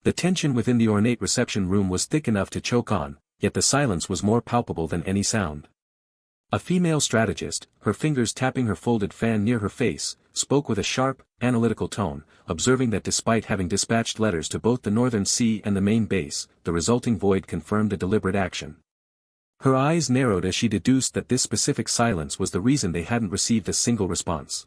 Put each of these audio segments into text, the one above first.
The tension within the ornate reception room was thick enough to choke on, yet the silence was more palpable than any sound. A female strategist, her fingers tapping her folded fan near her face, spoke with a sharp, analytical tone, observing that despite having dispatched letters to both the Northern Sea and the main base, the resulting void confirmed a deliberate action. Her eyes narrowed as she deduced that this specific silence was the reason they hadn't received a single response.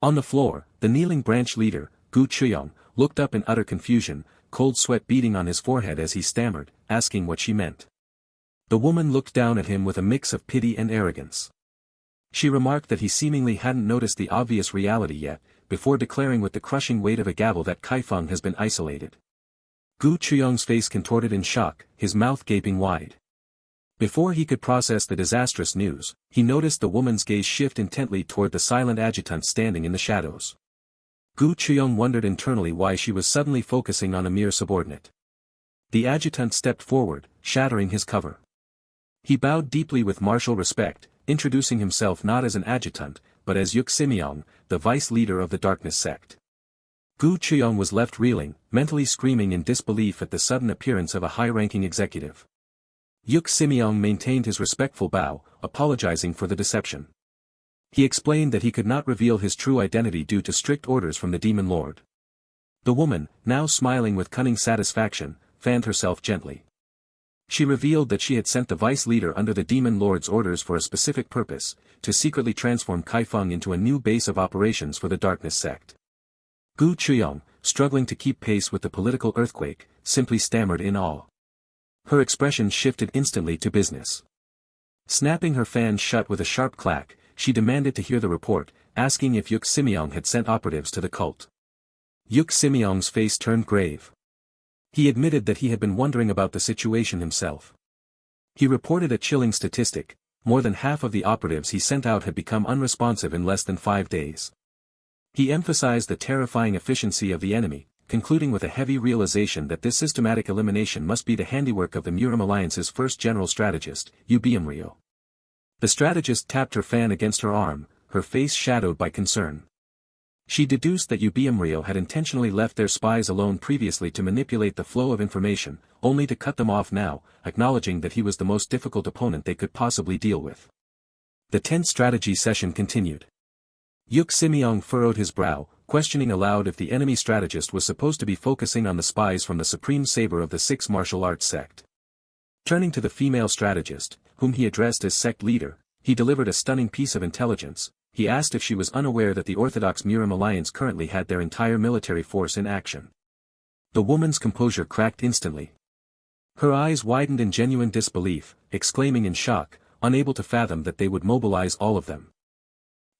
On the floor, the kneeling branch leader, Gu Chuyong, looked up in utter confusion, cold sweat beading on his forehead as he stammered, asking what she meant. The woman looked down at him with a mix of pity and arrogance. She remarked that he seemingly hadn't noticed the obvious reality yet, before declaring with the crushing weight of a gavel that Kaifeng has been isolated. Gu Chuyong's face contorted in shock, his mouth gaping wide. Before he could process the disastrous news, he noticed the woman's gaze shift intently toward the silent adjutant standing in the shadows. Gu Chuyong wondered internally why she was suddenly focusing on a mere subordinate. The adjutant stepped forward, shattering his cover. He bowed deeply with martial respect, introducing himself not as an adjutant, but as Yuk Simyong, the vice leader of the Darkness sect. Gu Chuyong was left reeling, mentally screaming in disbelief at the sudden appearance of a high-ranking executive. Yuk Simyong maintained his respectful bow, apologizing for the deception. He explained that he could not reveal his true identity due to strict orders from the Demon Lord. The woman, now smiling with cunning satisfaction, fanned herself gently. She revealed that she had sent the vice leader under the Demon Lord's orders for a specific purpose, to secretly transform Kaifeng into a new base of operations for the Darkness sect. Gu Chuyong, struggling to keep pace with the political earthquake, simply stammered in awe. Her expression shifted instantly to business. Snapping her fan shut with a sharp clack, she demanded to hear the report, asking if Yuk Simyong had sent operatives to the cult. Yuk Simyong's face turned grave. He admitted that he had been wondering about the situation himself. He reported a chilling statistic: more than half of the operatives he sent out had become unresponsive in less than 5 days. He emphasized the terrifying efficiency of the enemy, concluding with a heavy realization that this systematic elimination must be the handiwork of the Murim Alliance's first general strategist, Yu Biamryo. The strategist tapped her fan against her arm, her face shadowed by concern. She deduced that Yu Biamryo had intentionally left their spies alone previously to manipulate the flow of information, only to cut them off now, acknowledging that he was the most difficult opponent they could possibly deal with. The tense strategy session continued. Yuk Simyong furrowed his brow, questioning aloud if the enemy strategist was supposed to be focusing on the spies from the supreme saber of the Six Martial Arts sect. Turning to the female strategist, whom he addressed as sect leader, he delivered a stunning piece of intelligence. He asked if she was unaware that the Orthodox Murim Alliance currently had their entire military force in action. The woman's composure cracked instantly. Her eyes widened in genuine disbelief, exclaiming in shock, unable to fathom that they would mobilize all of them.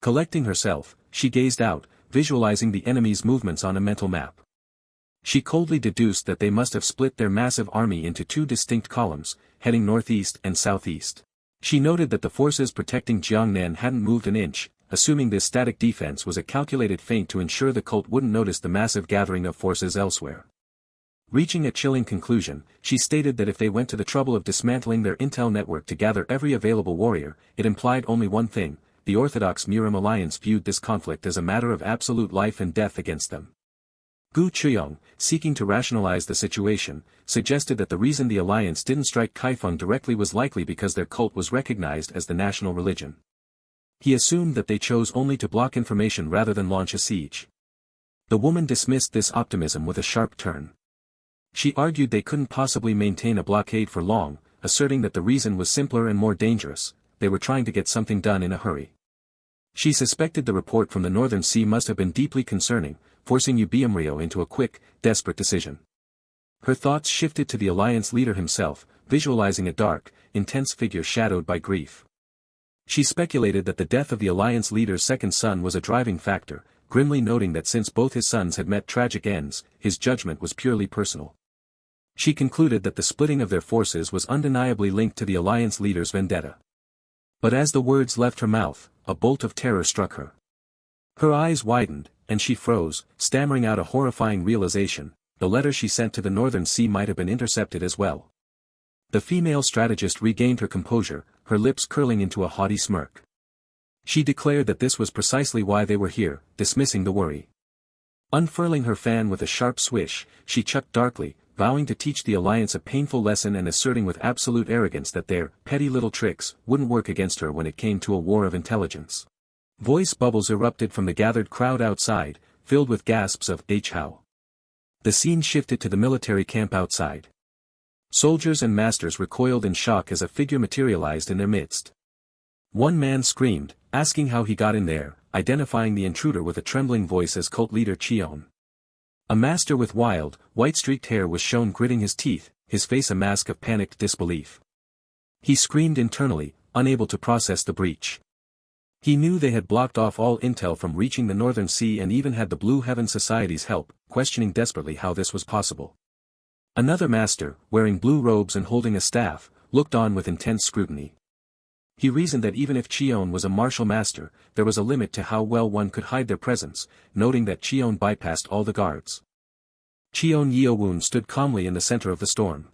Collecting herself, she gazed out, visualizing the enemy's movements on a mental map. She coldly deduced that they must have split their massive army into 2 distinct columns, heading northeast and southeast. She noted that the forces protecting Jiangnan hadn't moved an inch, assuming this static defense was a calculated feint to ensure the cult wouldn't notice the massive gathering of forces elsewhere. Reaching a chilling conclusion, she stated that if they went to the trouble of dismantling their intel network to gather every available warrior, it implied only one thing: the Orthodox Murim Alliance viewed this conflict as a matter of absolute life and death against them. Gu Chuyong, seeking to rationalize the situation, suggested that the reason the alliance didn't strike Kaifeng directly was likely because their cult was recognized as the national religion. He assumed that they chose only to block information rather than launch a siege. The woman dismissed this optimism with a sharp turn. She argued they couldn't possibly maintain a blockade for long, asserting that the reason was simpler and more dangerous: they were trying to get something done in a hurry. She suspected the report from the Northern Sea must have been deeply concerning, forcing Yu Biamryo into a quick, desperate decision. Her thoughts shifted to the alliance leader himself, visualizing a dark, intense figure shadowed by grief. She speculated that the death of the alliance leader's second son was a driving factor, grimly noting that since both his sons had met tragic ends, his judgment was purely personal. She concluded that the splitting of their forces was undeniably linked to the alliance leader's vendetta. But as the words left her mouth, a bolt of terror struck her. Her eyes widened, and she froze, stammering out a horrifying realization: the letter she sent to the Northern Sea might have been intercepted as well. The female strategist regained her composure, her lips curling into a haughty smirk. She declared that this was precisely why they were here, dismissing the worry. Unfurling her fan with a sharp swish, she chucked darkly, vowing to teach the Alliance a painful lesson and asserting with absolute arrogance that their petty little tricks wouldn't work against her when it came to a war of intelligence. Voice bubbles erupted from the gathered crowd outside, filled with gasps of "How." The scene shifted to the military camp outside. Soldiers and masters recoiled in shock as a figure materialized in their midst. One man screamed, asking how he got in there, identifying the intruder with a trembling voice as cult leader Cheon. A master with wild, white-streaked hair was shown gritting his teeth, his face a mask of panicked disbelief. He screamed internally, unable to process the breach. He knew they had blocked off all intel from reaching the Northern Sea and even had the Blue Heaven Society's help, questioning desperately how this was possible. Another master, wearing blue robes and holding a staff, looked on with intense scrutiny. He reasoned that even if Cheon was a martial master, there was a limit to how well one could hide their presence, noting that Cheon bypassed all the guards. Cheon Yeo-Woon stood calmly in the center of the storm.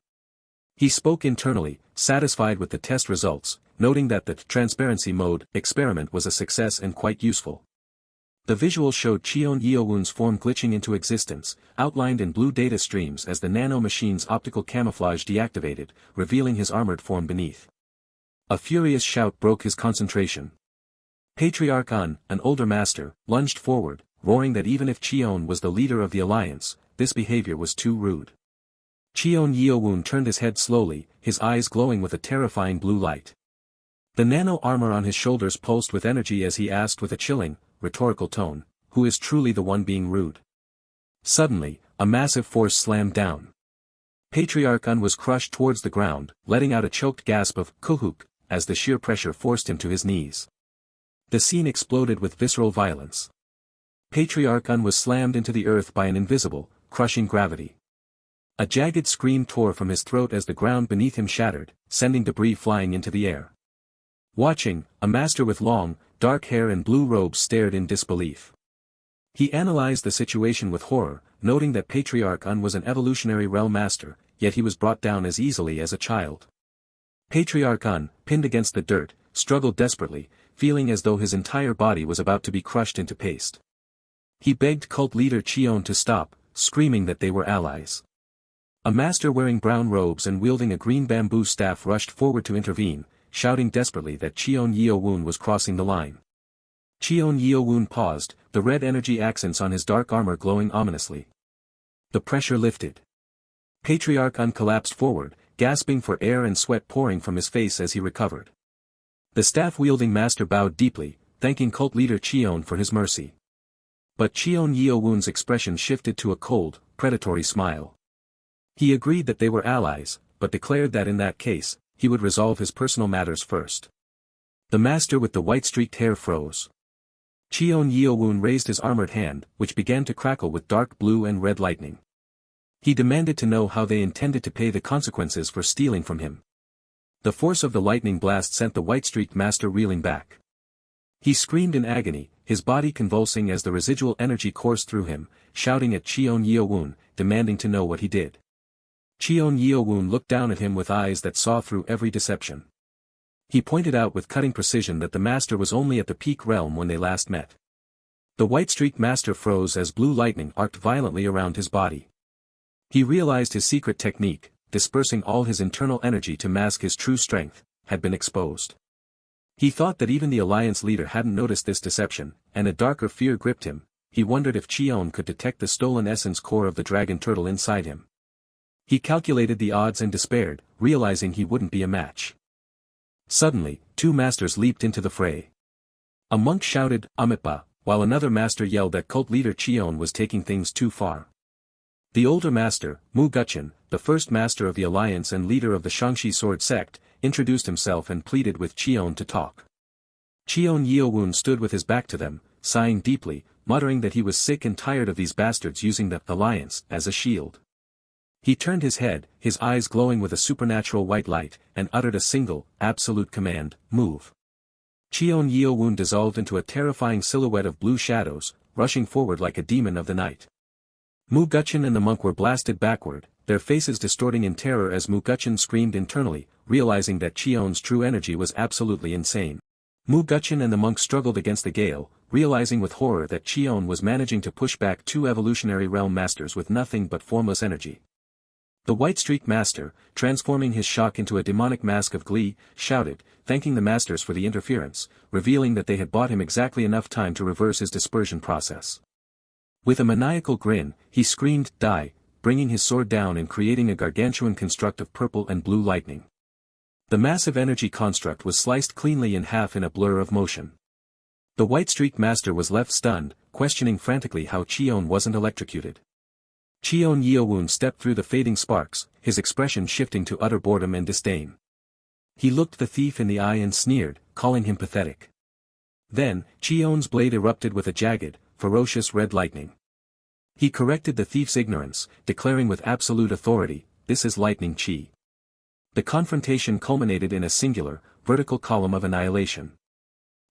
He spoke internally, satisfied with the test results, noting that the transparency mode experiment was a success and quite useful. The visual showed Cheon Yeo-Woon's form glitching into existence, outlined in blue data streams as the Nano machine's optical camouflage deactivated, revealing his armored form beneath. A furious shout broke his concentration. Patriarch Un, an older master, lunged forward, roaring that even if Cheon was the leader of the alliance, this behavior was too rude. Cheon Yeo-Woon turned his head slowly, his eyes glowing with a terrifying blue light. The nano armor on his shoulders pulsed with energy as he asked with a chilling, rhetorical tone, "Who is truly the one being rude?" Suddenly, a massive force slammed down. Patriarch Un was crushed towards the ground, letting out a choked gasp of "Kuhuk," as the sheer pressure forced him to his knees. The scene exploded with visceral violence. Patriarch Un was slammed into the earth by an invisible, crushing gravity. A jagged scream tore from his throat as the ground beneath him shattered, sending debris flying into the air. Watching, a master with long, dark hair and blue robes stared in disbelief. He analyzed the situation with horror, noting that Patriarch Un was an evolutionary realm master, yet he was brought down as easily as a child. Patriarch Un, pinned against the dirt, struggled desperately, feeling as though his entire body was about to be crushed into paste. He begged cult leader Cheon to stop, screaming that they were allies. A master wearing brown robes and wielding a green bamboo staff rushed forward to intervene, shouting desperately that Cheon Yeo-Woon was crossing the line. Cheon Yeo-Woon paused, the red energy accents on his dark armor glowing ominously. The pressure lifted. Patriarch Un collapsed forward, gasping for air and sweat pouring from his face as he recovered. The staff-wielding master bowed deeply, thanking cult leader Cheon for his mercy. But Cheon Yeo-Woon's expression shifted to a cold, predatory smile. He agreed that they were allies, but declared that in that case, he would resolve his personal matters first. The master with the white-streaked hair froze. Cheon Yeo-Woon raised his armored hand, which began to crackle with dark blue and red lightning. He demanded to know how they intended to pay the consequences for stealing from him. The force of the lightning blast sent the white-streaked master reeling back. He screamed in agony, his body convulsing as the residual energy coursed through him, shouting at Cheon Yeo-Woon, demanding to know what he did. Cheon Yeo-Woon looked down at him with eyes that saw through every deception. He pointed out with cutting precision that the master was only at the peak realm when they last met. The white-streaked master froze as blue lightning arced violently around his body. He realized his secret technique, dispersing all his internal energy to mask his true strength, had been exposed. He thought that even the alliance leader hadn't noticed this deception, and a darker fear gripped him. He wondered if Cheon could detect the stolen essence core of the dragon turtle inside him. He calculated the odds and despaired, realizing he wouldn't be a match. Suddenly, two masters leaped into the fray. A monk shouted, "Amitba," while another master yelled that cult leader Cheon was taking things too far. The older master, Mu Guchen, the first master of the alliance and leader of the Shangshi sword sect, introduced himself and pleaded with Cheon to talk. Cheon Yeo-Woon stood with his back to them, sighing deeply, muttering that he was sick and tired of these bastards using the alliance as a shield. He turned his head, his eyes glowing with a supernatural white light, and uttered a single, absolute command, "Move." Cheon Yeo-Woon dissolved into a terrifying silhouette of blue shadows, rushing forward like a demon of the night. Mu Guchen and the monk were blasted backward, their faces distorting in terror as Mu Guchen screamed internally, realizing that Cheon's true energy was absolutely insane. Mu Guchen and the monk struggled against the gale, realizing with horror that Cheon was managing to push back two evolutionary realm masters with nothing but formless energy. The White Streak Master, transforming his shock into a demonic mask of glee, shouted, thanking the masters for the interference, revealing that they had bought him exactly enough time to reverse his dispersion process. With a maniacal grin, he screamed, "Die," bringing his sword down and creating a gargantuan construct of purple and blue lightning. The massive energy construct was sliced cleanly in half in a blur of motion. The White Streak Master was left stunned, questioning frantically how Cheon wasn't electrocuted. Cheon Yeo-Woon stepped through the fading sparks, his expression shifting to utter boredom and disdain. He looked the thief in the eye and sneered, calling him pathetic. Then, Cheon's blade erupted with a jagged, ferocious red lightning. He corrected the thief's ignorance, declaring with absolute authority, "This is lightning chi." The confrontation culminated in a singular, vertical column of annihilation.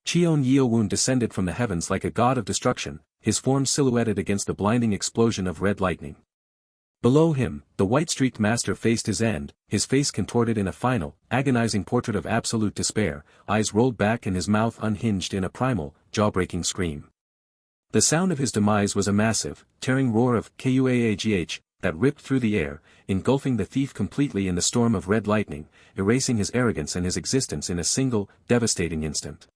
Cheon Yeo-Woon descended from the heavens like a god of destruction, his form silhouetted against the blinding explosion of red lightning. Below him, the White-Streaked Master faced his end, his face contorted in a final, agonizing portrait of absolute despair, eyes rolled back and his mouth unhinged in a primal, jaw-breaking scream. The sound of his demise was a massive, tearing roar of "kuagh" that ripped through the air, engulfing the thief completely in the storm of red lightning, erasing his arrogance and his existence in a single, devastating instant.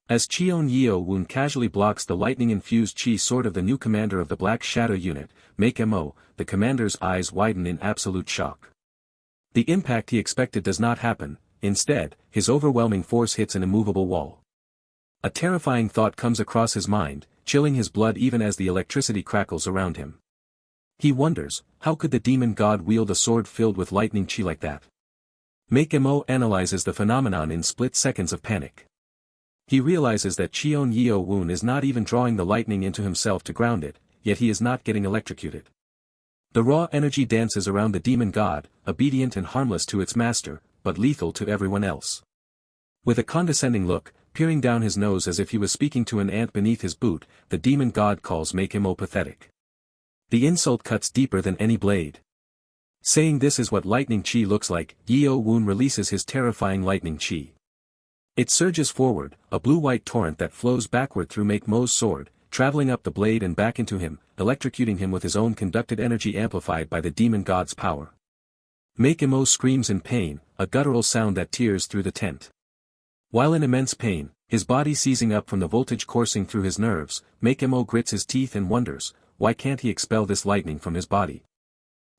As Cheon Yeo-Woon casually blocks the lightning-infused chi sword of the new commander of the Black Shadow Unit, Mo, the commander's eyes widen in absolute shock. The impact he expected does not happen, instead, his overwhelming force hits an immovable wall. A terrifying thought comes across his mind, chilling his blood even as the electricity crackles around him. He wonders, how could the demon god wield a sword filled with lightning chi like that? Mo analyzes the phenomenon in split seconds of panic. He realizes that Cheon Yeo-Woon is not even drawing the lightning into himself to ground it, yet he is not getting electrocuted. The raw energy dances around the demon god, obedient and harmless to its master, but lethal to everyone else. With a condescending look, peering down his nose as if he was speaking to an ant beneath his boot, the demon god calls Mo pathetic. The insult cuts deeper than any blade. Saying this is what lightning chi looks like, Yeo-Woon releases his terrifying lightning chi. It surges forward, a blue-white torrent that flows backward through Mo's sword, traveling up the blade and back into him, electrocuting him with his own conducted energy amplified by the demon god's power. Mo screams in pain, a guttural sound that tears through the tent. While in immense pain, his body seizing up from the voltage coursing through his nerves, Mo grits his teeth and wonders, why can't he expel this lightning from his body?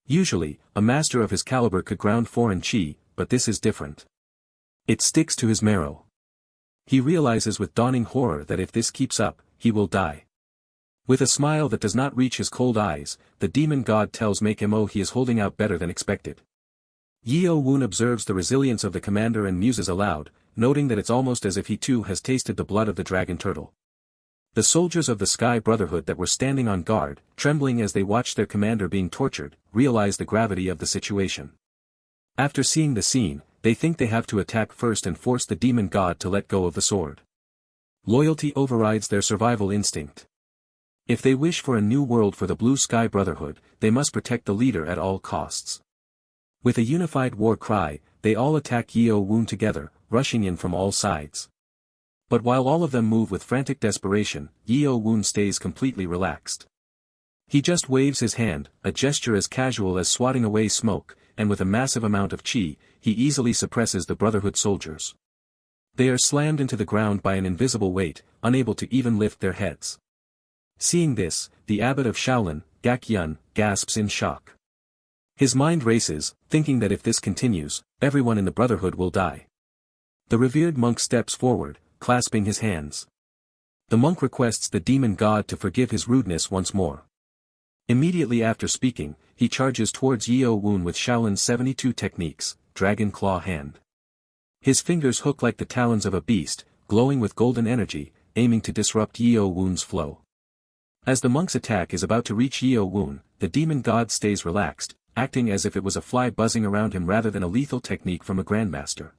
Usually, a master of his caliber could ground foreign chi, but this is different. It sticks to his marrow. He realizes with dawning horror that if this keeps up, he will die. With a smile that does not reach his cold eyes, the demon god tells Mo he is holding out better than expected. Yeo-Woon observes the resilience of the commander and muses aloud, noting that it's almost as if he too has tasted the blood of the dragon turtle. The soldiers of the Sky Brotherhood that were standing on guard, trembling as they watched their commander being tortured, realize the gravity of the situation. After seeing the scene, they think they have to attack first and force the demon god to let go of the sword. Loyalty overrides their survival instinct. If they wish for a new world for the Blue Sky Brotherhood, they must protect the leader at all costs. With a unified war cry, they all attack Yeo-Woon together, rushing in from all sides. But while all of them move with frantic desperation, Yeo-Woon stays completely relaxed. He just waves his hand, a gesture as casual as swatting away smoke, and with a massive amount of chi, he easily suppresses the Brotherhood soldiers. They are slammed into the ground by an invisible weight, unable to even lift their heads. Seeing this, the abbot of Shaolin, Gak-Yun, gasps in shock. His mind races, thinking that if this continues, everyone in the Brotherhood will die. The revered monk steps forward, clasping his hands. The monk requests the demon god to forgive his rudeness once more. Immediately after speaking, he charges towards Yeo-Woon with Shaolin's 72 techniques, Dragon Claw Hand. His fingers hook like the talons of a beast, glowing with golden energy, aiming to disrupt Yeo-Woon's flow. As the monk's attack is about to reach Yeo-Woon, the demon god stays relaxed, acting as if it was a fly buzzing around him rather than a lethal technique from a grandmaster.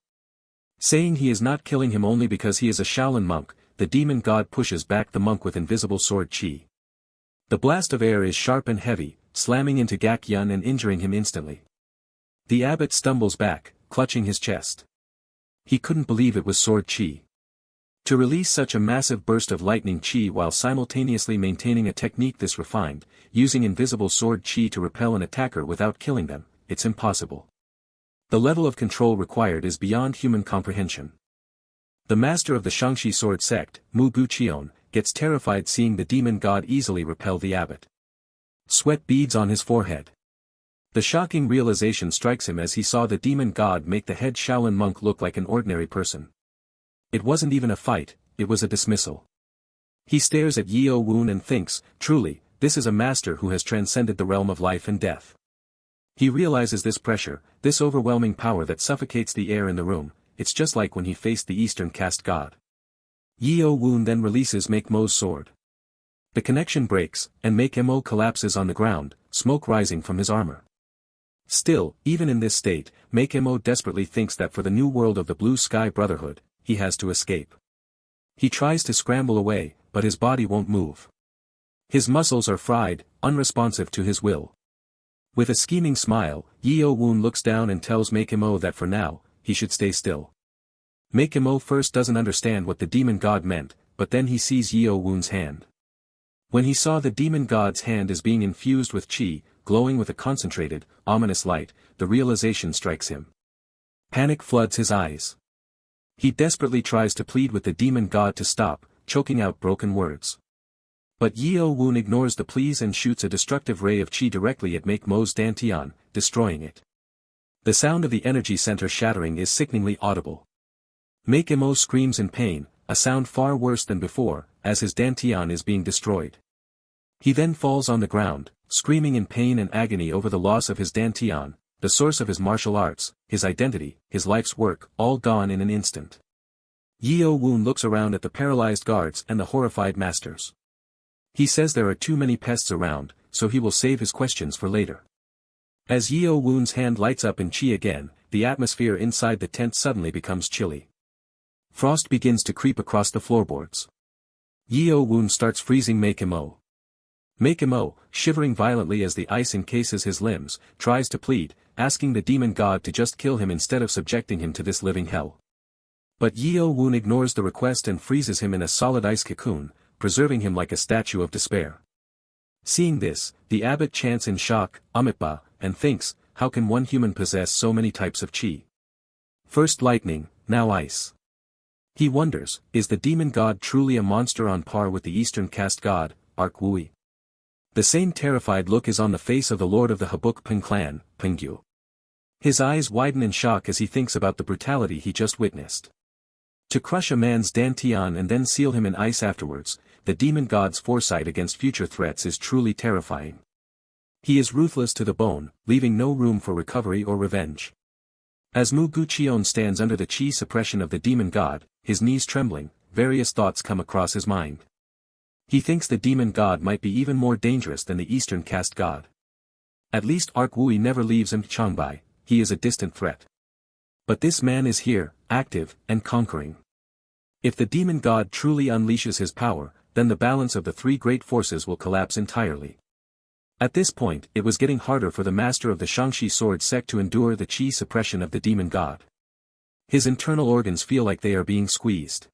Saying he is not killing him only because he is a Shaolin monk, the demon god pushes back the monk with invisible sword chi. The blast of air is sharp and heavy, slamming into Gak-Yun and injuring him instantly. The abbot stumbles back, clutching his chest. He couldn't believe it was sword chi. To release such a massive burst of lightning chi while simultaneously maintaining a technique this refined, using invisible sword chi to repel an attacker without killing them, it's impossible. The level of control required is beyond human comprehension. The master of the Shangshi sword sect, Mu Guqion, gets terrified seeing the demon god easily repel the abbot. Sweat beads on his forehead. The shocking realization strikes him as he saw the demon god make the head Shaolin monk look like an ordinary person. It wasn't even a fight, it was a dismissal. He stares at Yeo-Woon and thinks, truly, this is a master who has transcended the realm of life and death. He realizes this pressure, this overwhelming power that suffocates the air in the room, it's just like when he faced the Eastern caste god. Yeo-Woon then releases Make-Mo's sword. The connection breaks, and Make-Mo collapses on the ground, smoke rising from his armor. Still, even in this state, Make-Mo desperately thinks that for the new world of the Blue Sky Brotherhood, he has to escape. He tries to scramble away, but his body won't move. His muscles are fried, unresponsive to his will. With a scheming smile, Yeo-Woon looks down and tells Make-Mo that for now, he should stay still. Make-Mo first doesn't understand what the demon god meant, but then he sees Yeo-Woon's hand. When he saw the demon god's hand as being infused with chi, glowing with a concentrated, ominous light, the realization strikes him. Panic floods his eyes. He desperately tries to plead with the demon god to stop, choking out broken words. But Yeo-Woon ignores the pleas and shoots a destructive ray of chi directly at Make-Mo's dantian, destroying it. The sound of the energy center shattering is sickeningly audible. Make-Mo screams in pain, a sound far worse than before, as his dantian is being destroyed. He then falls on the ground, screaming in pain and agony over the loss of his dantian, the source of his martial arts, his identity, his life's work, all gone in an instant. Yeo-Woon looks around at the paralyzed guards and the horrified masters. He says there are too many pests around, so he will save his questions for later. As Yeo-Woon's hand lights up in chi again, the atmosphere inside the tent suddenly becomes chilly. Frost begins to creep across the floorboards. Yeo-Woon starts freezing Make-Mo. Make-Mo, shivering violently as the ice encases his limbs, tries to plead, asking the demon god to just kill him instead of subjecting him to this living hell. But Yeo-Woon ignores the request and freezes him in a solid ice cocoon, preserving him like a statue of despair. Seeing this, the abbot chants in shock, Amitba, and thinks, how can one human possess so many types of chi? First lightning, now ice. He wonders, is the demon god truly a monster on par with the Eastern caste god, Arkwui? The same terrified look is on the face of the lord of the Habuk Peng clan, Peng Gye. His eyes widen in shock as he thinks about the brutality he just witnessed. To crush a man's dantian and then seal him in ice afterwards, the demon god's foresight against future threats is truly terrifying. He is ruthless to the bone, leaving no room for recovery or revenge. As Mu Guqion stands under the chi suppression of the demon god, his knees trembling, various thoughts come across his mind. He thinks the demon god might be even more dangerous than the Eastern caste god. At least Arkwui never leaves him Changbai, he is a distant threat. But this man is here, active, and conquering. If the demon god truly unleashes his power, then the balance of the three great forces will collapse entirely. At this point, it was getting harder for the master of the Shangshi sword sect to endure the chi suppression of the demon god. His internal organs feel like they are being squeezed.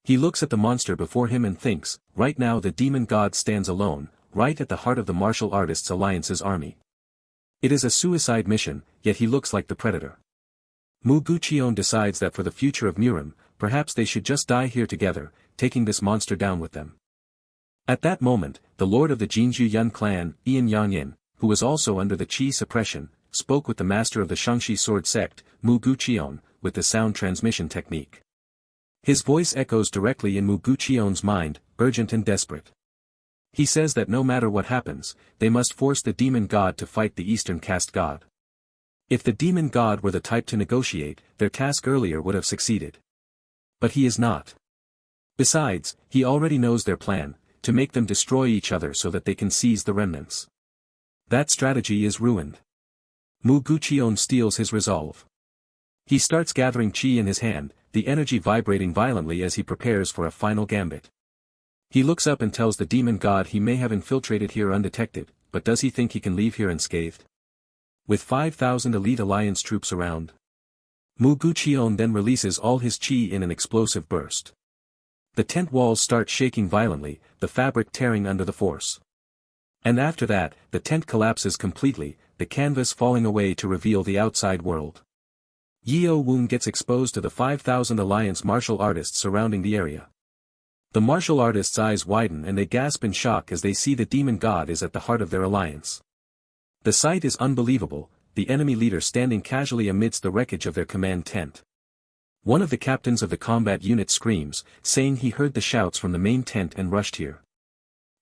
He looks at the monster before him and thinks, right now the demon god stands alone, right at the heart of the Martial Artists Alliance's army. It is a suicide mission, yet he looks like the predator. Mu Guqion decides that for the future of Murim, perhaps they should just die here together, taking this monster down with them. At that moment, the lord of the Jinju Yun clan, Ian Yanyin, who was also under the chi suppression, spoke with the master of the Shangshi sword sect, Mu Guqion, with the sound transmission technique. His voice echoes directly in Mu Guqion's mind, urgent and desperate. He says that no matter what happens, they must force the demon god to fight the Eastern caste god. If the demon god were the type to negotiate, their task earlier would have succeeded. But he is not. Besides, he already knows their plan, to make them destroy each other so that they can seize the remnants. That strategy is ruined. Mu Guqion steals his resolve. He starts gathering chi in his hand, the energy vibrating violently as he prepares for a final gambit. He looks up and tells the demon god he may have infiltrated here undetected, but does he think he can leave here unscathed? With 5,000 elite alliance troops around. Mu Guqion then releases all his chi in an explosive burst. The tent walls start shaking violently, the fabric tearing under the force. And after that, the tent collapses completely, the canvas falling away to reveal the outside world. Yeo-Woon gets exposed to the 5,000 Alliance martial artists surrounding the area. The martial artists' eyes widen and they gasp in shock as they see the demon god is at the heart of their alliance. The sight is unbelievable, the enemy leader standing casually amidst the wreckage of their command tent. One of the captains of the combat unit screams, saying he heard the shouts from the main tent and rushed here.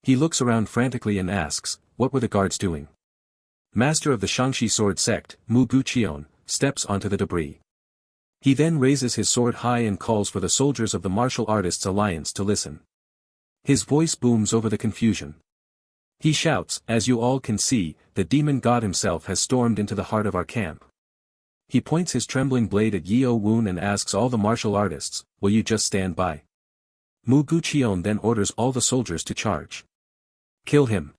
He looks around frantically and asks, what were the guards doing? Master of the Shangshi sword sect, Mu Guqion, steps onto the debris. He then raises his sword high and calls for the soldiers of the martial artists alliance to listen. His voice booms over the confusion. He shouts, as you all can see, the demon god himself has stormed into the heart of our camp. He points his trembling blade at Yeo-Woon and asks all the martial artists, will you just stand by? Mu Guqion then orders all the soldiers to charge. Kill him.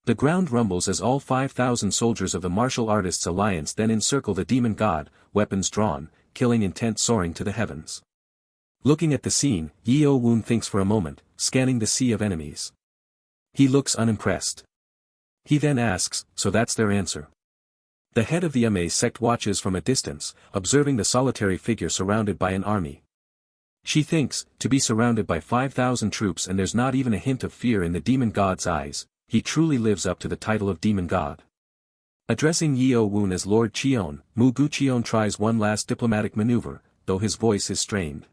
The ground rumbles as all 5,000 soldiers of the martial artists alliance then encircle the demon god, weapons drawn, killing intent soaring to the heavens. Looking at the scene, Yeo-Woon thinks for a moment, scanning the sea of enemies. He looks unimpressed. He then asks, so that's their answer. The head of the Ame sect watches from a distance, observing the solitary figure surrounded by an army. She thinks, to be surrounded by 5,000 troops and there's not even a hint of fear in the demon god's eyes, he truly lives up to the title of demon god. Addressing Yeo-Woon as Lord Cheon, Mu Guqion tries one last diplomatic maneuver, though his voice is strained.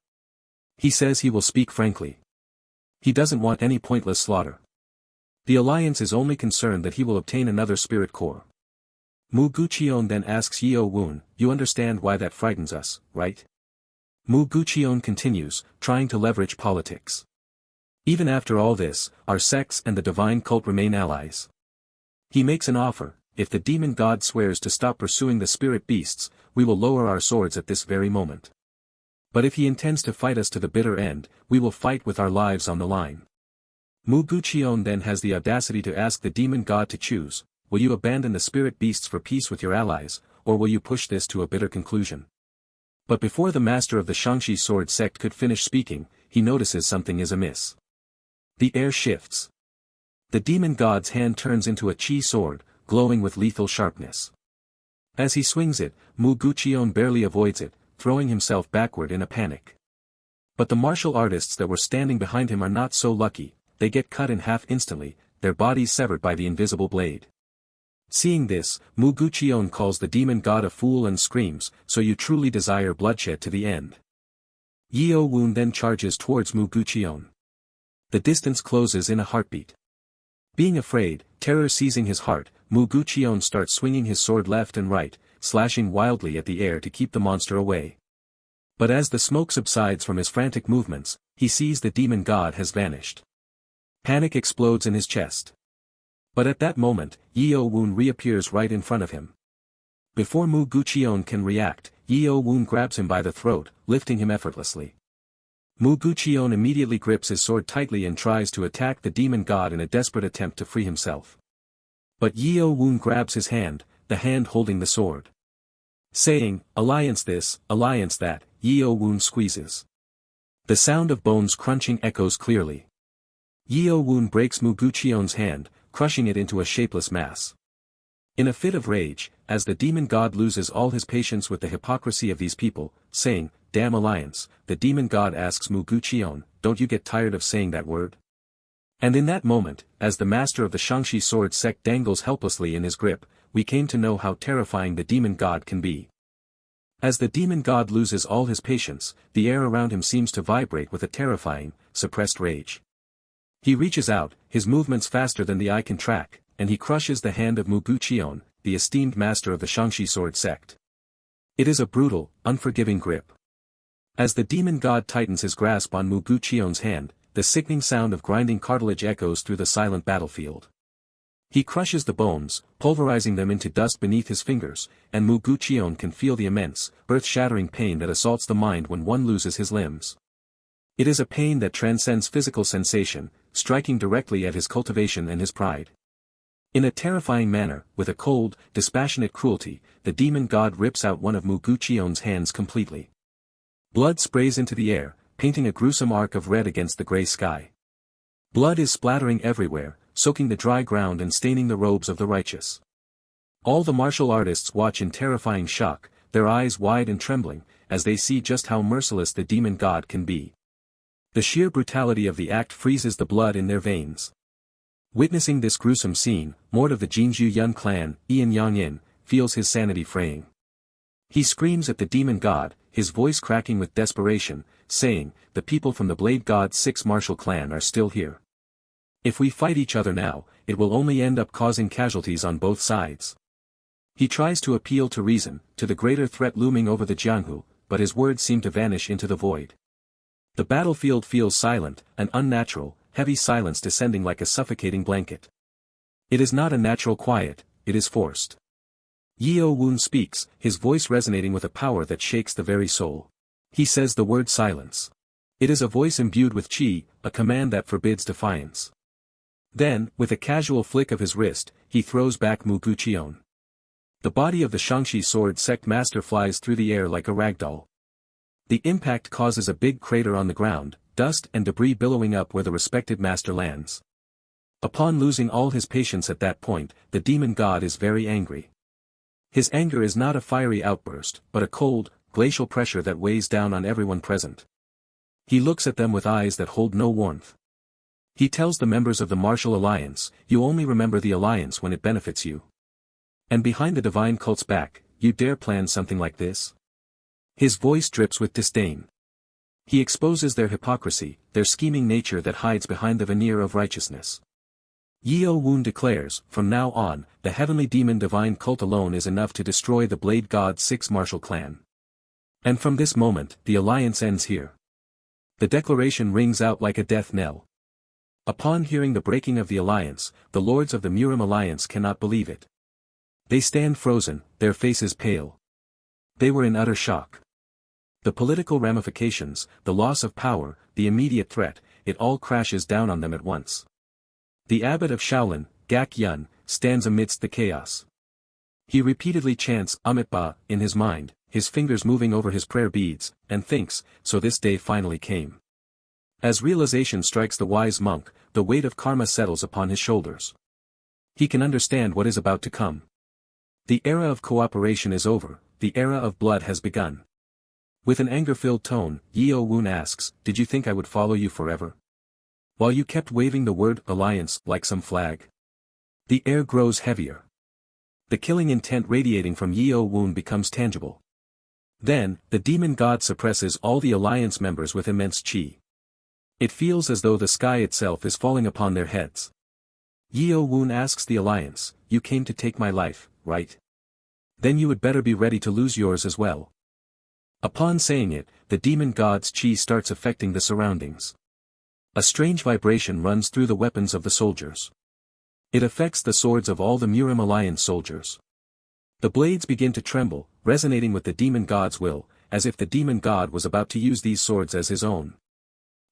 He says he will speak frankly. He doesn't want any pointless slaughter. The alliance is only concerned that he will obtain another spirit core. Mu Guqion then asks Yeo-Woon, you understand why that frightens us, right? Mu Guqion continues, trying to leverage politics. Even after all this, our sects and the divine cult remain allies. He makes an offer, if the demon god swears to stop pursuing the spirit beasts, we will lower our swords at this very moment. But if he intends to fight us to the bitter end, we will fight with our lives on the line. Mu Guqion then has the audacity to ask the demon god to choose, will you abandon the spirit beasts for peace with your allies, or will you push this to a bitter conclusion? But before the master of the Shangshi sword sect could finish speaking, he notices something is amiss. The air shifts. The demon god's hand turns into a chi sword, glowing with lethal sharpness. As he swings it, Mu Guqion barely avoids it, throwing himself backward in a panic. But the martial artists that were standing behind him are not so lucky, they get cut in half instantly, their bodies severed by the invisible blade. Seeing this, Mu Guqion calls the demon god a fool and screams, so you truly desire bloodshed to the end. Yeo-Woon then charges towards Mu Guqion. The distance closes in a heartbeat. Being afraid, terror seizing his heart, Mu Guqion starts swinging his sword left and right, slashing wildly at the air to keep the monster away. But as the smoke subsides from his frantic movements, he sees the demon god has vanished. Panic explodes in his chest. But at that moment, Yeo-Woon reappears right in front of him. Before Mu Guqion can react, Yeo-Woon grabs him by the throat, lifting him effortlessly. Mu Guqion immediately grips his sword tightly and tries to attack the demon god in a desperate attempt to free himself. But Yeo-Woon grabs his hand, the hand holding the sword. Saying, alliance this, alliance that, Yeo-Woon squeezes. The sound of bones crunching echoes clearly. Yeo-Woon breaks Mu Guqion's hand, crushing it into a shapeless mass. In a fit of rage, as the demon god loses all his patience with the hypocrisy of these people, saying, damn alliance, the demon god asks Mu Guqion, don't you get tired of saying that word? And in that moment, as the master of the Shangshi sword sect dangles helplessly in his grip, we came to know how terrifying the demon god can be. As the demon god loses all his patience, the air around him seems to vibrate with a terrifying, suppressed rage. He reaches out, his movements faster than the eye can track, and he crushes the hand of Mu Guqion, the esteemed master of the Shangshi sword sect. It is a brutal, unforgiving grip. As the demon god tightens his grasp on Mu Guqion's hand, the sickening sound of grinding cartilage echoes through the silent battlefield. He crushes the bones, pulverizing them into dust beneath his fingers, and Mu Guqion can feel the immense, earth-shattering pain that assaults the mind when one loses his limbs. It is a pain that transcends physical sensation, striking directly at his cultivation and his pride. In a terrifying manner, with a cold, dispassionate cruelty, the demon god rips out one of Mu Guqion's hands completely. Blood sprays into the air, painting a gruesome arc of red against the gray sky. Blood is splattering everywhere, soaking the dry ground and staining the robes of the righteous. All the martial artists watch in terrifying shock, their eyes wide and trembling, as they see just how merciless the demon god can be. The sheer brutality of the act freezes the blood in their veins. Witnessing this gruesome scene, Mort of the Jinju Yun clan, Ian Yang-in, feels his sanity fraying. He screams at the demon god, his voice cracking with desperation, saying, "The people from the Blade God's 6 martial clan are still here. If we fight each other now, it will only end up causing casualties on both sides." He tries to appeal to reason, to the greater threat looming over the Jianghu, but his words seem to vanish into the void. The battlefield feels silent, an unnatural, heavy silence descending like a suffocating blanket. It is not a natural quiet, it is forced. Yeo-Woon speaks, his voice resonating with a power that shakes the very soul. He says the word silence. It is a voice imbued with chi, a command that forbids defiance. Then, with a casual flick of his wrist, he throws back Mugu Cheon. The body of the Shangxi sword sect master flies through the air like a ragdoll. The impact causes a big crater on the ground, dust and debris billowing up where the respected master lands. Upon losing all his patience at that point, the demon god is very angry. His anger is not a fiery outburst, but a cold, glacial pressure that weighs down on everyone present. He looks at them with eyes that hold no warmth. He tells the members of the martial alliance, "You only remember the alliance when it benefits you. And behind the divine cult's back, you dare plan something like this?" His voice drips with disdain. He exposes their hypocrisy, their scheming nature that hides behind the veneer of righteousness. Yeo-Woon declares, "From now on, the heavenly demon divine cult alone is enough to destroy the Blade God's 6 martial clan. And from this moment, the alliance ends here." The declaration rings out like a death knell. Upon hearing the breaking of the alliance, the lords of the Murim alliance cannot believe it. They stand frozen, their faces pale. They were in utter shock. The political ramifications, the loss of power, the immediate threat, it all crashes down on them at once. The abbot of Shaolin, Gak Yun, stands amidst the chaos. He repeatedly chants Amitabha in his mind, his fingers moving over his prayer beads, and thinks, so this day finally came. As realization strikes the wise monk, the weight of karma settles upon his shoulders. He can understand what is about to come. The era of cooperation is over, the era of blood has begun. With an anger-filled tone, Yeo-Woon asks, "Did you think I would follow you forever? While you kept waving the word alliance like some flag?" The air grows heavier. The killing intent radiating from Yeo-Woon becomes tangible. Then, the demon god suppresses all the alliance members with immense chi. It feels as though the sky itself is falling upon their heads. Yeo-Woon asks the alliance, "You came to take my life, right? Then you would better be ready to lose yours as well." Upon saying it, the demon god's chi starts affecting the surroundings. A strange vibration runs through the weapons of the soldiers. It affects the swords of all the Murim alliance soldiers. The blades begin to tremble, resonating with the demon god's will, as if the demon god was about to use these swords as his own.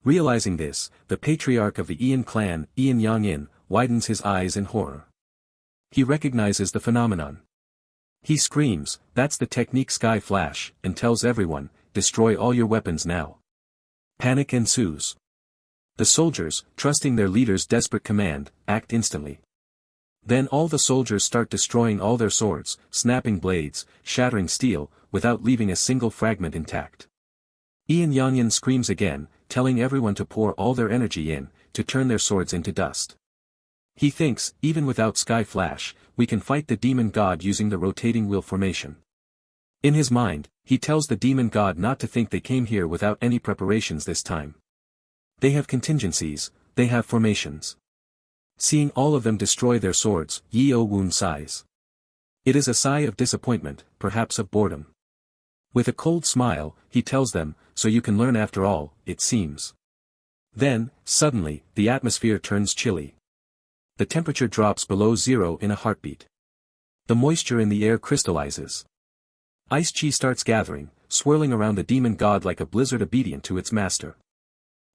Realizing this, the patriarch of the Ian clan, Ian Yang-in, widens his eyes in horror. He recognizes the phenomenon. He screams, "That's the technique Sky Flash," and tells everyone, "Destroy all your weapons now." Panic ensues. The soldiers, trusting their leader's desperate command, act instantly. Then all the soldiers start destroying all their swords, snapping blades, shattering steel, without leaving a single fragment intact. Ian Yang-in screams again, telling everyone to pour all their energy in, to turn their swords into dust. He thinks, even without Sky Flash, we can fight the demon god using the rotating wheel formation. In his mind, he tells the demon god not to think they came here without any preparations this time. They have contingencies, they have formations. Seeing all of them destroy their swords, Yeo-Woon sighs. It is a sigh of disappointment, perhaps of boredom. With a cold smile, he tells them, "So you can learn after all, it seems." Then, suddenly, the atmosphere turns chilly. The temperature drops below zero in a heartbeat. The moisture in the air crystallizes. Ice chi starts gathering, swirling around the demon god like a blizzard obedient to its master.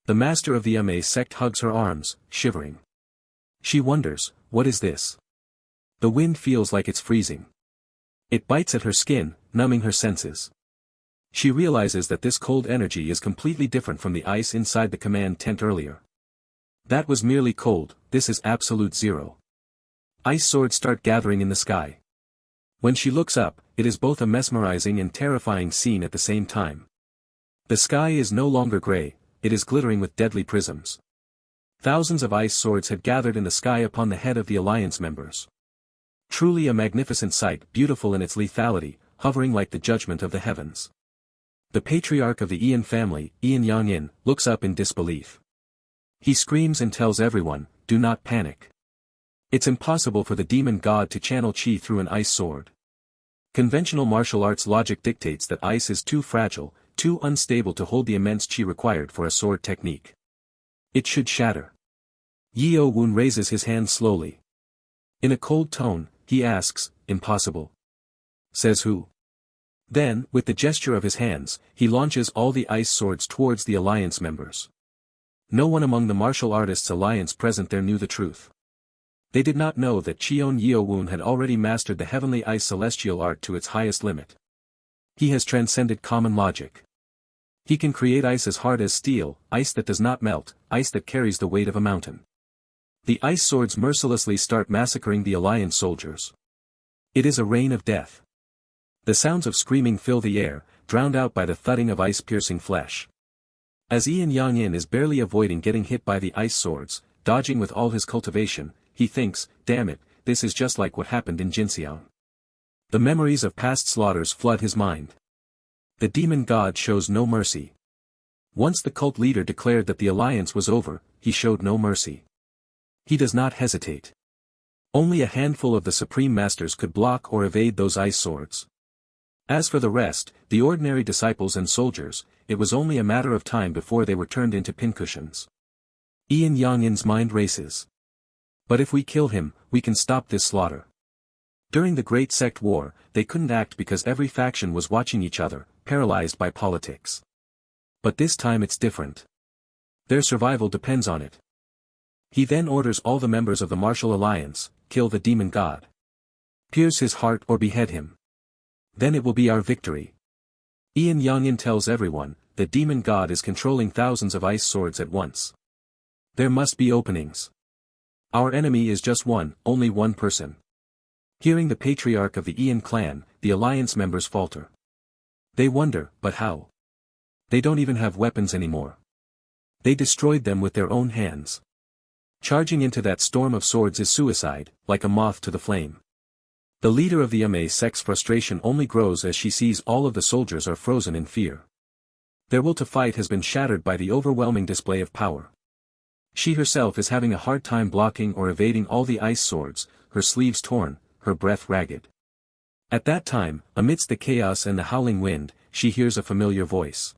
The master of the Ame sect hugs her arms, shivering. She wonders, what is this? The wind feels like it's freezing. It bites at her skin, numbing her senses. She realizes that this cold energy is completely different from the ice inside the command tent earlier. That was merely cold, this is absolute zero. Ice swords start gathering in the sky. When she looks up, it is both a mesmerizing and terrifying scene at the same time. The sky is no longer gray, it is glittering with deadly prisms. Thousands of ice swords had gathered in the sky upon the head of the alliance members. Truly a magnificent sight, beautiful in its lethality, hovering like the judgment of the heavens. The patriarch of the Ian family, Ian Yang-in, looks up in disbelief. He screams and tells everyone, do not panic. It's impossible for the demon god to channel chi through an ice sword. Conventional martial arts logic dictates that ice is too fragile, too unstable to hold the immense chi required for a sword technique. It should shatter. Yeo-Woon raises his hand slowly. In a cold tone, he asks, impossible. Says who? Then, with the gesture of his hands, he launches all the ice swords towards the alliance members. No one among the martial artists alliance present there knew the truth. They did not know that Cheon Yeo-Woon had already mastered the heavenly ice celestial art to its highest limit. He has transcended common logic. He can create ice as hard as steel, ice that does not melt, ice that carries the weight of a mountain. The ice swords mercilessly start massacring the alliance soldiers. It is a rain of death. The sounds of screaming fill the air, drowned out by the thudding of ice-piercing flesh. As Ian Yang-in is barely avoiding getting hit by the ice swords, dodging with all his cultivation, he thinks, damn it, this is just like what happened in Jinseong. The memories of past slaughters flood his mind. The demon god shows no mercy. Once the cult leader declared that the alliance was over, he showed no mercy. He does not hesitate. Only a handful of the supreme masters could block or evade those ice swords. As for the rest, the ordinary disciples and soldiers, it was only a matter of time before they were turned into pincushions. Ian Yang-in's mind races. But if we kill him, we can stop this slaughter. During the Great Sect War, they couldn't act because every faction was watching each other, paralyzed by politics. But this time it's different. Their survival depends on it. He then orders all the members of the martial alliance, kill the demon god. Pierce his heart or behead him. Then it will be our victory. Ian Yang-in tells everyone, the demon god is controlling thousands of ice swords at once. There must be openings. Our enemy is just one, only one person. Hearing the patriarch of the Ian clan, the alliance members falter. They wonder, but how? They don't even have weapons anymore. They destroyed them with their own hands. Charging into that storm of swords is suicide, like a moth to the flame. The leader of the MA sect's frustration only grows as she sees all of the soldiers are frozen in fear. Their will to fight has been shattered by the overwhelming display of power. She herself is having a hard time blocking or evading all the ice swords, her sleeves torn, her breath ragged. At that time, amidst the chaos and the howling wind, she hears a familiar voice.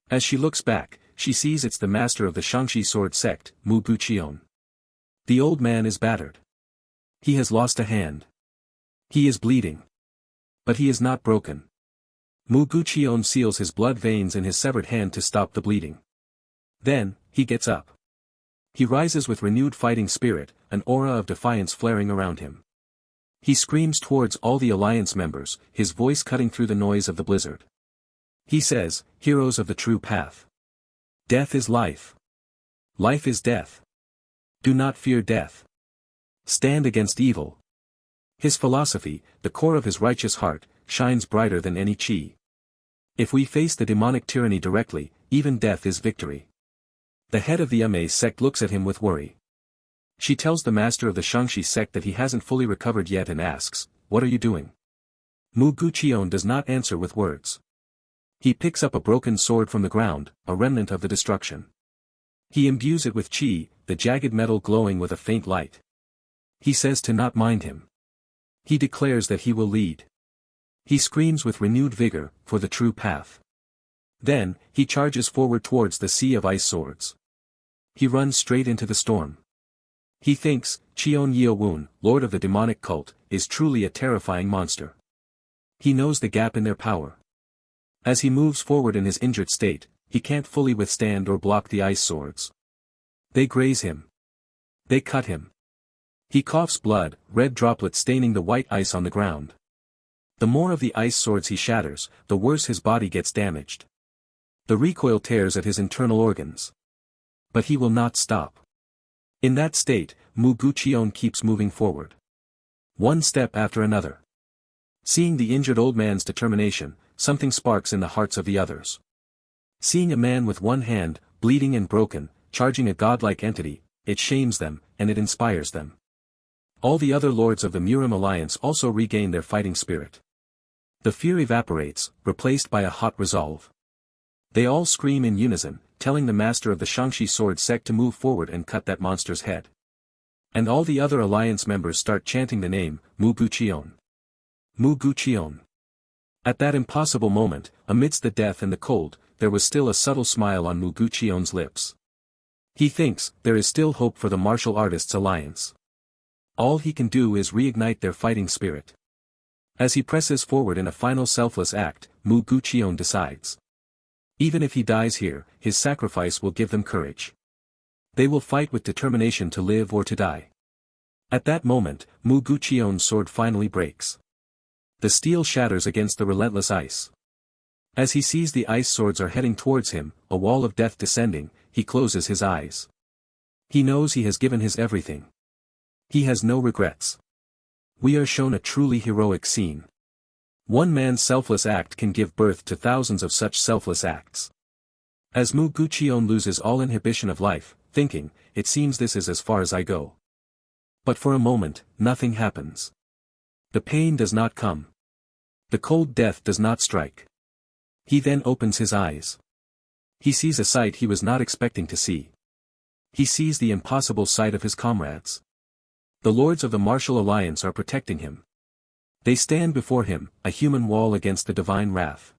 As she looks back, she sees it's the master of the Shangxi sword sect, Mu Guqion. The old man is battered. He has lost a hand. He is bleeding. But he is not broken. Mu Guqion seals his blood veins in his severed hand to stop the bleeding. Then, he gets up. He rises with renewed fighting spirit, an aura of defiance flaring around him. He screams towards all the alliance members, his voice cutting through the noise of the blizzard. He says, heroes of the true path. Death is life. Life is death. Do not fear death. Stand against evil. His philosophy, the core of his righteous heart, shines brighter than any chi. If we face the demonic tyranny directly, even death is victory. The head of the MA sect looks at him with worry. She tells the master of the Shangxi sect that he hasn't fully recovered yet and asks, what are you doing? Mu Guqion does not answer with words. He picks up a broken sword from the ground, a remnant of the destruction. He imbues it with chi, the jagged metal glowing with a faint light. He says to not mind him. He declares that he will lead. He screams with renewed vigor, for the true path. Then, he charges forward towards the sea of ice swords. He runs straight into the storm. He thinks, Cheon Yeo-Woon, lord of the demonic cult, is truly a terrifying monster. He knows the gap in their power. As he moves forward in his injured state, he can't fully withstand or block the ice swords. They graze him. They cut him. He coughs blood, red droplets staining the white ice on the ground. The more of the ice swords he shatters, the worse his body gets damaged. The recoil tears at his internal organs. But he will not stop. In that state, Cheon keeps moving forward. One step after another. Seeing the injured old man's determination, something sparks in the hearts of the others. Seeing a man with one hand, bleeding and broken, charging a godlike entity, it shames them, and it inspires them. All the other lords of the Murim alliance also regain their fighting spirit. The fear evaporates, replaced by a hot resolve. They all scream in unison, telling the master of the Shangshi sword sect to move forward and cut that monster's head. And all the other alliance members start chanting the name, Cheon. Cheon. At that impossible moment, amidst the death and the cold, there was still a subtle smile on Cheon's lips. He thinks, there is still hope for the martial artists' alliance. All he can do is reignite their fighting spirit. As he presses forward in a final selfless act, Cheon decides. Even if he dies here, his sacrifice will give them courage. They will fight with determination to live or to die. At that moment, Cheon's sword finally breaks. The steel shatters against the relentless ice. As he sees the ice swords are heading towards him, a wall of death descending, he closes his eyes. He knows he has given his everything. He has no regrets. We are shown a truly heroic scene. One man's selfless act can give birth to thousands of such selfless acts. As Cheon loses all inhibition of life, thinking, it seems this is as far as I go. But for a moment, nothing happens. The pain does not come. The cold death does not strike. He then opens his eyes. He sees a sight he was not expecting to see. He sees the impossible sight of his comrades. The lords of the martial alliance are protecting him. They stand before him, a human wall against the divine wrath.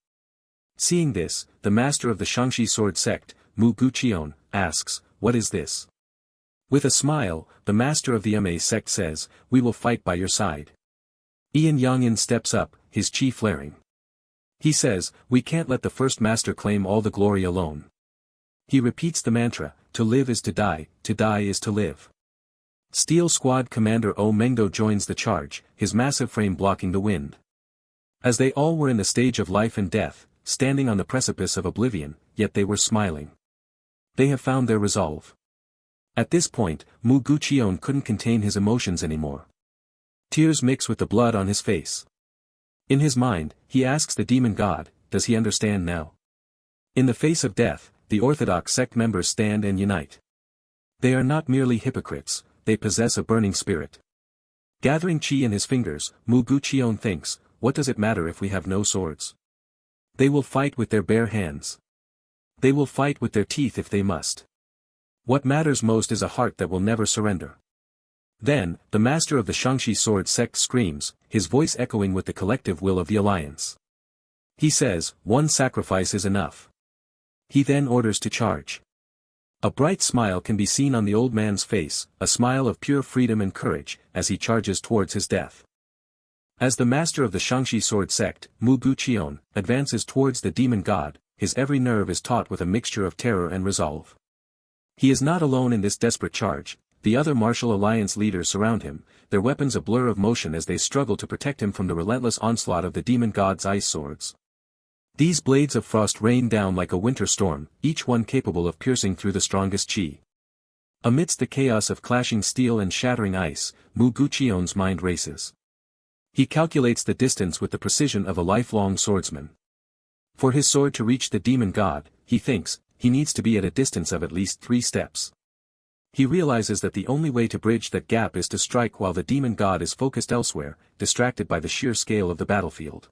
Seeing this, the master of the Shangshi sword sect, Cheon, asks, "What is this?" With a smile, the master of the Ma sect says, "We will fight by your side." Ian Yongin steps up, his chi flaring. He says, "We can't let the first master claim all the glory alone." He repeats the mantra, "To live is to die is to live." Steel Squad Commander O Mengdo joins the charge, his massive frame blocking the wind. As they all were in the stage of life and death, standing on the precipice of oblivion, yet they were smiling. They have found their resolve. At this point, Cheon couldn't contain his emotions anymore. Tears mix with the blood on his face. In his mind, he asks the demon god, does he understand now? In the face of death, the orthodox sect members stand and unite. They are not merely hypocrites, they possess a burning spirit. Gathering chi in his fingers, Cheon thinks, what does it matter if we have no swords? They will fight with their bare hands. They will fight with their teeth if they must. What matters most is a heart that will never surrender. Then, the master of the Shangshi sword sect screams, his voice echoing with the collective will of the alliance. He says, one sacrifice is enough. He then orders to charge. A bright smile can be seen on the old man's face, a smile of pure freedom and courage, as he charges towards his death. As the master of the Shangshi sword sect, Cheon, advances towards the demon god, his every nerve is taut with a mixture of terror and resolve. He is not alone in this desperate charge, the other martial alliance leaders surround him, their weapons a blur of motion as they struggle to protect him from the relentless onslaught of the demon god's ice swords. These blades of frost rain down like a winter storm, each one capable of piercing through the strongest chi. Amidst the chaos of clashing steel and shattering ice, Cheon's mind races. He calculates the distance with the precision of a lifelong swordsman. For his sword to reach the demon god, he thinks, he needs to be at a distance of at least 3 steps. He realizes that the only way to bridge that gap is to strike while the demon god is focused elsewhere, distracted by the sheer scale of the battlefield.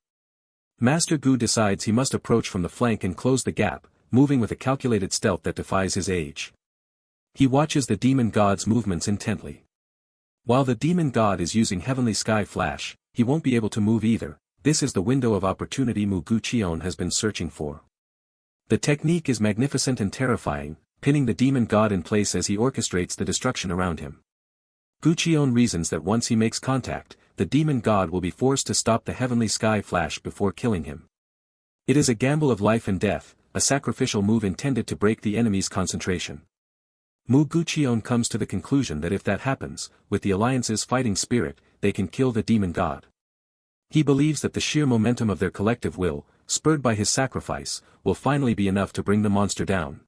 Master Gu decides he must approach from the flank and close the gap, moving with a calculated stealth that defies his age. He watches the demon god's movements intently. While the demon god is using heavenly sky flash, he won't be able to move either. This is the window of opportunity Cheon has been searching for. The technique is magnificent and terrifying, pinning the demon god in place as he orchestrates the destruction around him. Cheon reasons that once he makes contact, the demon god will be forced to stop the heavenly sky flash before killing him. It is a gamble of life and death, a sacrificial move intended to break the enemy's concentration. Cheon comes to the conclusion that if that happens, with the alliance's fighting spirit, they can kill the demon god. He believes that the sheer momentum of their collective will, spurred by his sacrifice, will finally be enough to bring the monster down.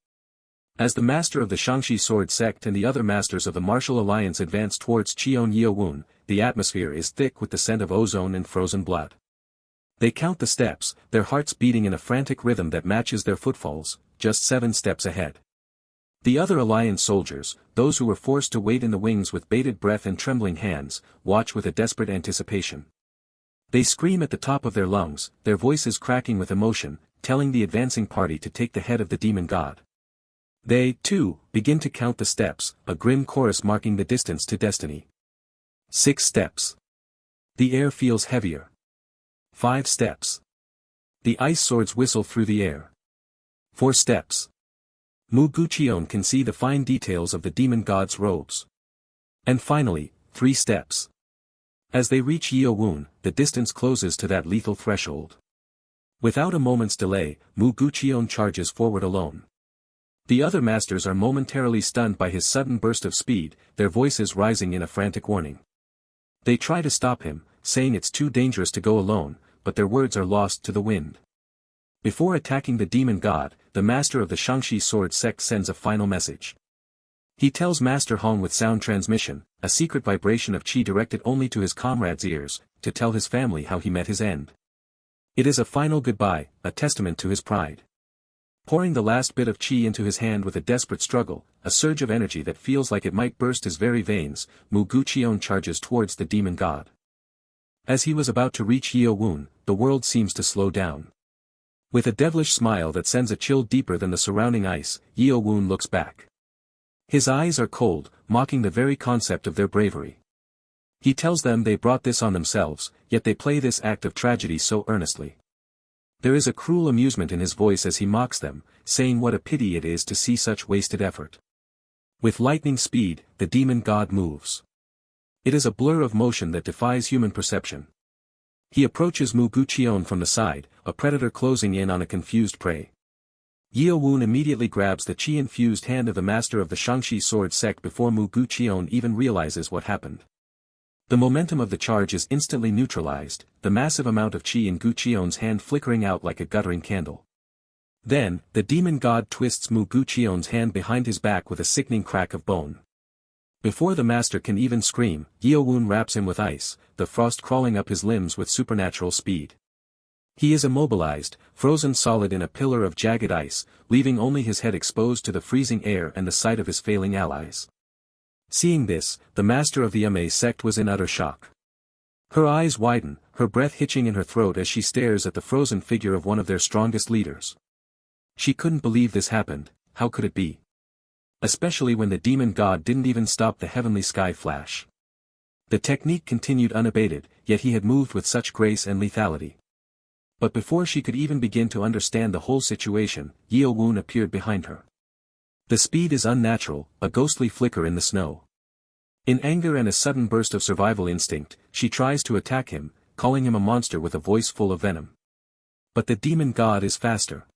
As the master of the Shangxi Sword sect and the other masters of the martial alliance advance towards Cheon Yeo-Woon, the atmosphere is thick with the scent of ozone and frozen blood. They count the steps, their hearts beating in a frantic rhythm that matches their footfalls, just 7 steps ahead. The other alliance soldiers, those who were forced to wait in the wings with bated breath and trembling hands, watch with a desperate anticipation. They scream at the top of their lungs, their voices cracking with emotion, telling the advancing party to take the head of the demon god. They, too, begin to count the steps, a grim chorus marking the distance to destiny. 6 steps. The air feels heavier. 5 steps. The ice swords whistle through the air. 4 steps. Mu Guqion can see the fine details of the demon god's robes. And finally, 3 steps. As they reach Yeo-Woon, the distance closes to that lethal threshold. Without a moment's delay, Mu Guqion charges forward alone. The other masters are momentarily stunned by his sudden burst of speed, their voices rising in a frantic warning. They try to stop him, saying it's too dangerous to go alone, but their words are lost to the wind. Before attacking the demon god, the master of the Shangxi Sword sect sends a final message. He tells Master Hong with sound transmission, a secret vibration of chi directed only to his comrades' ears, to tell his family how he met his end. It is a final goodbye, a testament to his pride. Pouring the last bit of chi into his hand with a desperate struggle, a surge of energy that feels like it might burst his very veins, Mu Guqion charges towards the demon god. As he was about to reach Yeo-Woon, the world seems to slow down. With a devilish smile that sends a chill deeper than the surrounding ice, Yeo-Woon looks back. His eyes are cold, mocking the very concept of their bravery. He tells them they brought this on themselves, yet they play this act of tragedy so earnestly. There is a cruel amusement in his voice as he mocks them, saying what a pity it is to see such wasted effort. With lightning speed, the demon god moves. It is a blur of motion that defies human perception. He approaches Mu Guqion from the side, a predator closing in on a confused prey. Yeo-Woon immediately grabs the chi-infused hand of the master of the Shangxi Sword sect before Mu Guqion even realizes what happened. The momentum of the charge is instantly neutralized, the massive amount of chi in Guqion's hand flickering out like a guttering candle. Then, the demon god twists Mu Guqion's hand behind his back with a sickening crack of bone. Before the master can even scream, Yeo-Woon wraps him with ice, the frost crawling up his limbs with supernatural speed. He is immobilized, frozen solid in a pillar of jagged ice, leaving only his head exposed to the freezing air and the sight of his failing allies. Seeing this, the master of the Ma sect was in utter shock. Her eyes widen, her breath hitching in her throat as she stares at the frozen figure of one of their strongest leaders. She couldn't believe this happened, how could it be? Especially when the demon god didn't even stop the heavenly sky flash. The technique continued unabated, yet he had moved with such grace and lethality. But before she could even begin to understand the whole situation, Yeo-Woon appeared behind her. The speed is unnatural, a ghostly flicker in the snow. In anger and a sudden burst of survival instinct, she tries to attack him, calling him a monster with a voice full of venom. But the demon god is faster.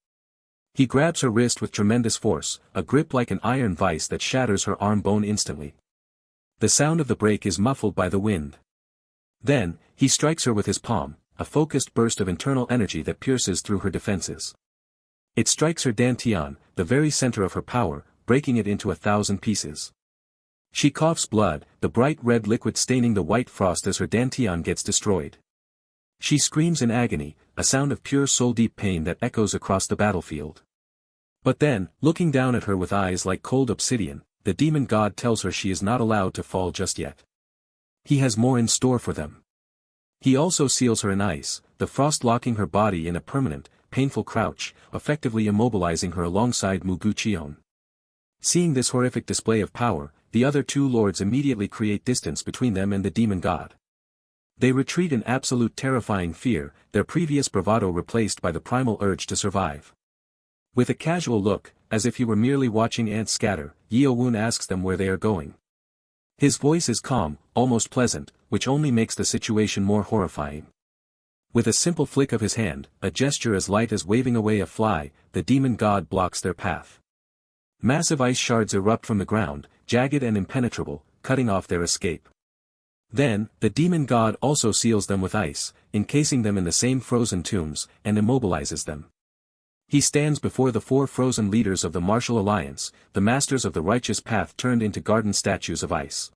He grabs her wrist with tremendous force, a grip like an iron vice that shatters her arm bone instantly. The sound of the break is muffled by the wind. Then, he strikes her with his palm, a focused burst of internal energy that pierces through her defenses. It strikes her dantian, the very center of her power, breaking it into 1,000 pieces. She coughs blood, the bright red liquid staining the white frost as her dantian gets destroyed. She screams in agony, a sound of pure soul-deep pain that echoes across the battlefield. But then, looking down at her with eyes like cold obsidian, the demon god tells her she is not allowed to fall just yet. He has more in store for them. He also seals her in ice, the frost locking her body in a permanent, painful crouch, effectively immobilizing her alongside Mu Guqion. Seeing this horrific display of power, the other 2 lords immediately create distance between them and the demon god. They retreat in absolute terrifying fear, their previous bravado replaced by the primal urge to survive. With a casual look, as if he were merely watching ants scatter, Yeo-Woon asks them where they are going. His voice is calm, almost pleasant, which only makes the situation more horrifying. With a simple flick of his hand, a gesture as light as waving away a fly, the demon god blocks their path. Massive ice shards erupt from the ground, jagged and impenetrable, cutting off their escape. Then, the demon god also seals them with ice, encasing them in the same frozen tombs, and immobilizes them. He stands before the 4 frozen leaders of the martial alliance, the masters of the righteous path turned into garden statues of ice.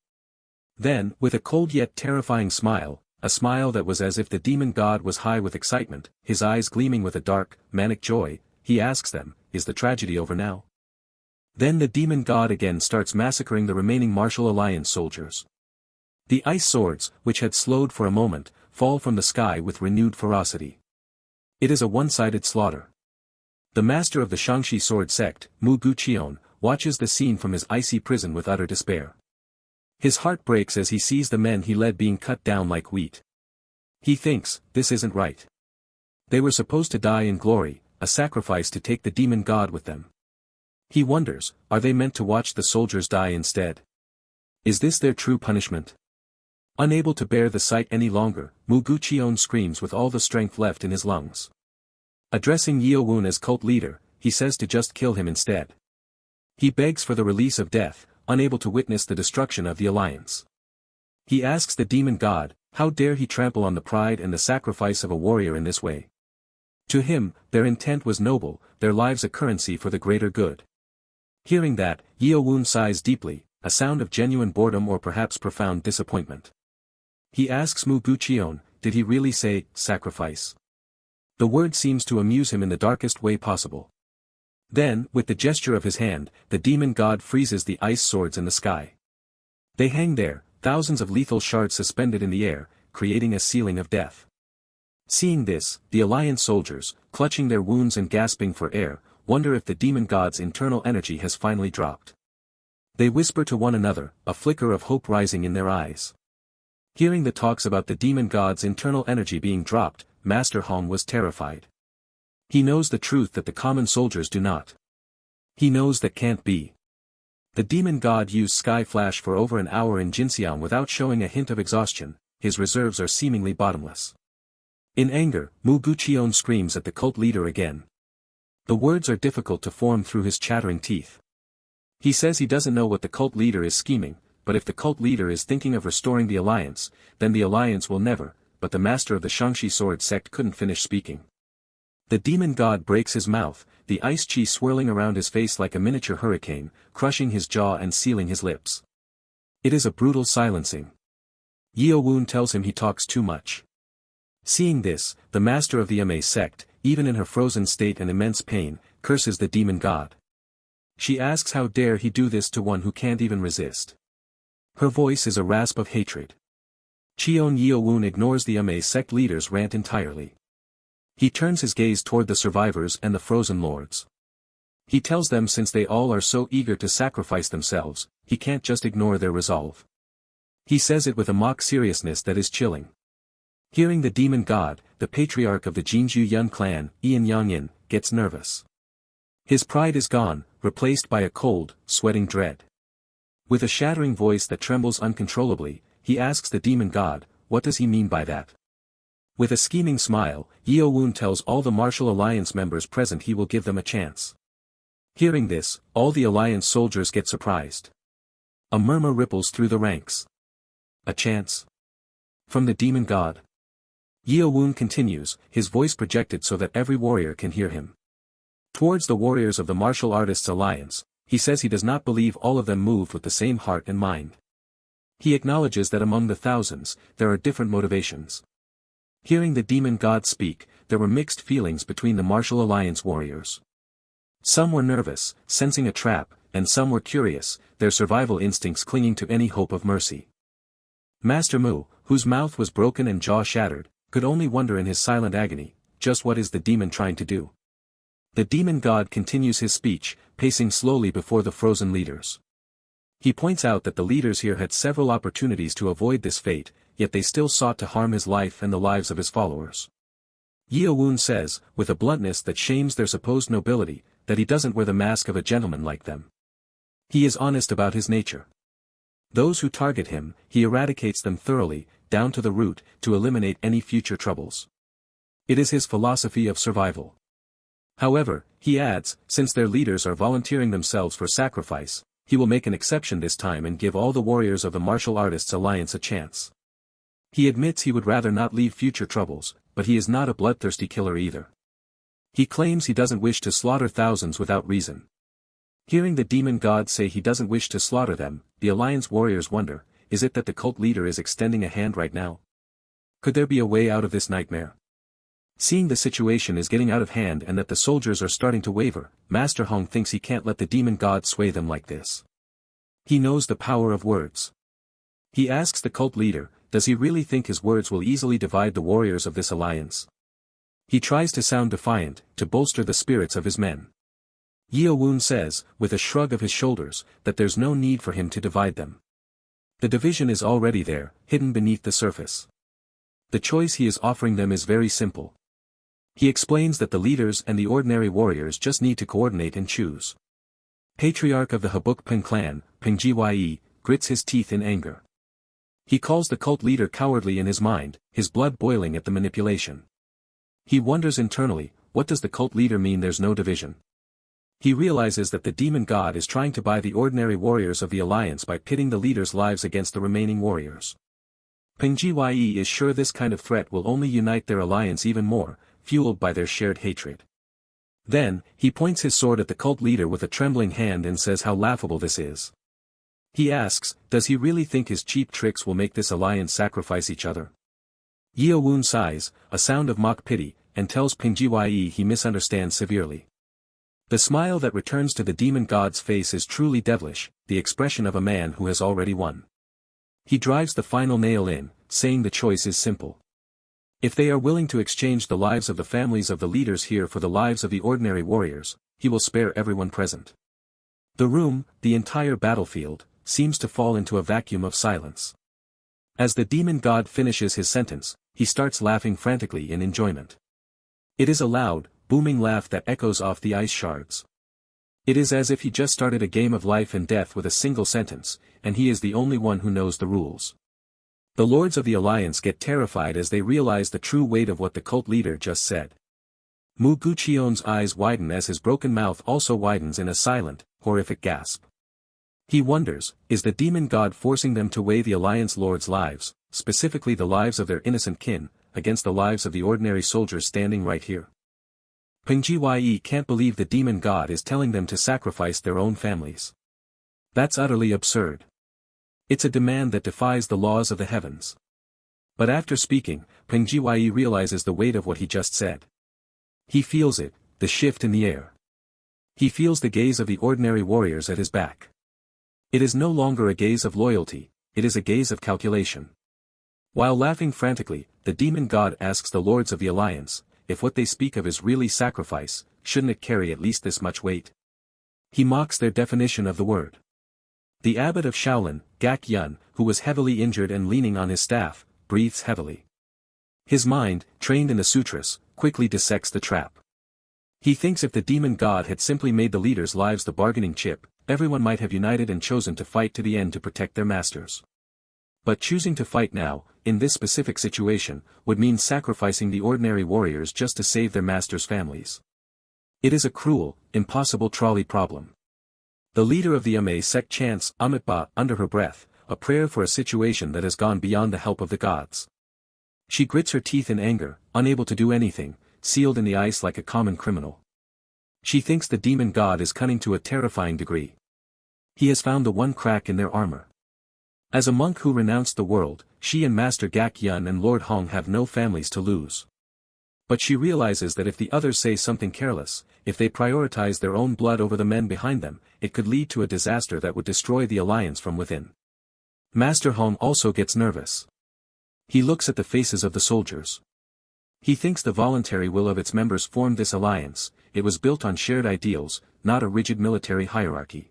Then, with a cold yet terrifying smile, a smile that was as if the demon god was high with excitement, his eyes gleaming with a dark, manic joy, he asks them, "Is the tragedy over now?" Then the demon god again starts massacring the remaining martial alliance soldiers. The ice swords, which had slowed for a moment, fall from the sky with renewed ferocity. It is a one-sided slaughter. The master of the Shangshi sword sect, Mu Guqion, watches the scene from his icy prison with utter despair. His heart breaks as he sees the men he led being cut down like wheat. He thinks, this isn't right. They were supposed to die in glory, a sacrifice to take the demon god with them. He wonders, are they meant to watch the soldiers die instead? Is this their true punishment? Unable to bear the sight any longer, Mu Guqion screams with all the strength left in his lungs. Addressing Yeo-Woon as cult leader, he says to just kill him instead. He begs for the release of death, unable to witness the destruction of the alliance. He asks the demon god, how dare he trample on the pride and the sacrifice of a warrior in this way? To him, their intent was noble, their lives a currency for the greater good. Hearing that, Yeo-Woon sighs deeply, a sound of genuine boredom or perhaps profound disappointment. He asks Mu Guqion, did he really say, sacrifice? The word seems to amuse him in the darkest way possible. Then, with the gesture of his hand, the demon god freezes the ice swords in the sky. They hang there, thousands of lethal shards suspended in the air, creating a ceiling of death. Seeing this, the alliance soldiers, clutching their wounds and gasping for air, wonder if the demon god's internal energy has finally dropped. They whisper to one another, a flicker of hope rising in their eyes. Hearing the talks about the demon god's internal energy being dropped, Master Hong was terrified. He knows the truth that the common soldiers do not. He knows that can't be. The demon god used Sky Flash for over an hour in Jinxiang without showing a hint of exhaustion, his reserves are seemingly bottomless. In anger, Mu Guqion screams at the cult leader again. The words are difficult to form through his chattering teeth. He says he doesn't know what the cult leader is scheming, but if the cult leader is thinking of restoring the alliance, then the alliance will never, but the master of the Shangshi sword sect couldn't finish speaking. The demon god breaks his mouth, the ice chi swirling around his face like a miniature hurricane, crushing his jaw and sealing his lips. It is a brutal silencing. Yeo-Woon tells him he talks too much. Seeing this, the master of the Ma sect, even in her frozen state and immense pain, curses the demon god. She asks how dare he do this to one who can't even resist. Her voice is a rasp of hatred. Cheon Yeo-Woon ignores the Ma sect leader's rant entirely. He turns his gaze toward the survivors and the frozen lords. He tells them since they all are so eager to sacrifice themselves, he can't just ignore their resolve. He says it with a mock seriousness that is chilling. Hearing the demon god, the patriarch of the Jinju Yun clan, Ian Yangyin, gets nervous. His pride is gone, replaced by a cold, sweating dread. With a shattering voice that trembles uncontrollably, he asks the demon god, what does he mean by that? With a scheming smile, Yeo-Woon tells all the martial alliance members present he will give them a chance. Hearing this, all the alliance soldiers get surprised. A murmur ripples through the ranks. A chance? From the demon god? Yeo-Woon continues, his voice projected so that every warrior can hear him. Towards the warriors of the Martial Artists Alliance, he says he does not believe all of them moved with the same heart and mind. He acknowledges that among the thousands, there are different motivations. Hearing the demon god speak, there were mixed feelings between the Martial Alliance warriors. Some were nervous, sensing a trap, and some were curious, their survival instincts clinging to any hope of mercy. Master Mu, whose mouth was broken and jaw shattered, could only wonder in his silent agony, just what is the demon trying to do? The demon god continues his speech, pacing slowly before the frozen leaders. He points out that the leaders here had several opportunities to avoid this fate, yet they still sought to harm his life and the lives of his followers. Yeo-Woon says, with a bluntness that shames their supposed nobility, that he doesn't wear the mask of a gentleman like them. He is honest about his nature. Those who target him, he eradicates them thoroughly, down to the root, to eliminate any future troubles. It is his philosophy of survival. However, he adds, since their leaders are volunteering themselves for sacrifice, he will make an exception this time and give all the warriors of the Martial Artists Alliance a chance. He admits he would rather not leave future troubles, but he is not a bloodthirsty killer either. He claims he doesn't wish to slaughter thousands without reason. Hearing the demon gods say he doesn't wish to slaughter them, the Alliance warriors wonder, is it that the cult leader is extending a hand right now? Could there be a way out of this nightmare? Seeing the situation is getting out of hand and that the soldiers are starting to waver, Master Hong thinks he can't let the demon god sway them like this. He knows the power of words. He asks the cult leader, does he really think his words will easily divide the warriors of this alliance? He tries to sound defiant, to bolster the spirits of his men. Yeo-Woon says, with a shrug of his shoulders, that there's no need for him to divide them. The division is already there, hidden beneath the surface. The choice he is offering them is very simple. He explains that the leaders and the ordinary warriors just need to coordinate and choose. Patriarch of the Habuk Peng clan, Peng Gye, grits his teeth in anger. He calls the cult leader cowardly in his mind, his blood boiling at the manipulation. He wonders internally, what does the cult leader mean there's no division? He realizes that the demon god is trying to buy the ordinary warriors of the alliance by pitting the leaders' lives against the remaining warriors. Peng Gye is sure this kind of threat will only unite their alliance even more, fueled by their shared hatred. Then, he points his sword at the cult leader with a trembling hand and says how laughable this is. He asks, does he really think his cheap tricks will make this alliance sacrifice each other? Yeo-Woon sighs, a sound of mock pity, and tells Peng Gye he misunderstands severely. The smile that returns to the demon god's face is truly devilish, the expression of a man who has already won. He drives the final nail in, saying the choice is simple. If they are willing to exchange the lives of the families of the leaders here for the lives of the ordinary warriors, he will spare everyone present. The room, the entire battlefield, seems to fall into a vacuum of silence. As the demon god finishes his sentence, he starts laughing frantically in enjoyment. It is a loud, booming laugh that echoes off the ice shards. It is as if he just started a game of life and death with a single sentence, and he is the only one who knows the rules. The lords of the alliance get terrified as they realize the true weight of what the cult leader just said. Mu Guchion's eyes widen as his broken mouth also widens in a silent, horrific gasp. He wonders, is the demon god forcing them to weigh the alliance lords' lives, specifically the lives of their innocent kin, against the lives of the ordinary soldiers standing right here? Peng Gye can't believe the demon god is telling them to sacrifice their own families. That's utterly absurd. It's a demand that defies the laws of the heavens. But after speaking, Peng Gye realizes the weight of what he just said. He feels it, the shift in the air. He feels the gaze of the ordinary warriors at his back. It is no longer a gaze of loyalty, it is a gaze of calculation. While laughing frantically, the demon god asks the lords of the alliance, if what they speak of is really sacrifice, shouldn't it carry at least this much weight? He mocks their definition of the word. The abbot of Shaolin, Gak Yun, who was heavily injured and leaning on his staff, breathes heavily. His mind, trained in the sutras, quickly dissects the trap. He thinks if the demon god had simply made the leaders' lives the bargaining chip, everyone might have united and chosen to fight to the end to protect their masters. But choosing to fight now, in this specific situation, would mean sacrificing the ordinary warriors just to save their masters' families. It is a cruel, impossible trolley problem. The leader of the Ame sect chants Amitba under her breath, a prayer for a situation that has gone beyond the help of the gods. She grits her teeth in anger, unable to do anything, sealed in the ice like a common criminal. She thinks the demon god is cunning to a terrifying degree. He has found the one crack in their armor. As a monk who renounced the world, she and Master Gak Yun and Lord Hong have no families to lose. But she realizes that if the others say something careless, if they prioritize their own blood over the men behind them, it could lead to a disaster that would destroy the alliance from within. Master Hong also gets nervous. He looks at the faces of the soldiers. He thinks the voluntary will of its members formed this alliance, it was built on shared ideals, not a rigid military hierarchy.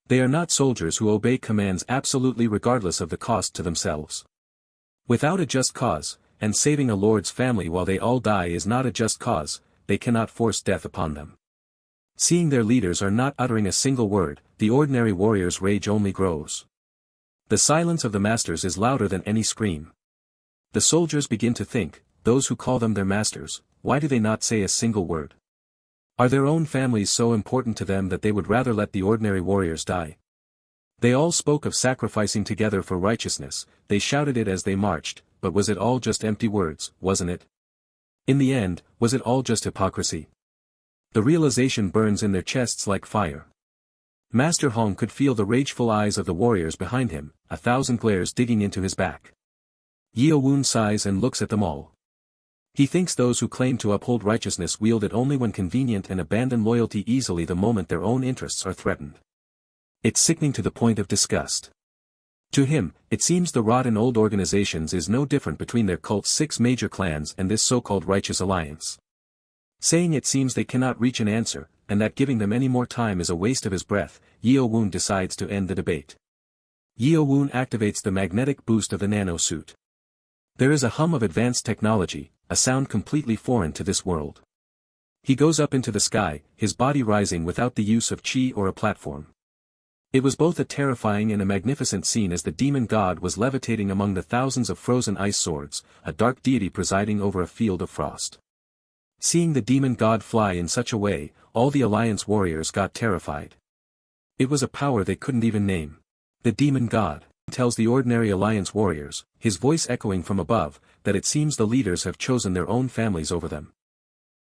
They are not soldiers who obey commands absolutely regardless of the cost to themselves. Without a just cause, and saving a lord's family while they all die is not a just cause, they cannot force death upon them. Seeing their leaders are not uttering a single word, the ordinary warrior's rage only grows. The silence of the masters is louder than any scream. The soldiers begin to think, those who call them their masters, why do they not say a single word? Are their own families so important to them that they would rather let the ordinary warriors die? They all spoke of sacrificing together for righteousness, they shouted it as they marched, but was it all just empty words, wasn't it? In the end, was it all just hypocrisy? The realization burns in their chests like fire. Master Hong could feel the rageful eyes of the warriors behind him, 1,000 glares digging into his back. Yeo-Woon sighs and looks at them all. He thinks those who claim to uphold righteousness wield it only when convenient and abandon loyalty easily the moment their own interests are threatened. It's sickening to the point of disgust. To him, it seems the rot in old organizations is no different between their cult's 6 major clans and this so-called righteous alliance. Saying it seems they cannot reach an answer, and that giving them any more time is a waste of his breath, Yeo-Woon decides to end the debate. Yeo-Woon activates the magnetic boost of the Nano suit. There is a hum of advanced technology, a sound completely foreign to this world. He goes up into the sky, his body rising without the use of chi or a platform. It was both a terrifying and a magnificent scene as the demon god was levitating among the thousands of frozen ice swords, a dark deity presiding over a field of frost. Seeing the demon god fly in such a way, all the alliance warriors got terrified. It was a power they couldn't even name. The demon god tells the ordinary alliance warriors, his voice echoing from above, that it seems the leaders have chosen their own families over them.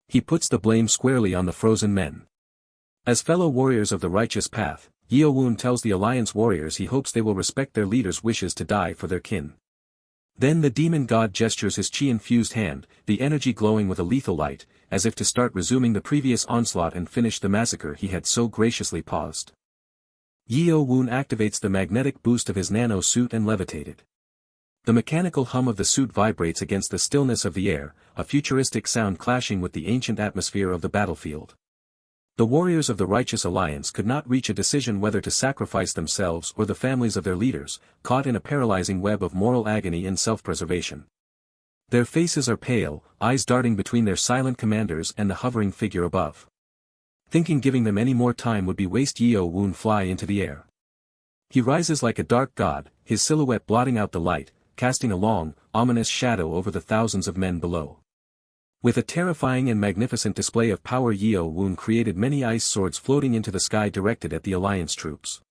He puts the blame squarely on the frozen men. As fellow warriors of the righteous path, Yeo-Woon tells the alliance warriors he hopes they will respect their leaders' wishes to die for their kin. Then the demon god gestures his chi-infused hand, the energy glowing with a lethal light, as if to start resuming the previous onslaught and finish the massacre he had so graciously paused. Yeo-Woon activates the magnetic boost of his nano suit and levitated. The mechanical hum of the suit vibrates against the stillness of the air, a futuristic sound clashing with the ancient atmosphere of the battlefield. The warriors of the righteous alliance could not reach a decision whether to sacrifice themselves or the families of their leaders, caught in a paralyzing web of moral agony and self-preservation. Their faces are pale, eyes darting between their silent commanders and the hovering figure above. Thinking giving them any more time would be waste, Yeo-Woon fly into the air. He rises like a dark god, his silhouette blotting out the light, casting a long, ominous shadow over the thousands of men below. With a terrifying and magnificent display of power, Yeo-Woon created many ice swords floating into the sky directed at the alliance troops.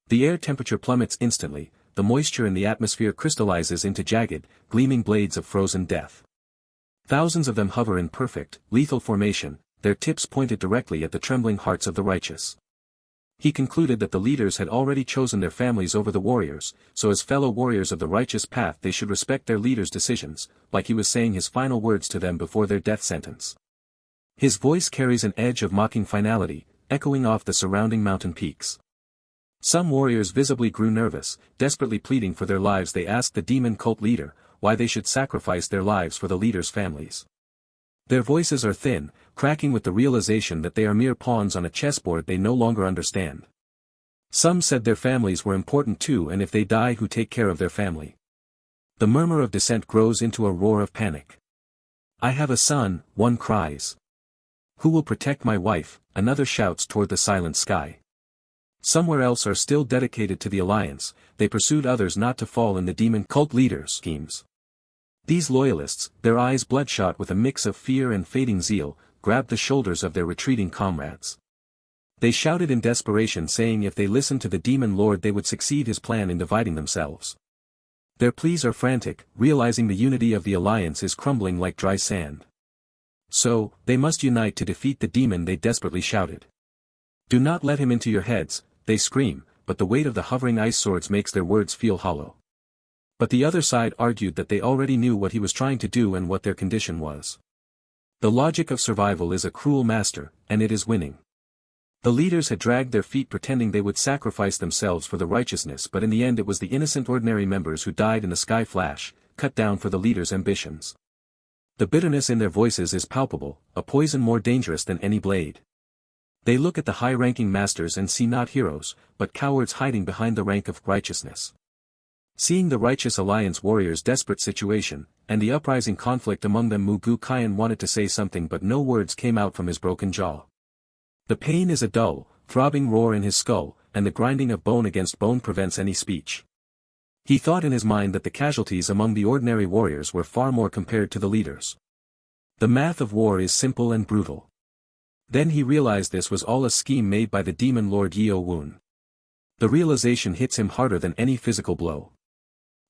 The air temperature plummets instantly, the moisture in the atmosphere crystallizes into jagged, gleaming blades of frozen death. Thousands of them hover in perfect, lethal formation, their tips pointed directly at the trembling hearts of the righteous. He concluded that the leaders had already chosen their families over the warriors, so as fellow warriors of the righteous path they should respect their leaders' decisions, like he was saying his final words to them before their death sentence. His voice carries an edge of mocking finality, echoing off the surrounding mountain peaks. Some warriors visibly grew nervous, desperately pleading for their lives. They asked the demon cult leader why they should sacrifice their lives for the leaders' families. Their voices are thin, cracking with the realization that they are mere pawns on a chessboard they no longer understand. Some said their families were important too, and if they die, who take care of their family? The murmur of dissent grows into a roar of panic. I have a son, one cries. Who will protect my wife? Another shouts toward the silent sky. Somewhere else are still dedicated to the alliance, they pursued others not to fall in the demon cult leaders' schemes. These loyalists, their eyes bloodshot with a mix of fear and fading zeal, grabbed the shoulders of their retreating comrades. They shouted in desperation, saying if they listened to the demon lord they would succeed his plan in dividing themselves. Their pleas are frantic, realizing the unity of the alliance is crumbling like dry sand. So, they must unite to defeat the demon, they desperately shouted. Do not let him into your heads, they scream, but the weight of the hovering ice swords makes their words feel hollow. But the other side argued that they already knew what he was trying to do and what their condition was. The logic of survival is a cruel master, and it is winning. The leaders had dragged their feet pretending they would sacrifice themselves for the righteousness, but in the end it was the innocent ordinary members who died in the sky flash, cut down for the leaders' ambitions. The bitterness in their voices is palpable, a poison more dangerous than any blade. They look at the high-ranking masters and see not heroes, but cowards hiding behind the rank of righteousness. Seeing the righteous alliance warriors' desperate situation, and the uprising conflict among them, Mugu Kyan wanted to say something but no words came out from his broken jaw. The pain is a dull, throbbing roar in his skull, and the grinding of bone against bone prevents any speech. He thought in his mind that the casualties among the ordinary warriors were far more compared to the leaders. The math of war is simple and brutal. Then he realized this was all a scheme made by the demon lord Yeo-Woon. The realization hits him harder than any physical blow.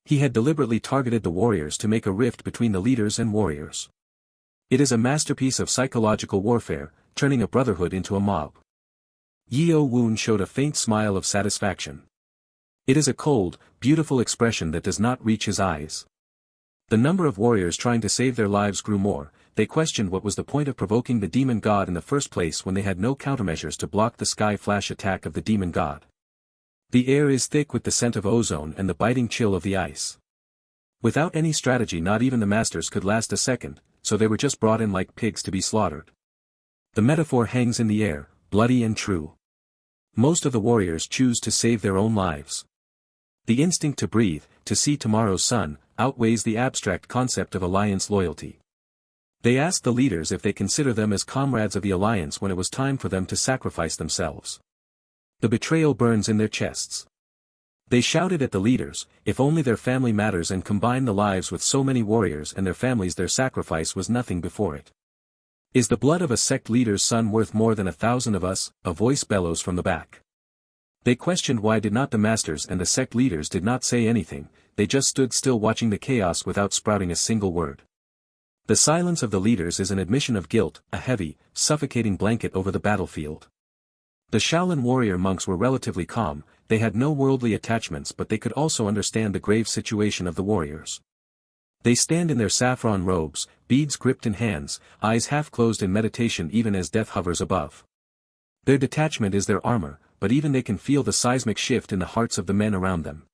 He had deliberately targeted the warriors to make a rift between the leaders and warriors. It is a masterpiece of psychological warfare, turning a brotherhood into a mob. Yeo-Woon showed a faint smile of satisfaction. It is a cold, beautiful expression that does not reach his eyes. The number of warriors trying to save their lives grew more. They questioned what was the point of provoking the demon god in the first place when they had no countermeasures to block the sky flash attack of the demon god. The air is thick with the scent of ozone and the biting chill of the ice. Without any strategy, not even the masters could last a second, so they were just brought in like pigs to be slaughtered. The metaphor hangs in the air, bloody and true. Most of the warriors choose to save their own lives. The instinct to breathe, to see tomorrow's sun, outweighs the abstract concept of alliance loyalty. They asked the leaders if they consider them as comrades of the alliance when it was time for them to sacrifice themselves. The betrayal burns in their chests. They shouted at the leaders, if only their family matters, and combine the lives with so many warriors and their families, their sacrifice was nothing before it. Is the blood of a sect leader's son worth more than 1,000 of us? A voice bellows from the back. They questioned why did not the masters and the sect leaders did not say anything, they just stood still watching the chaos without sprouting a single word. The silence of the leaders is an admission of guilt, a heavy, suffocating blanket over the battlefield. The Shaolin warrior monks were relatively calm, they had no worldly attachments, but they could also understand the grave situation of the warriors. They stand in their saffron robes, beads gripped in hands, eyes half closed in meditation even as death hovers above. Their detachment is their armor, but even they can feel the seismic shift in the hearts of the men around them.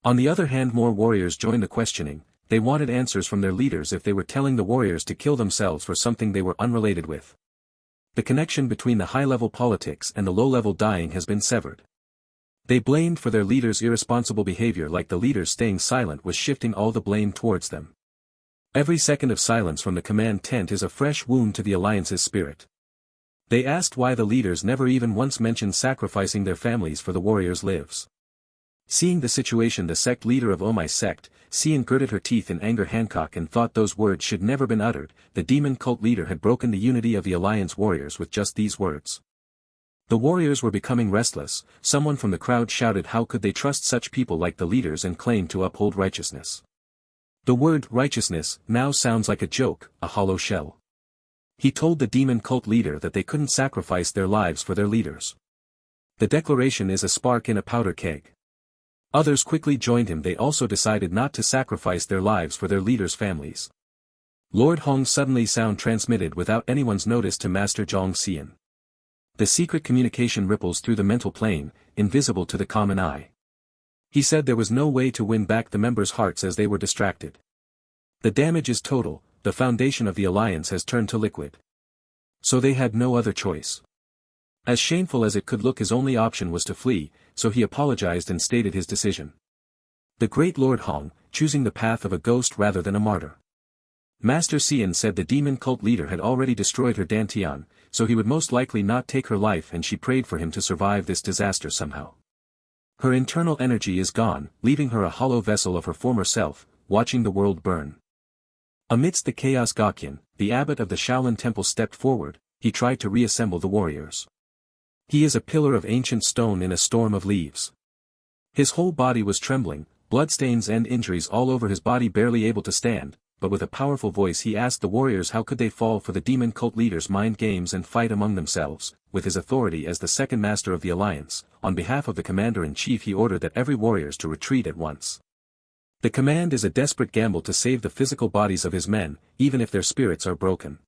On the other hand, more warriors joined the questioning. They wanted answers from their leaders if they were telling the warriors to kill themselves for something they were unrelated with. The connection between the high-level politics and the low-level dying has been severed. They blamed for their leaders' irresponsible behavior, like the leaders staying silent was shifting all the blame towards them. Every second of silence from the command tent is a fresh wound to the alliance's spirit. They asked why the leaders never even once mentioned sacrificing their families for the warriors' lives. Seeing the situation, the sect leader of Oh My Sect, Xian gritted her teeth in anger. Hancock and thought those words should never been uttered. The demon cult leader had broken the unity of the alliance warriors with just these words. The warriors were becoming restless. Someone from the crowd shouted, how could they trust such people like the leaders and claim to uphold righteousness? The word righteousness now sounds like a joke, a hollow shell. He told the demon cult leader that they couldn't sacrifice their lives for their leaders. The declaration is a spark in a powder keg. Others quickly joined him. They also decided not to sacrifice their lives for their leaders' families. Lord Hong's suddenly sound transmitted without anyone's notice to Master Zhong Xian. The secret communication ripples through the mental plane, invisible to the common eye. He said there was no way to win back the members' hearts as they were distracted. The damage is total, the foundation of the alliance has turned to liquid. So they had no other choice. As shameful as it could look, his only option was to flee, so he apologized and stated his decision. The great Lord Hong, choosing the path of a ghost rather than a martyr. Master Xian said the demon cult leader had already destroyed her Dantian, so he would most likely not take her life, and she prayed for him to survive this disaster somehow. Her internal energy is gone, leaving her a hollow vessel of her former self, watching the world burn. Amidst the chaos, Gokyan, the abbot of the Shaolin temple, stepped forward. He tried to reassemble the warriors. He is a pillar of ancient stone in a storm of leaves. His whole body was trembling, bloodstains and injuries all over his body, barely able to stand, but with a powerful voice he asked the warriors how could they fall for the demon cult leader's mind games and fight among themselves. With his authority as the second master of the alliance, on behalf of the commander-in-chief, he ordered that every warriors to retreat at once. The command is a desperate gamble to save the physical bodies of his men, even if their spirits are broken.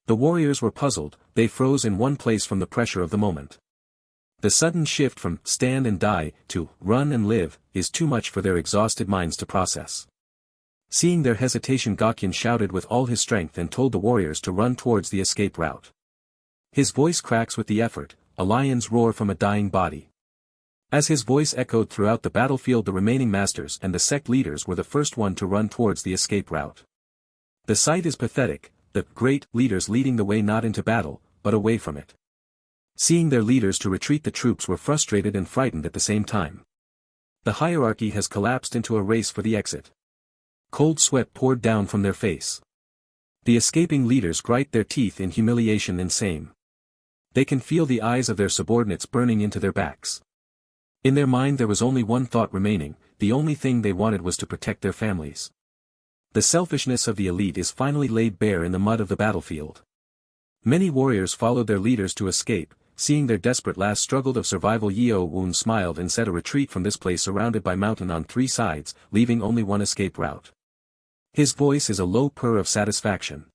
The warriors were puzzled, they froze in one place from the pressure of the moment. The sudden shift from stand and die to run and live is too much for their exhausted minds to process. Seeing their hesitation, Gokyan shouted with all his strength and told the warriors to run towards the escape route. His voice cracks with the effort, a lion's roar from a dying body. As his voice echoed throughout the battlefield, the remaining masters and the sect leaders were the first one to run towards the escape route. The sight is pathetic, the great leaders leading the way not into battle, but away from it. Seeing their leaders to retreat, the troops were frustrated and frightened at the same time. The hierarchy has collapsed into a race for the exit. Cold sweat poured down from their face. The escaping leaders grind their teeth in humiliation and shame. They can feel the eyes of their subordinates burning into their backs. In their mind there was only one thought remaining, the only thing they wanted was to protect their families. The selfishness of the elite is finally laid bare in the mud of the battlefield. Many warriors followed their leaders to escape. Seeing their desperate last struggle of survival, Yeo-Woon smiled and said, "A retreat from this place surrounded by mountain on 3 sides, leaving only one escape route." His voice is a low purr of satisfaction.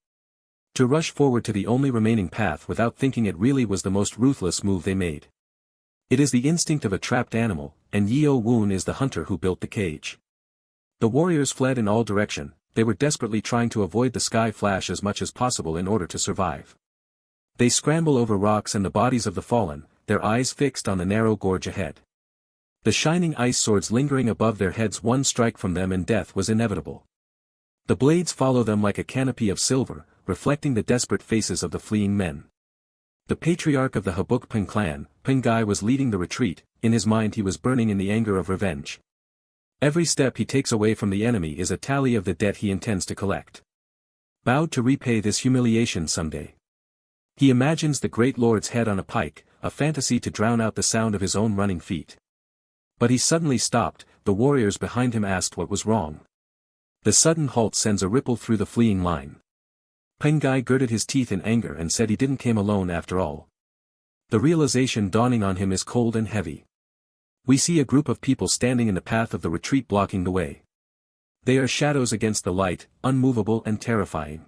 To rush forward to the only remaining path without thinking, it really was the most ruthless move they made. It is the instinct of a trapped animal, and Yeo-Woon is the hunter who built the cage. The warriors fled in all directions. They were desperately trying to avoid the sky flash as much as possible in order to survive. They scramble over rocks and the bodies of the fallen, their eyes fixed on the narrow gorge ahead. The shining ice swords lingering above their heads, one strike from them and death was inevitable. The blades follow them like a canopy of silver, reflecting the desperate faces of the fleeing men. The patriarch of the Habukpeng clan, Peng Gye, was leading the retreat. In his mind he was burning in the anger of revenge. Every step he takes away from the enemy is a tally of the debt he intends to collect. Vowed to repay this humiliation someday. He imagines the great lord's head on a pike, a fantasy to drown out the sound of his own running feet. But he suddenly stopped. The warriors behind him asked what was wrong. The sudden halt sends a ripple through the fleeing line. Peng Gye gritted his teeth in anger and said he didn't came alone after all. The realization dawning on him is cold and heavy. We see a group of people standing in the path of the retreat, blocking the way. They are shadows against the light, unmovable and terrifying.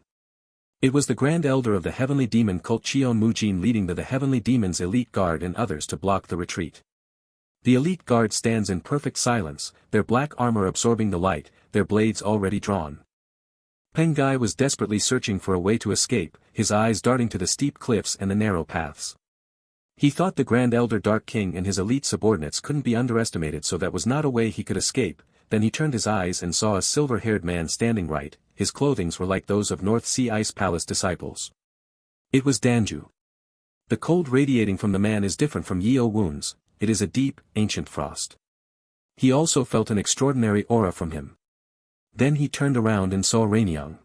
It was the Grand Elder of the Heavenly Demon cult, Cheon Yeo-Woon, leading the Heavenly Demon's elite guard and others to block the retreat. The elite guard stands in perfect silence, their black armor absorbing the light, their blades already drawn. Peng Gye was desperately searching for a way to escape, his eyes darting to the steep cliffs and the narrow paths. He thought the Grand Elder Dark King and his elite subordinates couldn't be underestimated, so that was not a way he could escape. Then he turned his eyes and saw a silver-haired man standing right. His clothings were like those of North Sea Ice Palace disciples. It was Danju. The cold radiating from the man is different from Yeo-Woon's, it is a deep, ancient frost. He also felt an extraordinary aura from him. Then he turned around and saw Rainiang.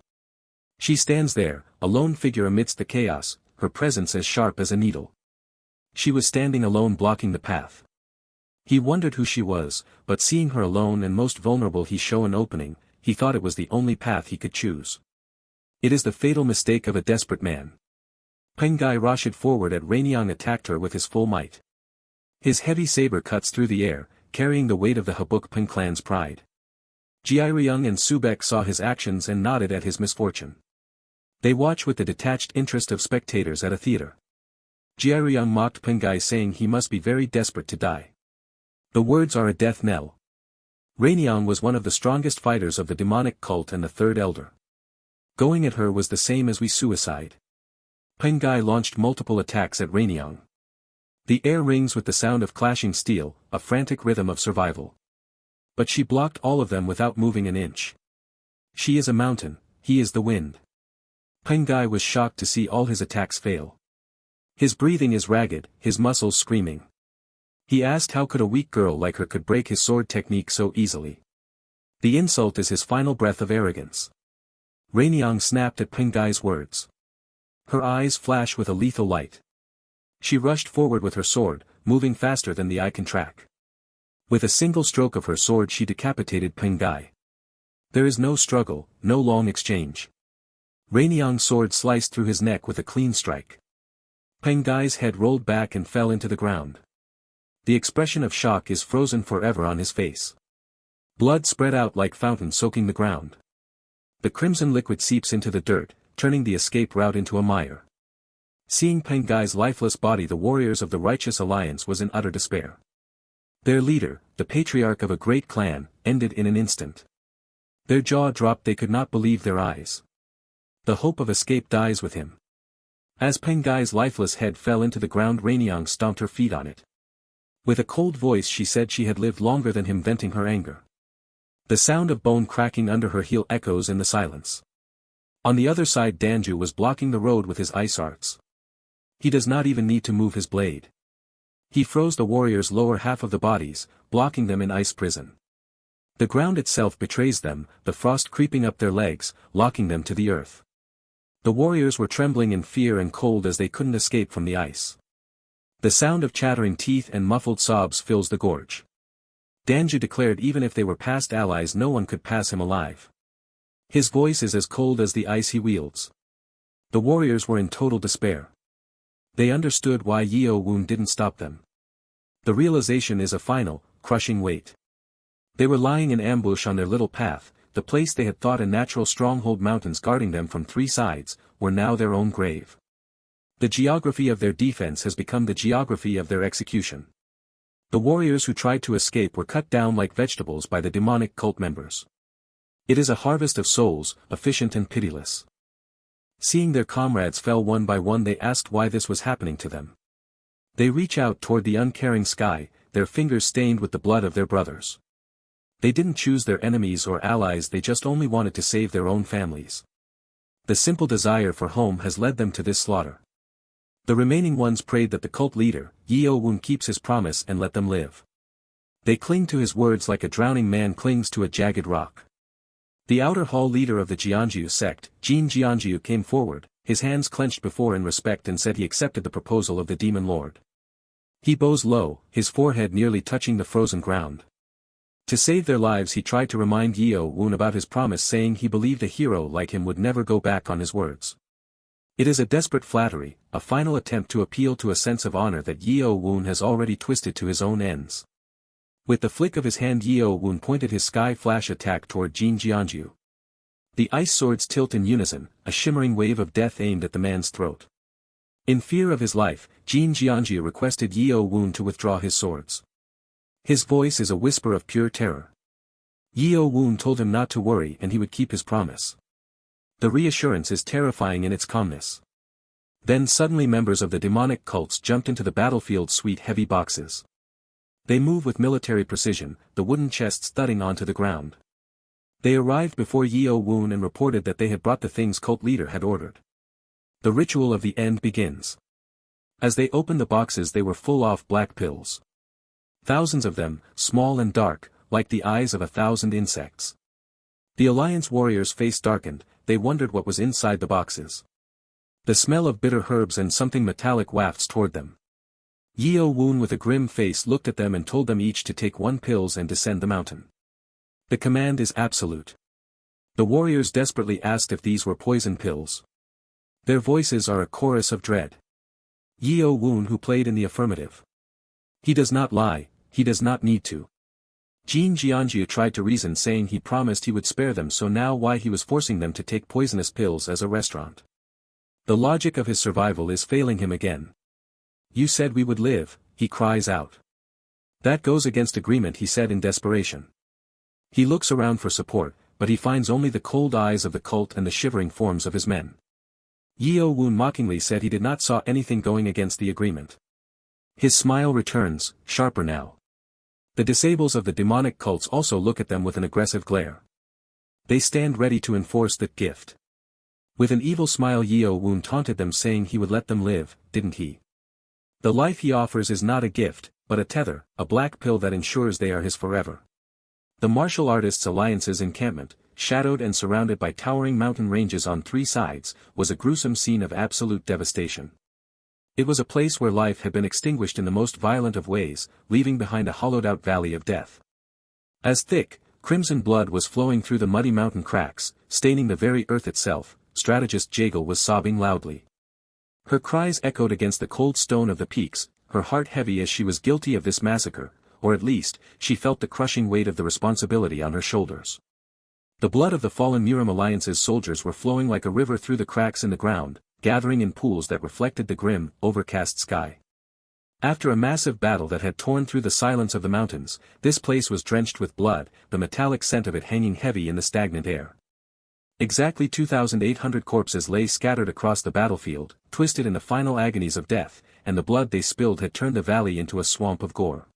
She stands there, a lone figure amidst the chaos, her presence as sharp as a needle. She was standing alone, blocking the path. He wondered who she was, but seeing her alone and most vulnerable, he showed an opening. He thought it was the only path he could choose. It is the fatal mistake of a desperate man. Peng Gye rushed forward at Rainiang, attacked her with his full might. His heavy saber cuts through the air, carrying the weight of the Habukpeng clan's pride. Jiairuyang and Subek saw his actions and nodded at his misfortune. They watched with the detached interest of spectators at a theater. Jiairuyang mocked Peng Gye, saying he must be very desperate to die. The words are a death knell. Rainiang was one of the strongest fighters of the demonic cult and the third elder. Going at her was the same as suicide. Peng Gye launched multiple attacks at Rainiang. The air rings with the sound of clashing steel, a frantic rhythm of survival. But she blocked all of them without moving an inch. She is a mountain, he is the wind. Peng Gye was shocked to see all his attacks fail. His breathing is ragged, his muscles screaming. He asked how could a weak girl like her could break his sword technique so easily. The insult is his final breath of arrogance. Rainiang snapped at Peng Gye's words. Her eyes flash with a lethal light. She rushed forward with her sword, moving faster than the eye can track. With a single stroke of her sword she decapitated Peng Gye. There is no struggle, no long exchange. Rainiang's sword sliced through his neck with a clean strike. Peng Gye's head rolled back and fell into the ground. The expression of shock is frozen forever on his face. Blood spread out like fountain soaking the ground. The crimson liquid seeps into the dirt, turning the escape route into a mire. Seeing Peng Gye's lifeless body, the warriors of the Righteous Alliance was in utter despair. Their leader, the patriarch of a great clan, ended in an instant. Their jaw dropped, they could not believe their eyes. The hope of escape dies with him. As Peng Gye's lifeless head fell into the ground, Rainiang stomped her feet on it. With a cold voice she said she had lived longer than him, venting her anger. The sound of bone cracking under her heel echoes in the silence. On the other side, Danju was blocking the road with his ice arts. He does not even need to move his blade. He froze the warriors' lower half of the bodies, blocking them in ice prison. The ground itself betrays them, the frost creeping up their legs, locking them to the earth. The warriors were trembling in fear and cold as they couldn't escape from the ice. The sound of chattering teeth and muffled sobs fills the gorge. Danju declared even if they were past allies no one could pass him alive. His voice is as cold as the ice he wields. The warriors were in total despair. They understood why Yeo-Woon didn't stop them. The realization is a final, crushing weight. They were lying in ambush on their little path, the place they had thought a natural stronghold, mountains guarding them from three sides, were now their own grave. The geography of their defense has become the geography of their execution. The warriors who tried to escape were cut down like vegetables by the demonic cult members. It is a harvest of souls, efficient and pitiless. Seeing their comrades fell one by one, they asked why this was happening to them. They reach out toward the uncaring sky, their fingers stained with the blood of their brothers. They didn't choose their enemies or allies, they just only wanted to save their own families. The simple desire for home has led them to this slaughter. The remaining ones prayed that the cult leader, Yeo-Woon, keeps his promise and let them live. They cling to his words like a drowning man clings to a jagged rock. The outer hall leader of the Jeonju sect, Jin Jeonju, came forward, his hands clenched before in respect, and said he accepted the proposal of the demon lord. He bows low, his forehead nearly touching the frozen ground. To save their lives he tried to remind Yeo-Woon about his promise, saying he believed a hero like him would never go back on his words. It is a desperate flattery, a final attempt to appeal to a sense of honor that Yeo-Woon has already twisted to his own ends. With the flick of his hand Yeo-Woon pointed his sky flash attack toward Jin Jeonju. The ice swords tilt in unison, a shimmering wave of death aimed at the man's throat. In fear of his life, Jin Jeonju requested Yeo-Woon to withdraw his swords. His voice is a whisper of pure terror. Yeo-Woon told him not to worry and he would keep his promise. The reassurance is terrifying in its calmness. Then suddenly members of the demonic cults jumped into the battlefield suite heavy boxes. They move with military precision, the wooden chests thudding onto the ground. They arrived before Yeo-Woon and reported that they had brought the things cult leader had ordered. The ritual of the end begins. As they opened the boxes they were full of black pills. Thousands of them, small and dark, like the eyes of 1,000 insects. The Alliance warriors' face darkened, they wondered what was inside the boxes. The smell of bitter herbs and something metallic wafts toward them. Yeo-Woon with a grim face looked at them and told them each to take one pills and descend the mountain. The command is absolute. The warriors desperately asked if these were poison pills. Their voices are a chorus of dread. Yeo-Woon who played in the affirmative. He does not lie, he does not need to. Jin Jeonju tried to reason, saying he promised he would spare them, so now why he was forcing them to take poisonous pills as a restaurant. The logic of his survival is failing him again. You said we would live, he cries out. That goes against agreement, he said in desperation. He looks around for support, but he finds only the cold eyes of the cult and the shivering forms of his men. Yeo-Woon mockingly said he did not saw anything going against the agreement. His smile returns, sharper now. The disables of the demonic cults also look at them with an aggressive glare. They stand ready to enforce that gift. With an evil smile Yeo-Woon taunted them, saying he would let them live, didn't he? The life he offers is not a gift, but a tether, a black pill that ensures they are his forever. The martial artists' alliance's encampment, shadowed and surrounded by towering mountain ranges on three sides, was a gruesome scene of absolute devastation. It was a place where life had been extinguished in the most violent of ways, leaving behind a hollowed-out valley of death. As thick, crimson blood was flowing through the muddy mountain cracks, staining the very earth itself, strategist Jaegal was sobbing loudly. Her cries echoed against the cold stone of the peaks, her heart heavy as she was guilty of this massacre, or at least, she felt the crushing weight of the responsibility on her shoulders. The blood of the fallen Murim Alliance's soldiers were flowing like a river through the cracks in the ground, gathering in pools that reflected the grim, overcast sky. After a massive battle that had torn through the silence of the mountains, this place was drenched with blood, the metallic scent of it hanging heavy in the stagnant air. Exactly 2,800 corpses lay scattered across the battlefield, twisted in the final agonies of death, and the blood they spilled had turned the valley into a swamp of gore.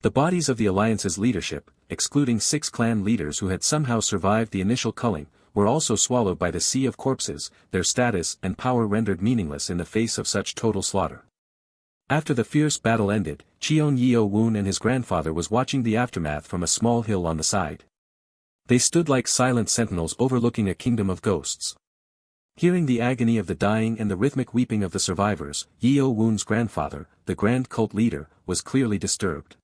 The bodies of the Alliance's leadership, excluding 6 clan leaders who had somehow survived the initial culling, were also swallowed by the sea of corpses, their status and power rendered meaningless in the face of such total slaughter. After the fierce battle ended, Cheon Yeo-Woon and his grandfather was watching the aftermath from a small hill on the side. They stood like silent sentinels overlooking a kingdom of ghosts. Hearing the agony of the dying and the rhythmic weeping of the survivors, Yeo-Woon's grandfather, the grand cult leader, was clearly disturbed.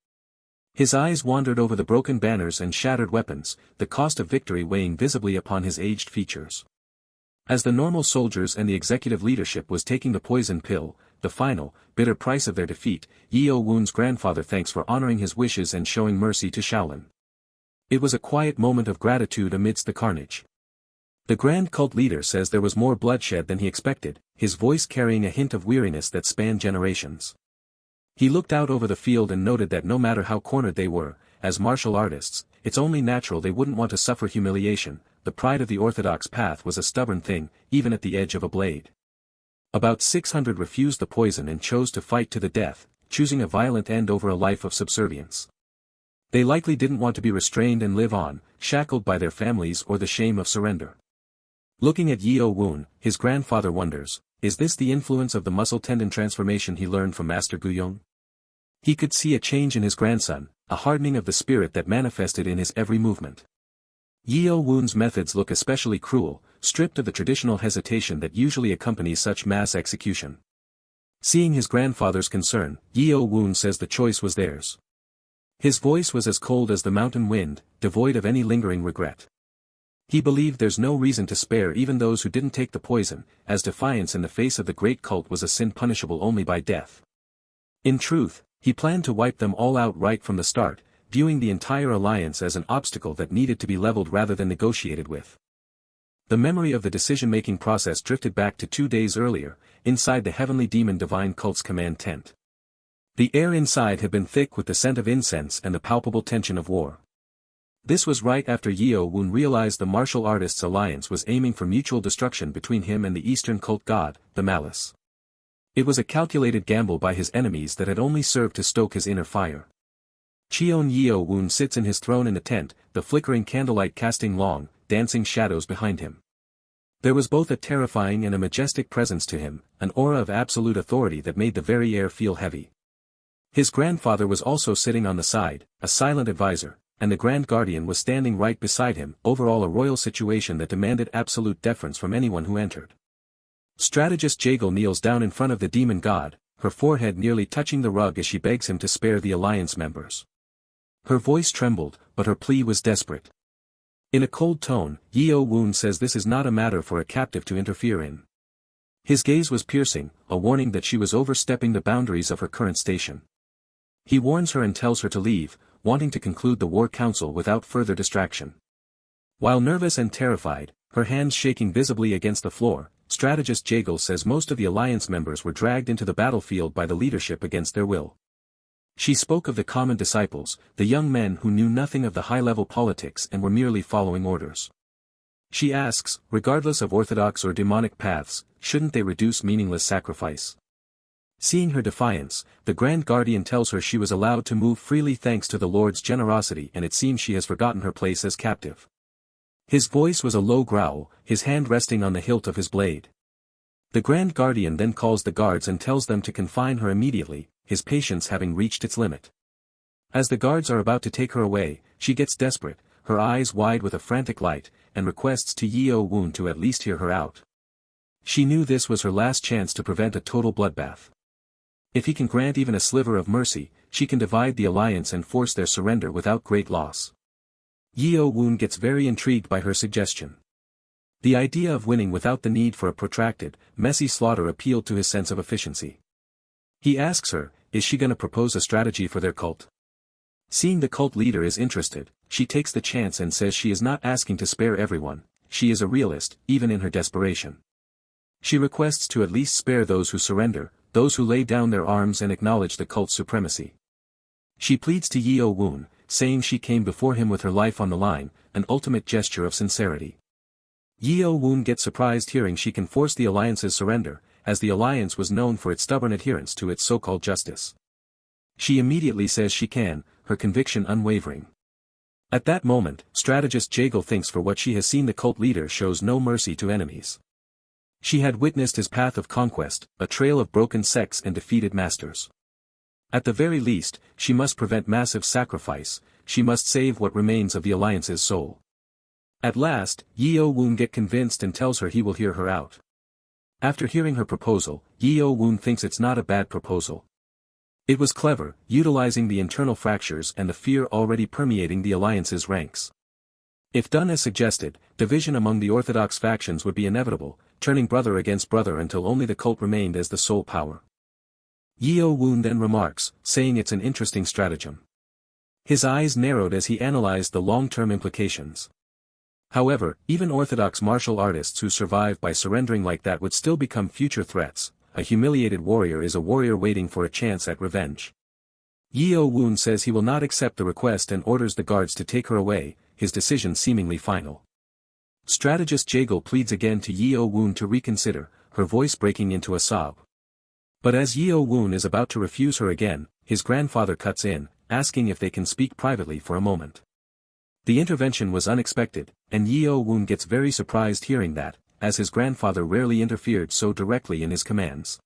His eyes wandered over the broken banners and shattered weapons, the cost of victory weighing visibly upon his aged features. As the normal soldiers and the executive leadership was taking the poison pill, the final, bitter price of their defeat, Yeo-Woon's grandfather thanks for honoring his wishes and showing mercy to Shaolin. It was a quiet moment of gratitude amidst the carnage. The grand cult leader says there was more bloodshed than he expected, his voice carrying a hint of weariness that spanned generations. He looked out over the field and noted that no matter how cornered they were, as martial artists, it's only natural they wouldn't want to suffer humiliation. The pride of the orthodox path was a stubborn thing, even at the edge of a blade. About 600 refused the poison and chose to fight to the death, choosing a violent end over a life of subservience. They likely didn't want to be restrained and live on, shackled by their families or the shame of surrender. Looking at Yeo-Woon, his grandfather wonders, is this the influence of the muscle tendon transformation he learned from Master Guyon? He could see a change in his grandson, a hardening of the spirit that manifested in his every movement. Yeo-Woon's methods look especially cruel, stripped of the traditional hesitation that usually accompanies such mass execution. Seeing his grandfather's concern, Yeo-Woon says the choice was theirs. His voice was as cold as the mountain wind, devoid of any lingering regret. He believed there's no reason to spare even those who didn't take the poison, as defiance in the face of the great cult was a sin punishable only by death. In truth, he planned to wipe them all out right from the start, viewing the entire alliance as an obstacle that needed to be leveled rather than negotiated with. The memory of the decision-making process drifted back to 2 days earlier, inside the heavenly demon divine cult's command tent. The air inside had been thick with the scent of incense and the palpable tension of war. This was right after Yeo-Woon realized the martial artists' alliance was aiming for mutual destruction between him and the Eastern cult god, the Malice. It was a calculated gamble by his enemies that had only served to stoke his inner fire. Cheon Yeo-Woon sits in his throne in the tent, the flickering candlelight casting long, dancing shadows behind him. There was both a terrifying and a majestic presence to him, an aura of absolute authority that made the very air feel heavy. His grandfather was also sitting on the side, a silent advisor, and the Grand Guardian was standing right beside him, overall a royal situation that demanded absolute deference from anyone who entered. Strategist Jaegal kneels down in front of the demon god, her forehead nearly touching the rug as she begs him to spare the alliance members. Her voice trembled, but her plea was desperate. In a cold tone, Yeo-Woon says this is not a matter for a captive to interfere in. His gaze was piercing, a warning that she was overstepping the boundaries of her current station. He warns her and tells her to leave, wanting to conclude the war council without further distraction. While nervous and terrified, her hands shaking visibly against the floor, strategist Jaegal says most of the alliance members were dragged into the battlefield by the leadership against their will. She spoke of the common disciples, the young men who knew nothing of the high-level politics and were merely following orders. She asks, regardless of orthodox or demonic paths, shouldn't they reduce meaningless sacrifice? Seeing her defiance, the Grand Guardian tells her she was allowed to move freely thanks to the Lord's generosity, and it seems she has forgotten her place as captive. His voice was a low growl, his hand resting on the hilt of his blade. The Grand Guardian then calls the guards and tells them to confine her immediately, his patience having reached its limit. As the guards are about to take her away, she gets desperate, her eyes wide with a frantic light, and requests to Yeo-Woon to at least hear her out. She knew this was her last chance to prevent a total bloodbath. If he can grant even a sliver of mercy, she can divide the alliance and force their surrender without great loss. Yeo-Woon gets very intrigued by her suggestion. The idea of winning without the need for a protracted, messy slaughter appealed to his sense of efficiency. He asks her, is she gonna propose a strategy for their cult? Seeing the cult leader is interested, she takes the chance and says she is not asking to spare everyone, she is a realist, even in her desperation. She requests to at least spare those who surrender, those who lay down their arms and acknowledge the cult's supremacy. She pleads to Yeo-Woon, saying she came before him with her life on the line, an ultimate gesture of sincerity. Yeo-Woon gets surprised hearing she can force the alliance's surrender, as the alliance was known for its stubborn adherence to its so-called justice. She immediately says she can, her conviction unwavering. At that moment, strategist Jaegal thinks for what she has seen the cult leader shows no mercy to enemies. She had witnessed his path of conquest, a trail of broken sects and defeated masters. At the very least, she must prevent massive sacrifice, she must save what remains of the alliance's soul. At last, Yeo-Woon gets convinced and tells her he will hear her out. After hearing her proposal, Yeo-Woon thinks it's not a bad proposal. It was clever, utilizing the internal fractures and the fear already permeating the alliance's ranks. If done as suggested, division among the orthodox factions would be inevitable, turning brother against brother until only the cult remained as the sole power. Yeo-Woon then remarks, saying it's an interesting stratagem. His eyes narrowed as he analyzed the long-term implications. However, even orthodox martial artists who survive by surrendering like that would still become future threats. A humiliated warrior is a warrior waiting for a chance at revenge. Yeo-Woon says he will not accept the request and orders the guards to take her away, his decision seemingly final. Strategist Jaegil pleads again to Yeo-Woon to reconsider, her voice breaking into a sob. But as Yeo-Woon is about to refuse her again, his grandfather cuts in, asking if they can speak privately for a moment. The intervention was unexpected, and Yeo-Woon gets very surprised hearing that, as his grandfather rarely interfered so directly in his commands.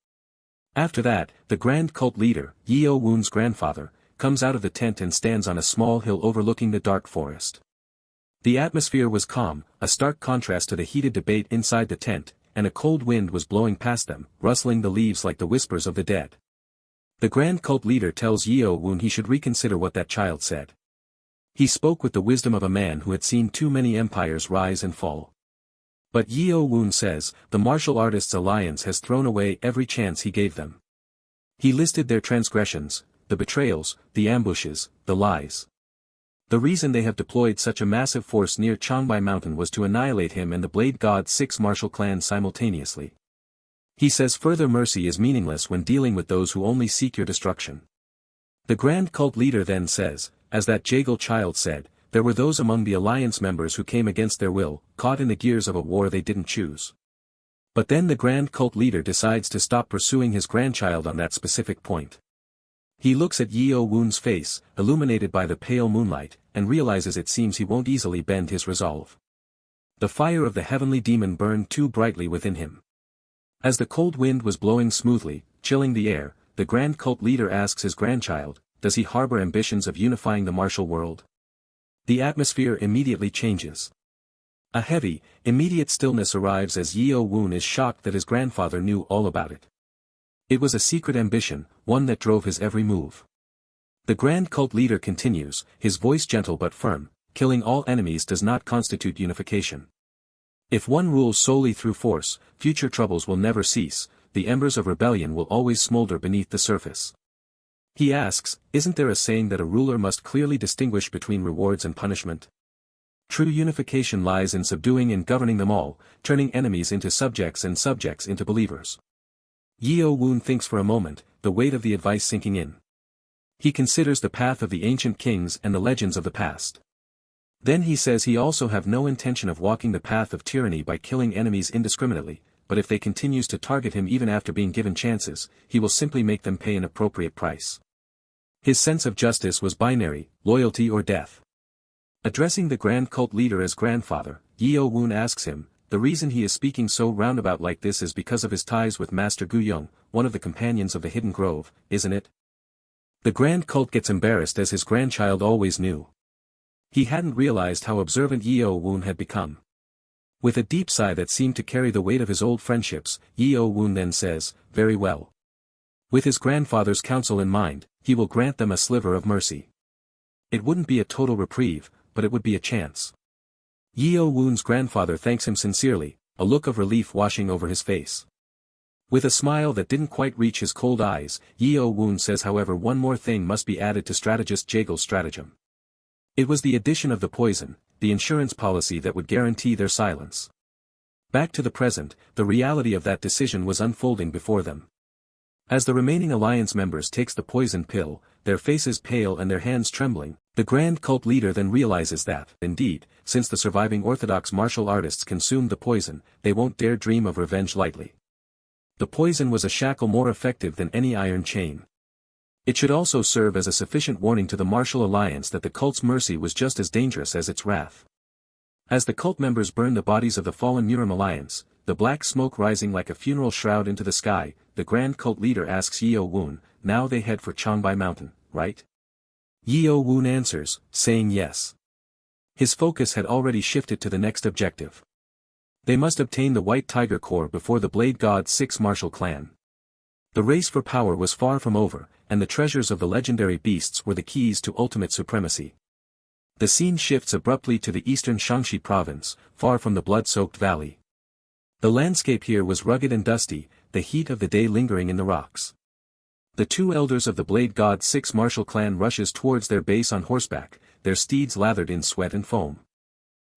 After that, the grand cult leader, Yeo-Woon's grandfather, comes out of the tent and stands on a small hill overlooking the dark forest. The atmosphere was calm, a stark contrast to the heated debate inside the tent, and a cold wind was blowing past them, rustling the leaves like the whispers of the dead. The grand cult leader tells Yeo-Woon he should reconsider what that child said. He spoke with the wisdom of a man who had seen too many empires rise and fall. But Yeo-Woon says, the martial artists' alliance has thrown away every chance he gave them. He listed their transgressions, the betrayals, the ambushes, the lies. The reason they have deployed such a massive force near Changbai Mountain was to annihilate him and the Blade God's 6 martial clans simultaneously. He says further mercy is meaningless when dealing with those who only seek your destruction. The grand cult leader then says, as that Jaegil child said, there were those among the alliance members who came against their will, caught in the gears of a war they didn't choose. But then the grand cult leader decides to stop pursuing his grandchild on that specific point. He looks at Yeo-Woon's face, illuminated by the pale moonlight, and realizes it seems he won't easily bend his resolve. The fire of the heavenly demon burned too brightly within him. As the cold wind was blowing smoothly, chilling the air, the grand cult leader asks his grandchild, does he harbor ambitions of unifying the martial world? The atmosphere immediately changes. A heavy, immediate stillness arrives as Yeo-Woon is shocked that his grandfather knew all about it. It was a secret ambition, one that drove his every move. The grand cult leader continues, his voice gentle but firm, killing all enemies does not constitute unification. If one rules solely through force, future troubles will never cease, the embers of rebellion will always smolder beneath the surface. He asks, isn't there a saying that a ruler must clearly distinguish between rewards and punishment? True unification lies in subduing and governing them all, turning enemies into subjects and subjects into believers. Yeo-Woon thinks for a moment, the weight of the advice sinking in. He considers the path of the ancient kings and the legends of the past. Then he says he also have no intention of walking the path of tyranny by killing enemies indiscriminately, but if they continues to target him even after being given chances, he will simply make them pay an appropriate price. His sense of justice was binary, loyalty or death. Addressing the grand cult leader as grandfather, Yeo-Woon asks him, the reason he is speaking so roundabout like this is because of his ties with Master Gu-Young, one of the companions of the Hidden Grove, isn't it? The grand cult gets embarrassed as his grandchild always knew. He hadn't realized how observant Yeo-Woon had become. With a deep sigh that seemed to carry the weight of his old friendships, Yeo-Woon then says, very well. With his grandfather's counsel in mind, he will grant them a sliver of mercy. It wouldn't be a total reprieve, but it would be a chance. Yeo-Woon's grandfather thanks him sincerely, a look of relief washing over his face. With a smile that didn't quite reach his cold eyes, Yeo-Woon says however one more thing must be added to strategist Jaegil's stratagem. It was the addition of the poison, the insurance policy that would guarantee their silence. Back to the present, the reality of that decision was unfolding before them. As the remaining alliance members takes the poison pill, their faces pale and their hands trembling, the grand cult leader then realizes that, indeed, since the surviving orthodox martial artists consumed the poison, they won't dare dream of revenge lightly. The poison was a shackle more effective than any iron chain. It should also serve as a sufficient warning to the martial alliance that the cult's mercy was just as dangerous as its wrath. As the cult members burn the bodies of the fallen Murim alliance, the black smoke rising like a funeral shroud into the sky, the grand cult leader asks Yeo-Woon, now they head for Changbai Mountain, right? Yeo-Woon answers, saying yes. His focus had already shifted to the next objective. They must obtain the White Tiger Core before the Blade God's 6 martial clan. The race for power was far from over, and the treasures of the legendary beasts were the keys to ultimate supremacy. The scene shifts abruptly to the eastern Shaanxi province, far from the blood-soaked valley. The landscape here was rugged and dusty, the heat of the day lingering in the rocks. The two elders of the Blade God Six martial clan rushes towards their base on horseback, their steeds lathered in sweat and foam.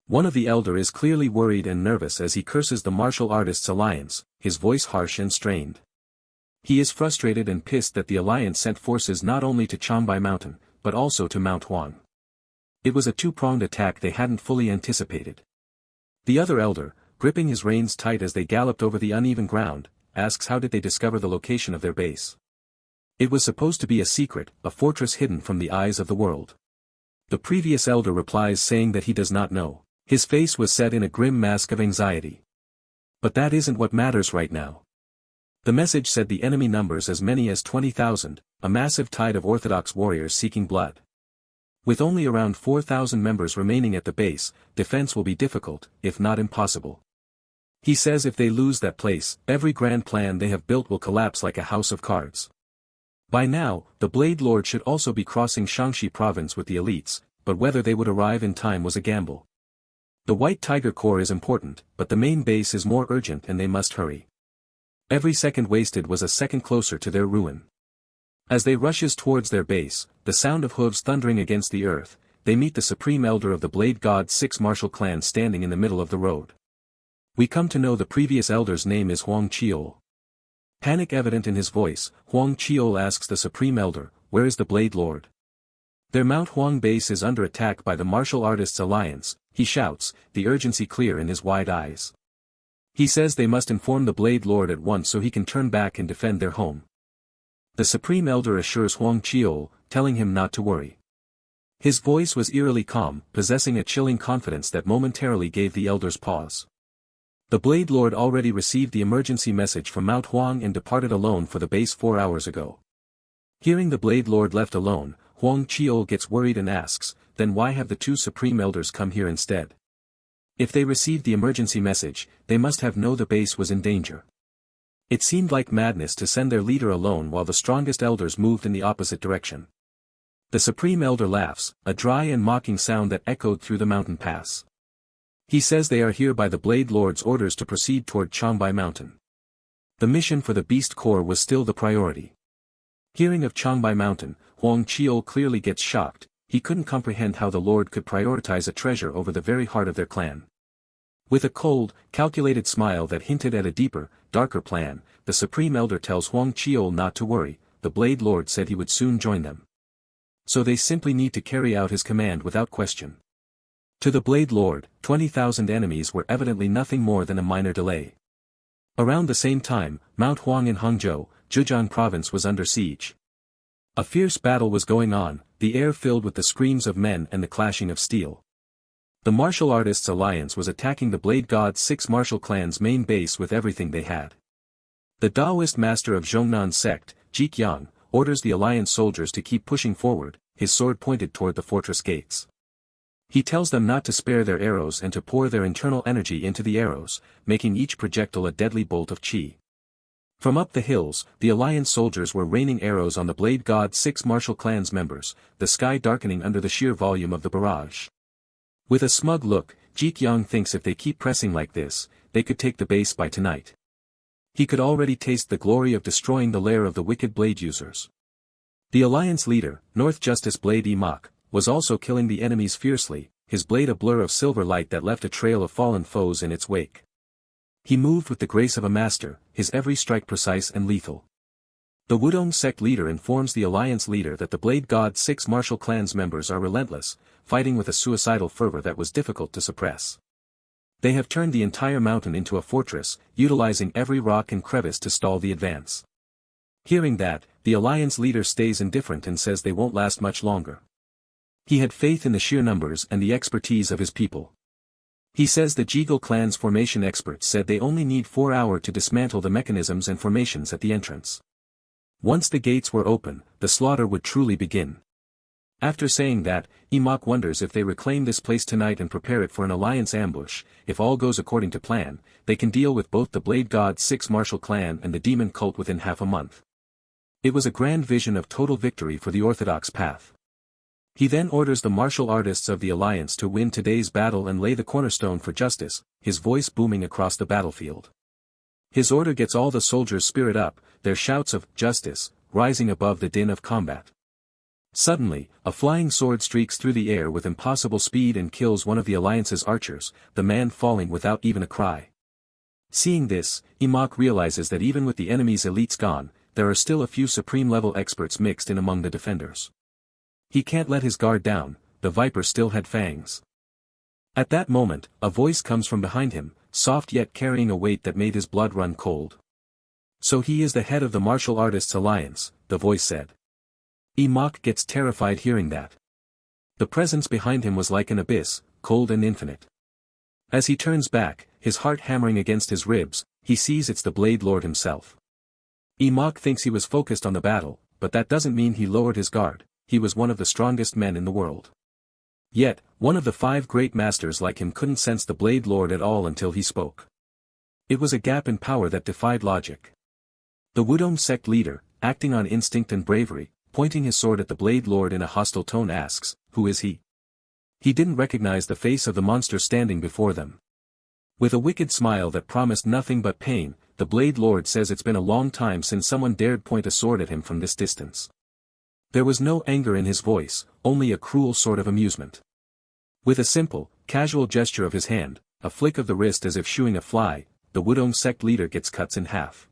One of the elder is clearly worried and nervous as he curses the martial artists' alliance, his voice harsh and strained. He is frustrated and pissed that the alliance sent forces not only to Changbai Mountain, but also to Mount Huang. It was a two-pronged attack they hadn't fully anticipated. The other elder, gripping his reins tight as they galloped over the uneven ground, asks how did they discover the location of their base. It was supposed to be a secret, a fortress hidden from the eyes of the world. The previous elder replies saying that he does not know. His face was set in a grim mask of anxiety. But that isn't what matters right now. The message said the enemy numbers as many as 20,000, a massive tide of orthodox warriors seeking blood. With only around 4,000 members remaining at the base, defense will be difficult, if not impossible. He says if they lose that place, every grand plan they have built will collapse like a house of cards. By now, the Blade Lord should also be crossing Shaanxi province with the elites, but whether they would arrive in time was a gamble. The White Tiger Corps is important, but the main base is more urgent and they must hurry. Every second wasted was a second closer to their ruin. As they rushes towards their base, the sound of hooves thundering against the earth, they meet the supreme elder of the Blade God Six martial clan standing in the middle of the road. We come to know the previous elder's name is Huang Qiol. Panic evident in his voice, Huang Qiol asks the Supreme Elder, where is the Blade Lord? Their Mount Huang base is under attack by the Martial Artists Alliance, he shouts, the urgency clear in his wide eyes. He says they must inform the Blade Lord at once so he can turn back and defend their home. The Supreme Elder assures Huang Qiol, telling him not to worry. His voice was eerily calm, possessing a chilling confidence that momentarily gave the elders pause. The Blade Lord already received the emergency message from Mount Huang and departed alone for the base 4 hours ago. Hearing the Blade Lord left alone, Huang Qiol gets worried and asks, then why have the two Supreme Elders come here instead? If they received the emergency message, they must have known the base was in danger. It seemed like madness to send their leader alone while the strongest elders moved in the opposite direction. The Supreme Elder laughs, a dry and mocking sound that echoed through the mountain pass. He says they are here by the Blade Lord's orders to proceed toward Changbai Mountain. The mission for the Beast Corps was still the priority. Hearing of Changbai Mountain, Huang Qiol clearly gets shocked, he couldn't comprehend how the Lord could prioritize a treasure over the very heart of their clan. With a cold, calculated smile that hinted at a deeper, darker plan, the Supreme Elder tells Huang Qiol not to worry, the Blade Lord said he would soon join them. So they simply need to carry out his command without question. To the Blade Lord, 20,000 enemies were evidently nothing more than a minor delay. Around the same time, Mount Huang in Hangzhou, Zhejiang province was under siege. A fierce battle was going on, the air filled with the screams of men and the clashing of steel. The Martial Artists Alliance was attacking the Blade God Six martial clan's main base with everything they had. The Taoist master of Zhongnan's sect, Jikyang, orders the Alliance soldiers to keep pushing forward, his sword pointed toward the fortress gates. He tells them not to spare their arrows and to pour their internal energy into the arrows, making each projectile a deadly bolt of chi. From up the hills, the Alliance soldiers were raining arrows on the Blade God Six martial clan's members, the sky darkening under the sheer volume of the barrage. With a smug look, Jikyang thinks if they keep pressing like this, they could take the base by tonight. He could already taste the glory of destroying the lair of the wicked blade users. The Alliance leader, North Justice Blade Emak, was also killing the enemies fiercely, his blade a blur of silver light that left a trail of fallen foes in its wake. He moved with the grace of a master, his every strike precise and lethal. The Wudong sect leader informs the Alliance leader that the Blade God Six martial clan's members are relentless, fighting with a suicidal fervor that was difficult to suppress. They have turned the entire mountain into a fortress, utilizing every rock and crevice to stall the advance. Hearing that, the Alliance leader stays indifferent and says they won't last much longer. He had faith in the sheer numbers and the expertise of his people. He says the Jiggle clan's formation experts said they only need 4 hours to dismantle the mechanisms and formations at the entrance. Once the gates were open, the slaughter would truly begin. After saying that, Imok wonders if they reclaim this place tonight and prepare it for an alliance ambush. If all goes according to plan, they can deal with both the Blade God's 6 martial clan and the demon cult within half a month. It was a grand vision of total victory for the orthodox path. He then orders the martial artists of the alliance to win today's battle and lay the cornerstone for justice, his voice booming across the battlefield. His order gets all the soldiers' spirit up, their shouts of justice rising above the din of combat. Suddenly, a flying sword streaks through the air with impossible speed and kills one of the alliance's archers, the man falling without even a cry. Seeing this, Imok realizes that even with the enemy's elites gone, there are still a few supreme-level experts mixed in among the defenders. He can't let his guard down, the viper still had fangs. At that moment, a voice comes from behind him, soft yet carrying a weight that made his blood run cold. "So he is the head of the martial artists alliance," the voice said. Imok gets terrified hearing that. The presence behind him was like an abyss, cold and infinite. As he turns back, his heart hammering against his ribs, he sees it's the Blade Lord himself. Imok thinks he was focused on the battle, but that doesn't mean he lowered his guard. He was one of the strongest men in the world. Yet, one of the 5 great masters like him couldn't sense the Blade Lord at all until he spoke. It was a gap in power that defied logic. The Wudong sect leader, acting on instinct and bravery, pointing his sword at the Blade Lord in a hostile tone asks, "Who is he?" He didn't recognize the face of the monster standing before them. With a wicked smile that promised nothing but pain, the Blade Lord says it's been a long time since someone dared point a sword at him from this distance. There was no anger in his voice, only a cruel sort of amusement. With a simple, casual gesture of his hand, a flick of the wrist as if shooing a fly, the Wudong sect leader gets cut in half.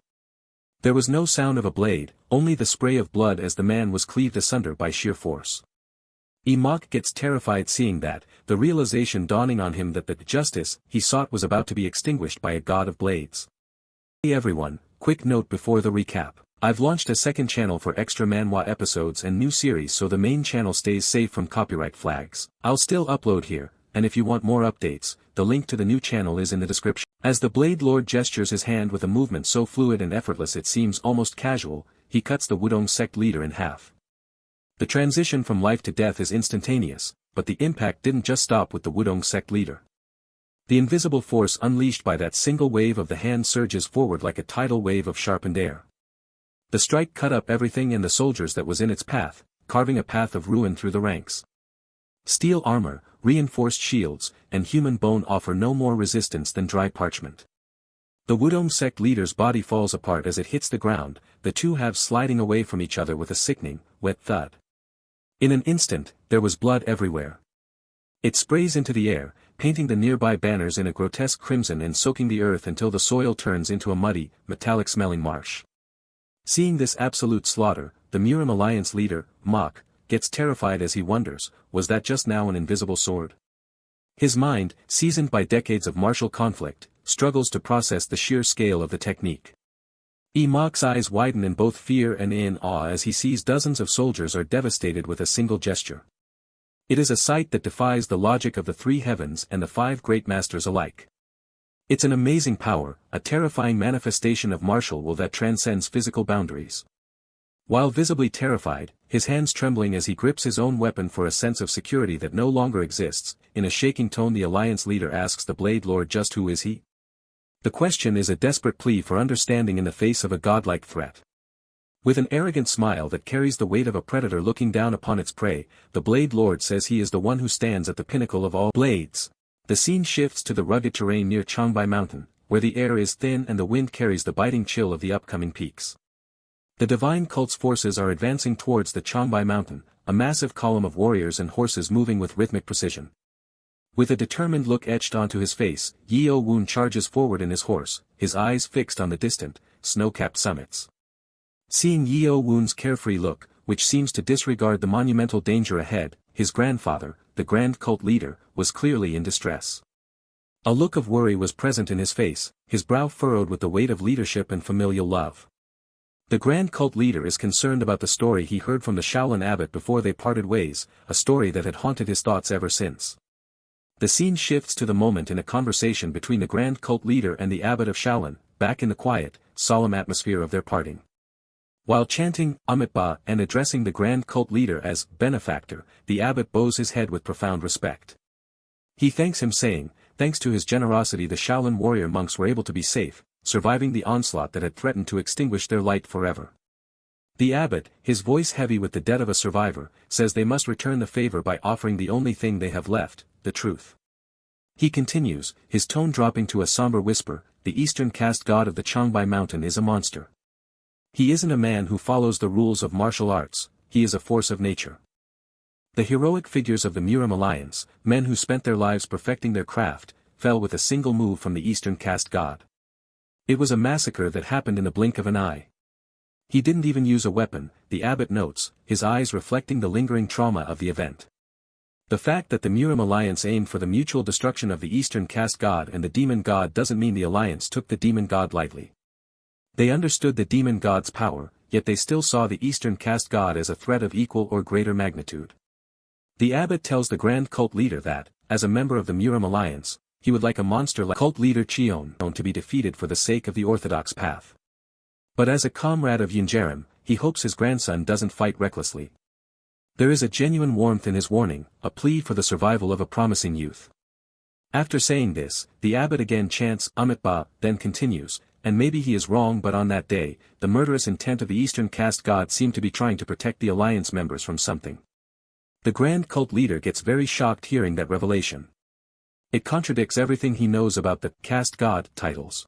There was no sound of a blade, only the spray of blood as the man was cleaved asunder by sheer force. Imok gets terrified seeing that, the realization dawning on him that the justice he sought was about to be extinguished by a god of blades. Hey everyone, quick note before the recap. I've launched a second channel for extra Manhwa episodes and new series so the main channel stays safe from copyright flags. I'll still upload here, and if you want more updates, the link to the new channel is in the description. As the Blade Lord gestures his hand with a movement so fluid and effortless it seems almost casual, he cuts the Wudong sect leader in half. The transition from life to death is instantaneous, but the impact didn't just stop with the Wudong sect leader. The invisible force unleashed by that single wave of the hand surges forward like a tidal wave of sharpened air. The strike cut up everything and the soldiers that was in its path, carving a path of ruin through the ranks. Steel armor, reinforced shields, and human bone offer no more resistance than dry parchment. The Wudong sect leader's body falls apart as it hits the ground, the two halves sliding away from each other with a sickening, wet thud. In an instant, there was blood everywhere. It sprays into the air, painting the nearby banners in a grotesque crimson and soaking the earth until the soil turns into a muddy, metallic-smelling marsh. Seeing this absolute slaughter, the Murim Alliance leader, Mok, gets terrified as he wonders, was that just now an invisible sword? His mind, seasoned by decades of martial conflict, struggles to process the sheer scale of the technique. Mok's eyes widen in both fear and in awe as he sees dozens of soldiers are devastated with a single gesture. It is a sight that defies the logic of the 3 heavens and the 5 great masters alike. It's an amazing power, a terrifying manifestation of martial will that transcends physical boundaries. While visibly terrified, his hands trembling as he grips his own weapon for a sense of security that no longer exists, in a shaking tone the alliance leader asks the Blade Lord just who is he? The question is a desperate plea for understanding in the face of a godlike threat. With an arrogant smile that carries the weight of a predator looking down upon its prey, the Blade Lord says he is the one who stands at the pinnacle of all blades. The scene shifts to the rugged terrain near Cheongbei Mountain, where the air is thin and the wind carries the biting chill of the upcoming peaks. The divine cult's forces are advancing towards the Cheongbei Mountain, a massive column of warriors and horses moving with rhythmic precision. With a determined look etched onto his face, Yeo-Woon charges forward in his horse, his eyes fixed on the distant, snow-capped summits. Seeing Yeo-Woon's carefree look, which seems to disregard the monumental danger ahead, his grandfather, the grand cult leader, was clearly in distress. A look of worry was present in his face, his brow furrowed with the weight of leadership and familial love. The grand cult leader is concerned about the story he heard from the Shaolin abbot before they parted ways, a story that had haunted his thoughts ever since. The scene shifts to the moment in a conversation between the grand cult leader and the abbot of Shaolin, back in the quiet, solemn atmosphere of their parting. While chanting Amitabha and addressing the grand cult leader as benefactor, the abbot bows his head with profound respect. He thanks him saying, thanks to his generosity the Shaolin warrior monks were able to be safe, surviving the onslaught that had threatened to extinguish their light forever. The abbot, his voice heavy with the debt of a survivor, says they must return the favor by offering the only thing they have left, the truth. He continues, his tone dropping to a somber whisper, the eastern caste god of the Changbai mountain is a monster. He isn't a man who follows the rules of martial arts, he is a force of nature. The heroic figures of the Murim alliance, men who spent their lives perfecting their craft, fell with a single move from the eastern caste god. It was a massacre that happened in a blink of an eye. He didn't even use a weapon, the abbot notes, his eyes reflecting the lingering trauma of the event. The fact that the Murim alliance aimed for the mutual destruction of the eastern caste god and the demon god doesn't mean the alliance took the demon god lightly. They understood the demon god's power, yet they still saw the eastern caste god as a threat of equal or greater magnitude. The abbot tells the grand cult leader that, as a member of the Murim alliance, he would like a monster like cult leader Cheon Yeo-Woon to be defeated for the sake of the orthodox path. But as a comrade of Yunjerim, he hopes his grandson doesn't fight recklessly. There is a genuine warmth in his warning, a plea for the survival of a promising youth. After saying this, the abbot again chants Amitabha, then continues, and maybe he is wrong but on that day, the murderous intent of the eastern caste god seemed to be trying to protect the alliance members from something. The grand cult leader gets very shocked hearing that revelation. It contradicts everything he knows about the caste god titles.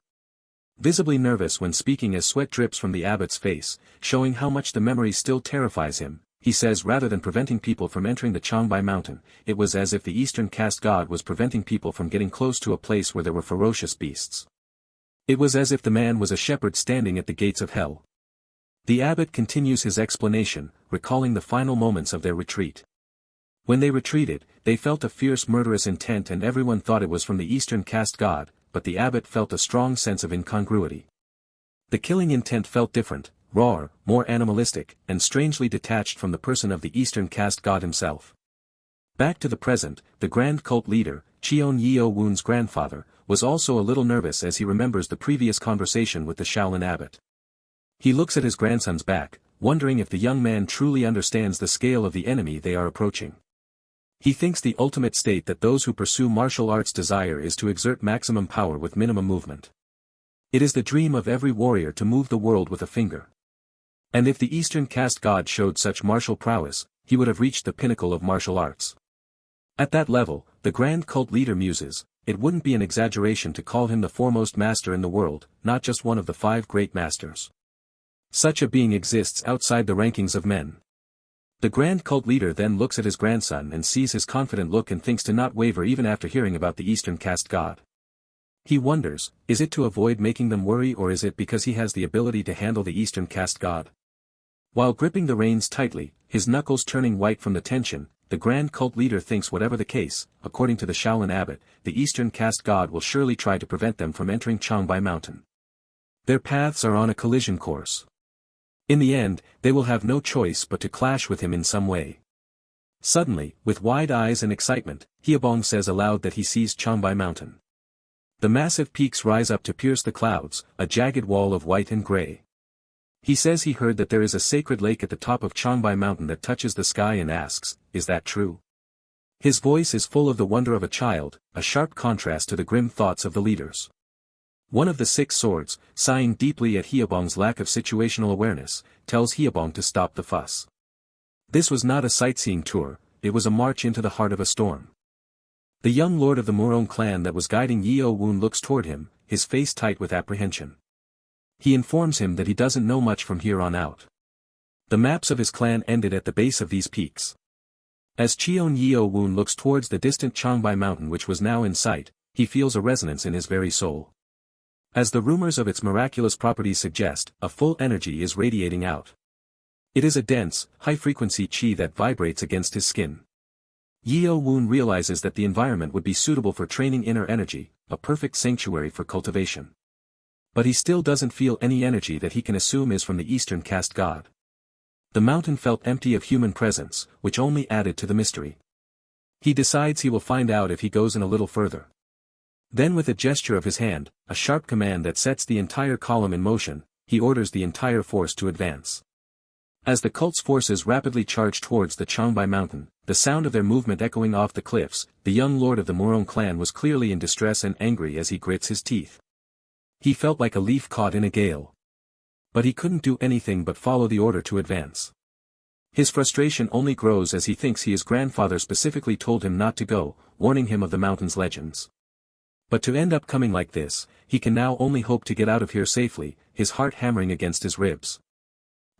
Visibly nervous when speaking as sweat drips from the abbot's face, showing how much the memory still terrifies him, he says rather than preventing people from entering the Changbai mountain, it was as if the eastern caste god was preventing people from getting close to a place where there were ferocious beasts. It was as if the man was a shepherd standing at the gates of hell. The abbot continues his explanation, recalling the final moments of their retreat. When they retreated, they felt a fierce murderous intent and everyone thought it was from the eastern caste god, but the abbot felt a strong sense of incongruity. The killing intent felt different, rawer, more animalistic, and strangely detached from the person of the eastern caste god himself. Back to the present, the grand cult leader, Cheon Yeo-Woon's grandfather, was also a little nervous as he remembers the previous conversation with the Shaolin abbot. He looks at his grandson's back, wondering if the young man truly understands the scale of the enemy they are approaching. He thinks the ultimate state that those who pursue martial arts desire is to exert maximum power with minimum movement. It is the dream of every warrior to move the world with a finger. And if the eastern caste god showed such martial prowess, he would have reached the pinnacle of martial arts. At that level, the grand cult leader muses, it wouldn't be an exaggeration to call him the foremost master in the world, not just one of the 5 great masters. Such a being exists outside the rankings of men. The grand cult leader then looks at his grandson and sees his confident look and thinks to not waver even after hearing about the eastern caste god. He wonders, is it to avoid making them worry or is it because he has the ability to handle the eastern caste god? While gripping the reins tightly, his knuckles turning white from the tension, the grand cult leader thinks whatever the case, according to the Shaolin abbot, the eastern caste god will surely try to prevent them from entering Changbai mountain. Their paths are on a collision course. In the end, they will have no choice but to clash with him in some way. Suddenly, with wide eyes and excitement, Hyebong says aloud that he sees Changbai mountain. The massive peaks rise up to pierce the clouds, a jagged wall of white and gray. He says he heard that there is a sacred lake at the top of Changbai mountain that touches the sky and asks, is that true? His voice is full of the wonder of a child, a sharp contrast to the grim thoughts of the leaders. One of the 6 swords, sighing deeply at Hyebong's lack of situational awareness, tells Hyebong to stop the fuss. This was not a sightseeing tour, it was a march into the heart of a storm. The young lord of the Murong clan that was guiding Yeo-Woon looks toward him, his face tight with apprehension. He informs him that he doesn't know much from here on out. The maps of his clan ended at the base of these peaks. As Cheon Yeo-Woon looks towards the distant Changbai mountain which was now in sight, he feels a resonance in his very soul. As the rumors of its miraculous properties suggest, a full energy is radiating out. It is a dense, high-frequency chi that vibrates against his skin. Yeo-Woon realizes that the environment would be suitable for training inner energy, a perfect sanctuary for cultivation. But he still doesn't feel any energy that he can assume is from the eastern caste god. The mountain felt empty of human presence, which only added to the mystery. He decides he will find out if he goes in a little further. Then with a gesture of his hand, a sharp command that sets the entire column in motion, he orders the entire force to advance. As the cult's forces rapidly charge towards the Changbai mountain, the sound of their movement echoing off the cliffs, the young lord of the Murong clan was clearly in distress and angry as he grits his teeth. He felt like a leaf caught in a gale. But he couldn't do anything but follow the order to advance. His frustration only grows as he thinks his grandfather specifically told him not to go, warning him of the mountain's legends. But to end up coming like this, he can now only hope to get out of here safely, his heart hammering against his ribs.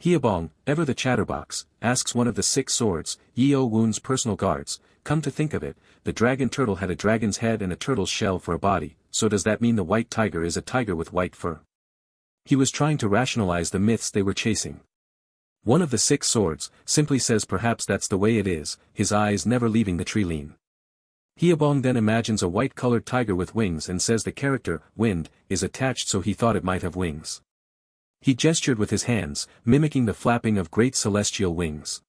Hyebong, ever the chatterbox, asks one of the 6 swords, Yeo-Woon's personal guards, come to think of it, the dragon turtle had a dragon's head and a turtle's shell for a body, so does that mean the white tiger is a tiger with white fur? He was trying to rationalize the myths they were chasing. One of the 6 swords, simply says perhaps that's the way it is, his eyes never leaving the tree line. Hyebong then imagines a white-colored tiger with wings and says the character, Wind, is attached so he thought it might have wings. He gestured with his hands, mimicking the flapping of great celestial wings.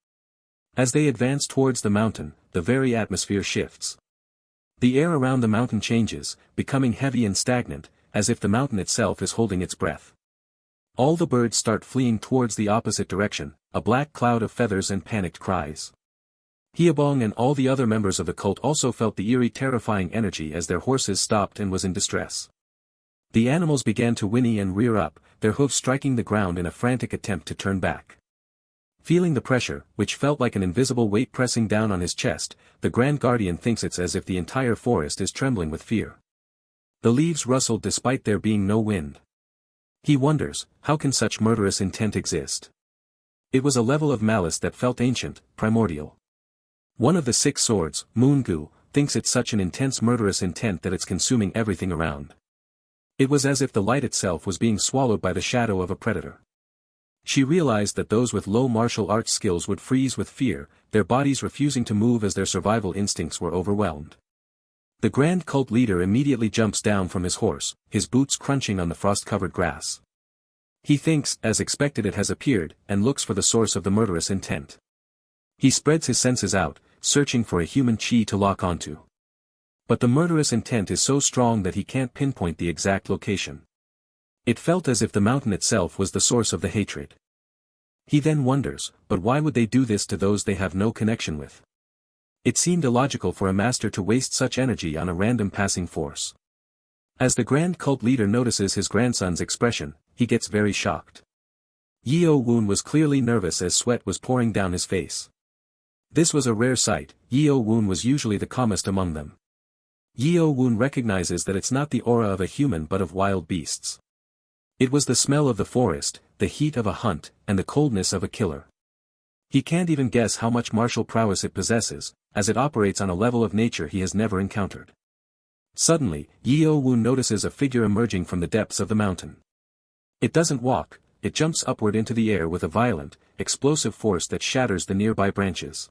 As they advance towards the mountain, the very atmosphere shifts. The air around the mountain changes, becoming heavy and stagnant, as if the mountain itself is holding its breath. All the birds start fleeing towards the opposite direction, a black cloud of feathers and panicked cries. Hyebong and all the other members of the cult also felt the eerie terrifying energy as their horses stopped and was in distress. The animals began to whinny and rear up, their hooves striking the ground in a frantic attempt to turn back. Feeling the pressure, which felt like an invisible weight pressing down on his chest, the Grand Guardian thinks it's as if the entire forest is trembling with fear. The leaves rustled despite there being no wind. He wonders, how can such murderous intent exist? It was a level of malice that felt ancient, primordial. One of the 6 swords, Moongu, thinks it's such an intense murderous intent that it's consuming everything around. It was as if the light itself was being swallowed by the shadow of a predator. She realized that those with low martial arts skills would freeze with fear, their bodies refusing to move as their survival instincts were overwhelmed. The grand cult leader immediately jumps down from his horse, his boots crunching on the frost-covered grass. He thinks, as expected, it has appeared, and looks for the source of the murderous intent. He spreads his senses out, searching for a human chi to lock onto. But the murderous intent is so strong that he can't pinpoint the exact location. It felt as if the mountain itself was the source of the hatred. He then wonders, but why would they do this to those they have no connection with? It seemed illogical for a master to waste such energy on a random passing force. As the grand cult leader notices his grandson's expression, he gets very shocked. Yeo-Woon was clearly nervous as sweat was pouring down his face. This was a rare sight, Yeo-Woon was usually the calmest among them. Yeo-Woon recognizes that it's not the aura of a human but of wild beasts. It was the smell of the forest, the heat of a hunt, and the coldness of a killer. He can't even guess how much martial prowess it possesses, as it operates on a level of nature he has never encountered. Suddenly, Yeo-Woon notices a figure emerging from the depths of the mountain. It doesn't walk, it jumps upward into the air with a violent, explosive force that shatters the nearby branches.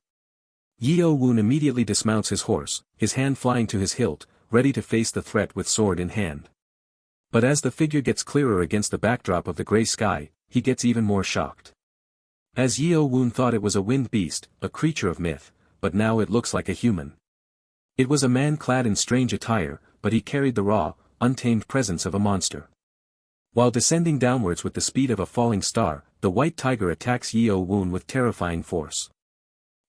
Yeo-Woon immediately dismounts his horse, his hand flying to his hilt, ready to face the threat with sword in hand. But as the figure gets clearer against the backdrop of the gray sky, he gets even more shocked. As Yeo-Woon thought it was a wind beast, a creature of myth, but now it looks like a human. It was a man clad in strange attire, but he carried the raw, untamed presence of a monster. While descending downwards with the speed of a falling star, the white tiger attacks Yeo-Woon with terrifying force.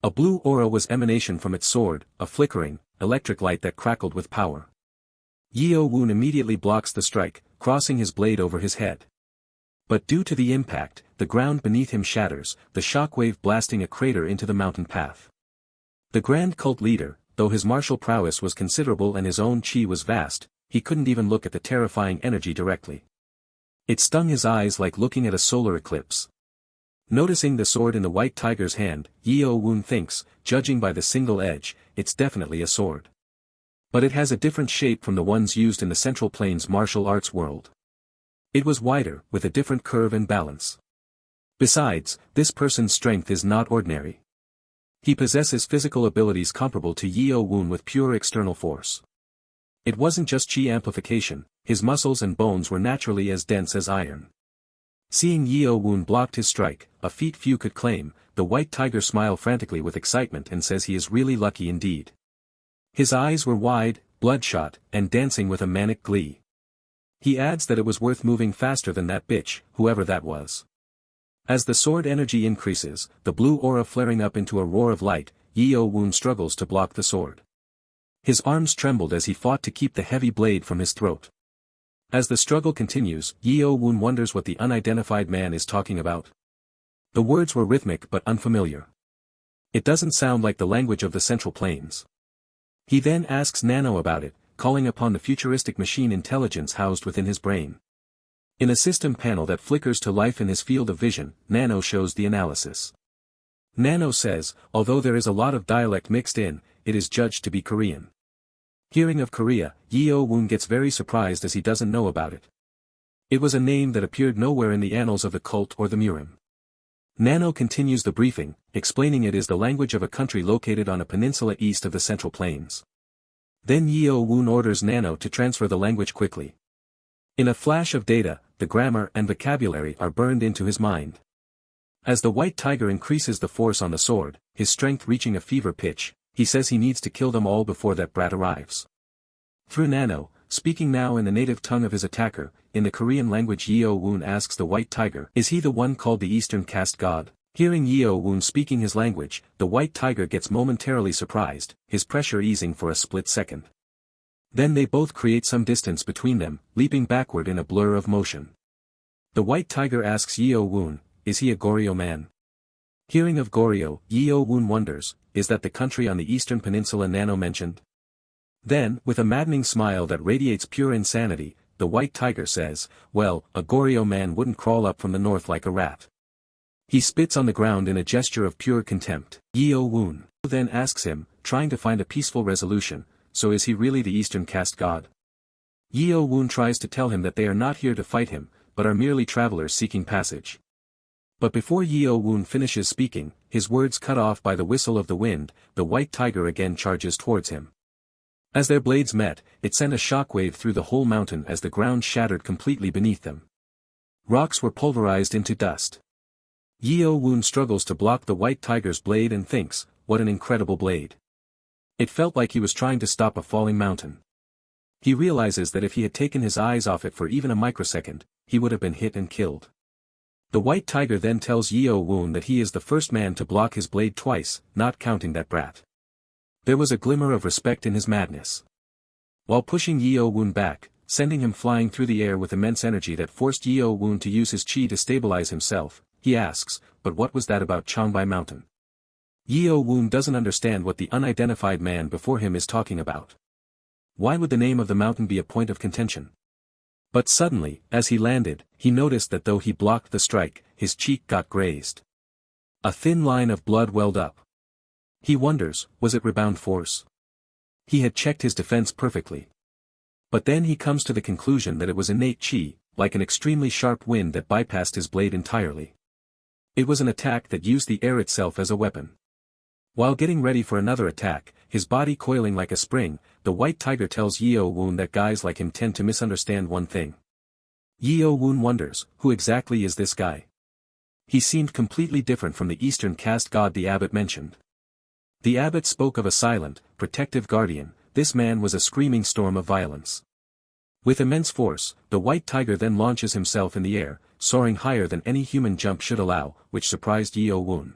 A blue aura was emanation from its sword, a flickering, electric light that crackled with power. Yeo-Woon immediately blocks the strike, crossing his blade over his head. But due to the impact, the ground beneath him shatters, the shockwave blasting a crater into the mountain path. The grand cult leader, though his martial prowess was considerable and his own chi was vast, he couldn't even look at the terrifying energy directly. It stung his eyes like looking at a solar eclipse. Noticing the sword in the white tiger's hand, Yeo-Woon thinks, judging by the single edge, it's definitely a sword. But it has a different shape from the ones used in the Central Plains martial arts world. It was wider, with a different curve and balance. Besides, this person's strength is not ordinary. He possesses physical abilities comparable to Yeo-Woon with pure external force. It wasn't just chi amplification, his muscles and bones were naturally as dense as iron. Seeing Yeo-Woon blocked his strike, a feat few could claim, the white tiger smiles frantically with excitement and says he is really lucky indeed. His eyes were wide, bloodshot, and dancing with a manic glee. He adds that it was worth moving faster than that bitch, whoever that was. As the sword energy increases, the blue aura flaring up into a roar of light, Yeo-Woon struggles to block the sword. His arms trembled as he fought to keep the heavy blade from his throat. As the struggle continues, Yeo-Woon wonders what the unidentified man is talking about. The words were rhythmic but unfamiliar. It doesn't sound like the language of the Central Plains. He then asks Nano about it, calling upon the futuristic machine intelligence housed within his brain. In a system panel that flickers to life in his field of vision, Nano shows the analysis. Nano says, although there is a lot of dialect mixed in, it is judged to be Korean. Hearing of Korea, Yeo-Woon gets very surprised as he doesn't know about it. It was a name that appeared nowhere in the annals of the cult or the Murim. Nano continues the briefing, explaining it is the language of a country located on a peninsula east of the Central Plains. Then Yeo-Woon orders Nano to transfer the language quickly. In a flash of data, the grammar and vocabulary are burned into his mind. As the white tiger increases the force on the sword, his strength reaching a fever pitch, he says he needs to kill them all before that brat arrives. Through Nano, speaking now in the native tongue of his attacker, in the Korean language Yeo-Woon asks the white tiger, is he the one called the Eastern Caste God? Hearing Yeo-Woon speaking his language, the white tiger gets momentarily surprised, his pressure easing for a split second. Then they both create some distance between them, leaping backward in a blur of motion. The white tiger asks Yeo-Woon, is he a Goryeo man? Hearing of Goryeo, Yeo-Woon wonders, is that the country on the eastern peninsula Nano mentioned? Then, with a maddening smile that radiates pure insanity, the white tiger says, well, a Goryeo man wouldn't crawl up from the north like a rat. He spits on the ground in a gesture of pure contempt. Yeo-Woon then asks him, trying to find a peaceful resolution, so is he really the Eastern Caste God? Yeo-Woon tries to tell him that they are not here to fight him, but are merely travelers seeking passage. But before Yeo-Woon finishes speaking, his words cut off by the whistle of the wind, the white tiger again charges towards him. As their blades met, it sent a shockwave through the whole mountain as the ground shattered completely beneath them. Rocks were pulverized into dust. Yeo-Woon struggles to block the white tiger's blade and thinks, what an incredible blade. It felt like he was trying to stop a falling mountain. He realizes that if he had taken his eyes off it for even a microsecond, he would have been hit and killed. The white tiger then tells Yeo-Woon that he is the first man to block his blade twice, not counting that brat. There was a glimmer of respect in his madness. While pushing Yeo-Woon back, sending him flying through the air with immense energy that forced Yeo-Woon to use his chi to stabilize himself, he asks, but what was that about Cheongbei Mountain? Yeo-Woon doesn't understand what the unidentified man before him is talking about. Why would the name of the mountain be a point of contention? But suddenly, as he landed, he noticed that though he blocked the strike, his cheek got grazed. A thin line of blood welled up. He wonders, was it rebound force? He had checked his defense perfectly. But then he comes to the conclusion that it was innate chi, like an extremely sharp wind that bypassed his blade entirely. It was an attack that used the air itself as a weapon. While getting ready for another attack, his body coiling like a spring, the white tiger tells Yeo-Woon that guys like him tend to misunderstand one thing. Yeo-Woon wonders, who exactly is this guy? He seemed completely different from the Eastern Caste God the abbot mentioned. The abbot spoke of a silent, protective guardian. This man was a screaming storm of violence. With immense force, the white tiger then launches himself in the air, soaring higher than any human jump should allow, which surprised Yeo-Woon.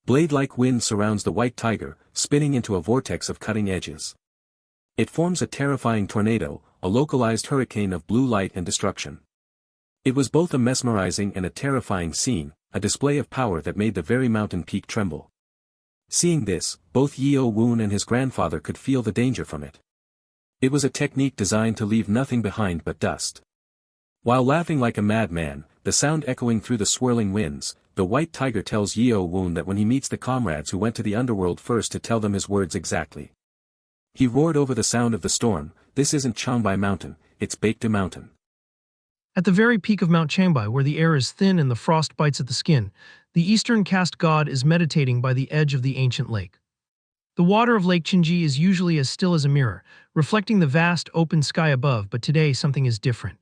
Blade-like wind surrounds the white tiger, spinning into a vortex of cutting edges. It forms a terrifying tornado, a localized hurricane of blue light and destruction. It was both a mesmerizing and a terrifying scene, a display of power that made the very mountain peak tremble. Seeing this, both Yeo-Woon and his grandfather could feel the danger from it. It was a technique designed to leave nothing behind but dust. While laughing like a madman, the sound echoing through the swirling winds, the white tiger tells Yeo-Woon that when he meets the comrades who went to the underworld first to tell them his words exactly. He roared over the sound of the storm, this isn't Cheongbei Mountain, it's Baekdu Mountain. At the very peak of Mount Cheongbei, where the air is thin and the frost bites at the skin, the Eastern Caste God is meditating by the edge of the ancient lake. The water of Lake Chinji is usually as still as a mirror, reflecting the vast open sky above, but today something is different.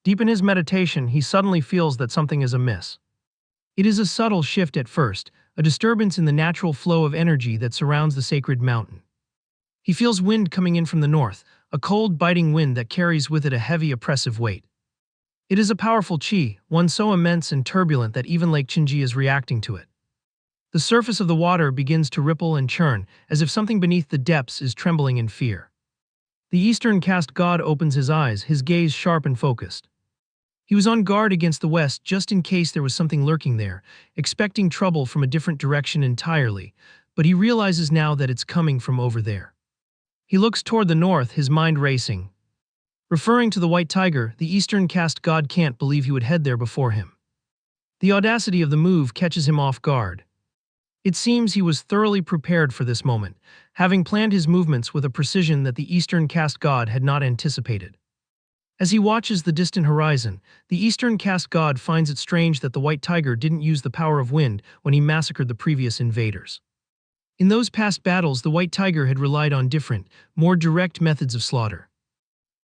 Deep in his meditation, he suddenly feels that something is amiss. It is a subtle shift at first, a disturbance in the natural flow of energy that surrounds the sacred mountain. He feels wind coming in from the north, a cold, biting wind that carries with it a heavy, oppressive weight. It is a powerful qi, one so immense and turbulent that even Lake Chenji is reacting to it. The surface of the water begins to ripple and churn, as if something beneath the depths is trembling in fear. The Eastern caste god opens his eyes, his gaze sharp and focused. He was on guard against the west just in case there was something lurking there, expecting trouble from a different direction entirely, but he realizes now that it's coming from over there. He looks toward the north, his mind racing. Referring to the white tiger, the Eastern caste god can't believe he would head there before him. The audacity of the move catches him off guard. It seems he was thoroughly prepared for this moment, having planned his movements with a precision that the Eastern caste god had not anticipated. As he watches the distant horizon, the Eastern caste god finds it strange that the white tiger didn't use the power of wind when he massacred the previous invaders. In those past battles, the white tiger had relied on different, more direct methods of slaughter.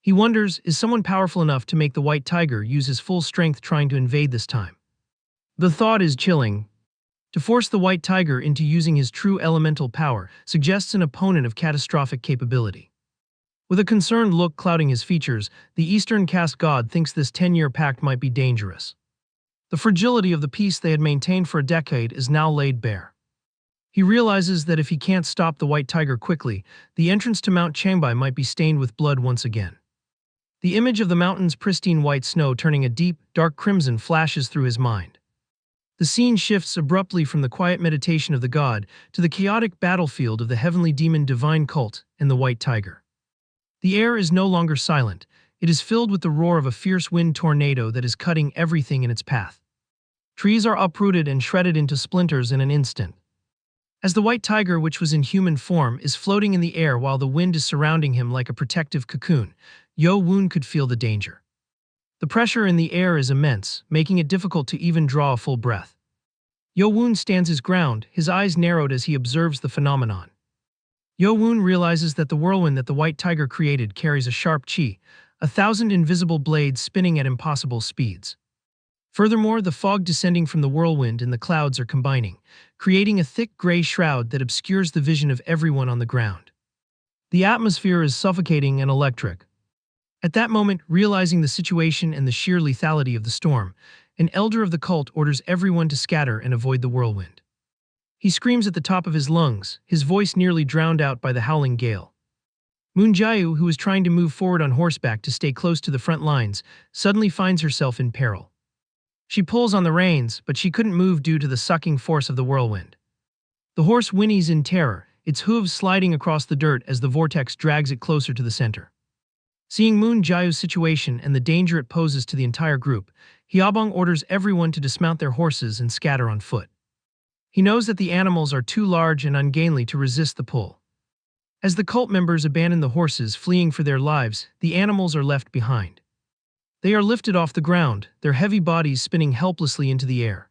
He wonders, is someone powerful enough to make the white tiger use his full strength trying to invade this time? The thought is chilling. To force the white tiger into using his true elemental power suggests an opponent of catastrophic capability. With a concerned look clouding his features, the Eastern caste god thinks this 10-year pact might be dangerous. The fragility of the peace they had maintained for a decade is now laid bare. He realizes that if he can't stop the white tiger quickly, the entrance to Mount Changbai might be stained with blood once again. The image of the mountain's pristine white snow turning a deep, dark crimson flashes through his mind. The scene shifts abruptly from the quiet meditation of the god to the chaotic battlefield of the heavenly demon divine cult and the white tiger. The air is no longer silent, it is filled with the roar of a fierce wind tornado that is cutting everything in its path. Trees are uprooted and shredded into splinters in an instant. As the white tiger, which was in human form, is floating in the air while the wind is surrounding him like a protective cocoon, Yeo-Woon could feel the danger. The pressure in the air is immense, making it difficult to even draw a full breath. Yeo-Woon stands his ground, his eyes narrowed as he observes the phenomenon. Yeo-Woon realizes that the whirlwind that the white tiger created carries a sharp qi, 1,000 invisible blades spinning at impossible speeds. Furthermore, the fog descending from the whirlwind and the clouds are combining, creating a thick gray shroud that obscures the vision of everyone on the ground. The atmosphere is suffocating and electric. At that moment, realizing the situation and the sheer lethality of the storm, an elder of the cult orders everyone to scatter and avoid the whirlwind. He screams at the top of his lungs, his voice nearly drowned out by the howling gale. Moon Jae-woo, who was trying to move forward on horseback to stay close to the front lines, suddenly finds herself in peril. She pulls on the reins, but she couldn't move due to the sucking force of the whirlwind. The horse whinnies in terror, its hooves sliding across the dirt as the vortex drags it closer to the center. Seeing Moon Jae-woo's situation and the danger it poses to the entire group, Hyabong orders everyone to dismount their horses and scatter on foot. He knows that the animals are too large and ungainly to resist the pull. As the cult members abandon the horses fleeing for their lives, the animals are left behind. They are lifted off the ground, their heavy bodies spinning helplessly into the air.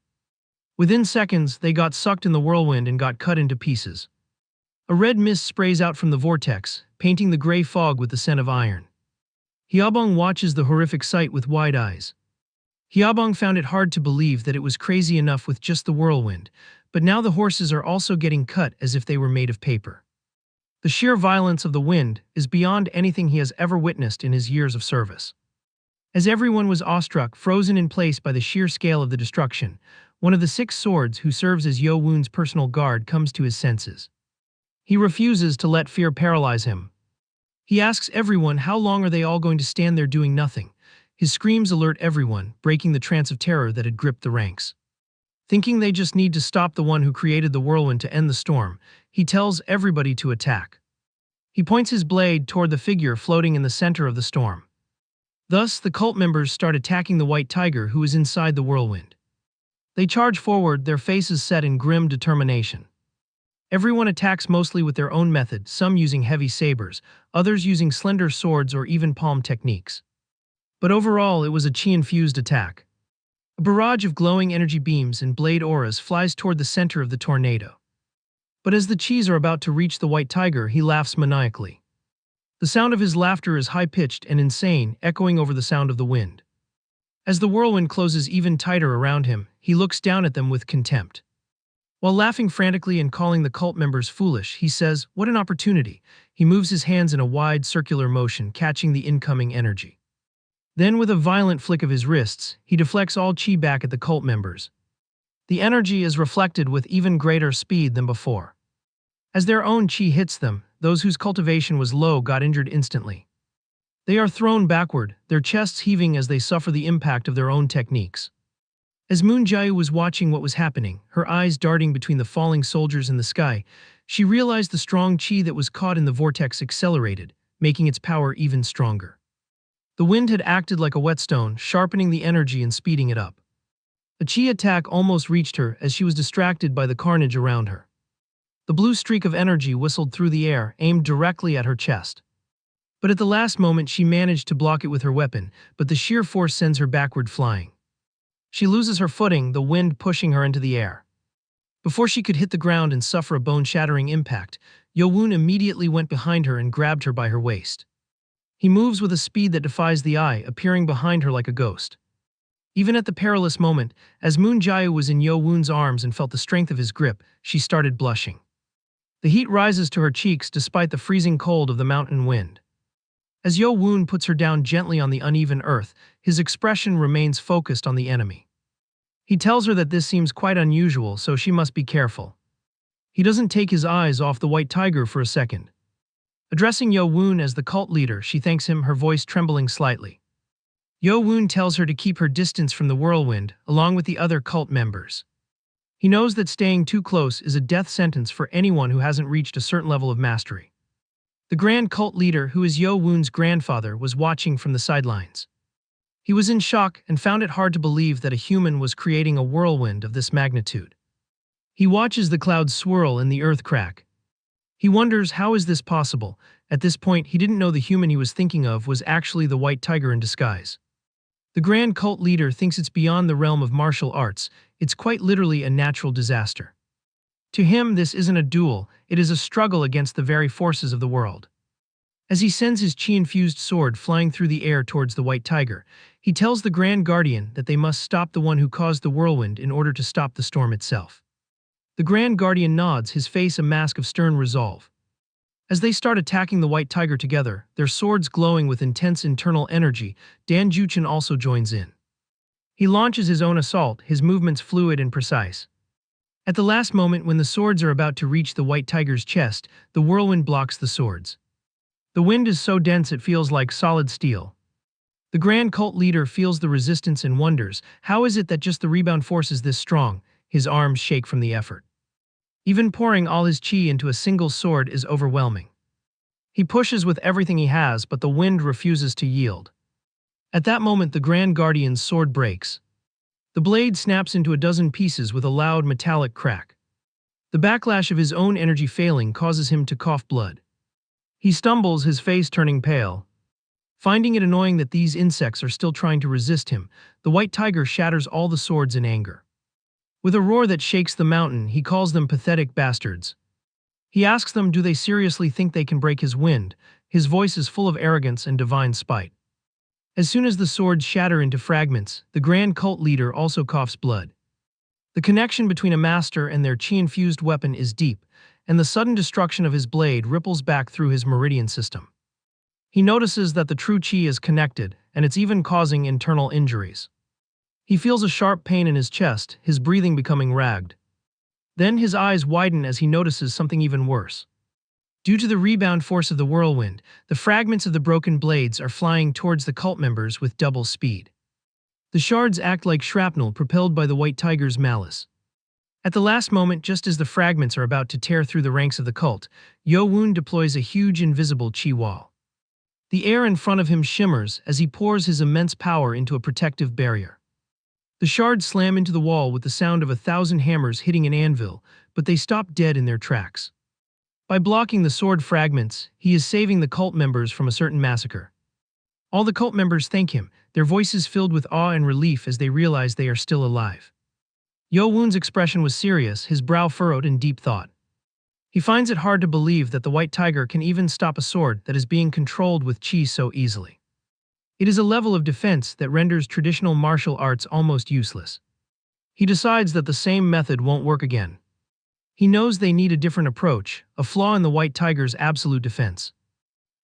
Within seconds, they got sucked in the whirlwind and got cut into pieces. A red mist sprays out from the vortex, painting the gray fog with the scent of iron. Hyabong watches the horrific sight with wide eyes. Hyabong found it hard to believe that it was crazy enough with just the whirlwind, but now the horses are also getting cut as if they were made of paper. The sheer violence of the wind is beyond anything he has ever witnessed in his years of service. As everyone was awestruck, frozen in place by the sheer scale of the destruction, one of the 6 swords who serves as Yeo-Woon's personal guard comes to his senses. He refuses to let fear paralyze him. He asks everyone how long are they all going to stand there doing nothing. His screams alert everyone, breaking the trance of terror that had gripped the ranks. Thinking they just need to stop the one who created the whirlwind to end the storm, he tells everybody to attack. He points his blade toward the figure floating in the center of the storm. Thus, the cult members start attacking the white tiger who is inside the whirlwind. They charge forward, their faces set in grim determination. Everyone attacks mostly with their own method, some using heavy sabers, others using slender swords or even palm techniques. But overall, it was a chi-infused attack. A barrage of glowing energy beams and blade auras flies toward the center of the tornado. But as the chis are about to reach the white tiger, he laughs maniacally. The sound of his laughter is high-pitched and insane, echoing over the sound of the wind. As the whirlwind closes even tighter around him, he looks down at them with contempt. While laughing frantically and calling the cult members foolish, he says, "What an opportunity." He moves his hands in a wide circular motion, catching the incoming energy. Then, with a violent flick of his wrists, he deflects all chi back at the cult members. The energy is reflected with even greater speed than before. As their own chi hits them, those whose cultivation was low got injured instantly. They are thrown backward, their chests heaving as they suffer the impact of their own techniques. As Moon Jae was watching what was happening, her eyes darting between the falling soldiers in the sky, she realized the strong chi that was caught in the vortex accelerated, making its power even stronger. The wind had acted like a whetstone, sharpening the energy and speeding it up. A chi attack almost reached her as she was distracted by the carnage around her. The blue streak of energy whistled through the air, aimed directly at her chest. But at the last moment she managed to block it with her weapon, but the sheer force sends her backward flying. She loses her footing, the wind pushing her into the air. Before she could hit the ground and suffer a bone-shattering impact, Yeo-Woon immediately went behind her and grabbed her by her waist. He moves with a speed that defies the eye, appearing behind her like a ghost. Even at the perilous moment, as Moon Jae was in Yeo-Woon's arms and felt the strength of his grip, she started blushing. The heat rises to her cheeks despite the freezing cold of the mountain wind. As Yeo-Woon puts her down gently on the uneven earth, his expression remains focused on the enemy. He tells her that this seems quite unusual, so she must be careful. He doesn't take his eyes off the white tiger for a second. Addressing Yeo-Woon as the cult leader, she thanks him, her voice trembling slightly. Yeo-Woon tells her to keep her distance from the whirlwind, along with the other cult members. He knows that staying too close is a death sentence for anyone who hasn't reached a certain level of mastery. The grand cult leader, who is Yeo-Woon's grandfather, was watching from the sidelines. He was in shock and found it hard to believe that a human was creating a whirlwind of this magnitude. He watches the clouds swirl and the earth crack. He wonders, how is this possible? At this point, he didn't know the human he was thinking of was actually the white tiger in disguise. The grand cult leader thinks it's beyond the realm of martial arts, it's quite literally a natural disaster. To him, this isn't a duel, it is a struggle against the very forces of the world. As he sends his chi-infused sword flying through the air towards the white tiger, he tells the Grand Guardian that they must stop the one who caused the whirlwind in order to stop the storm itself. The Grand Guardian nods, his face a mask of stern resolve. As they start attacking the white tiger together, their swords glowing with intense internal energy, Dan Juchen also joins in. He launches his own assault, his movements fluid and precise. At the last moment, when the swords are about to reach the white tiger's chest, the whirlwind blocks the swords. The wind is so dense it feels like solid steel. The grand cult leader feels the resistance and wonders, how is it that just the rebound force is this strong? His arms shake from the effort. Even pouring all his chi into a single sword is overwhelming. He pushes with everything he has, but the wind refuses to yield. At that moment, the Grand Guardian's sword breaks. The blade snaps into a dozen pieces with a loud metallic crack. The backlash of his own energy failing causes him to cough blood. He stumbles, his face turning pale. Finding it annoying that these insects are still trying to resist him, the white tiger shatters all the swords in anger. With a roar that shakes the mountain, he calls them pathetic bastards. He asks them, do they seriously think they can break his wind? His voice is full of arrogance and divine spite. As soon as the swords shatter into fragments, the grand cult leader also coughs blood. The connection between a master and their chi-infused weapon is deep, and the sudden destruction of his blade ripples back through his meridian system. He notices that the true chi is connected, and it's even causing internal injuries. He feels a sharp pain in his chest, his breathing becoming ragged. Then his eyes widen as he notices something even worse. Due to the rebound force of the whirlwind, the fragments of the broken blades are flying towards the cult members with double speed. The shards act like shrapnel propelled by the white tiger's malice. At the last moment, just as the fragments are about to tear through the ranks of the cult, Yeo-Woon deploys a huge invisible chi wall. The air in front of him shimmers as he pours his immense power into a protective barrier. The shards slam into the wall with the sound of 1,000 hammers hitting an anvil, but they stop dead in their tracks. By blocking the sword fragments, he is saving the cult members from a certain massacre. All the cult members thank him, their voices filled with awe and relief as they realize they are still alive. Yeo-Woon's expression was serious, his brow furrowed in deep thought. He finds it hard to believe that the white tiger can even stop a sword that is being controlled with chi so easily. It is a level of defense that renders traditional martial arts almost useless. He decides that the same method won't work again. He knows they need a different approach, a flaw in the White Tiger's absolute defense.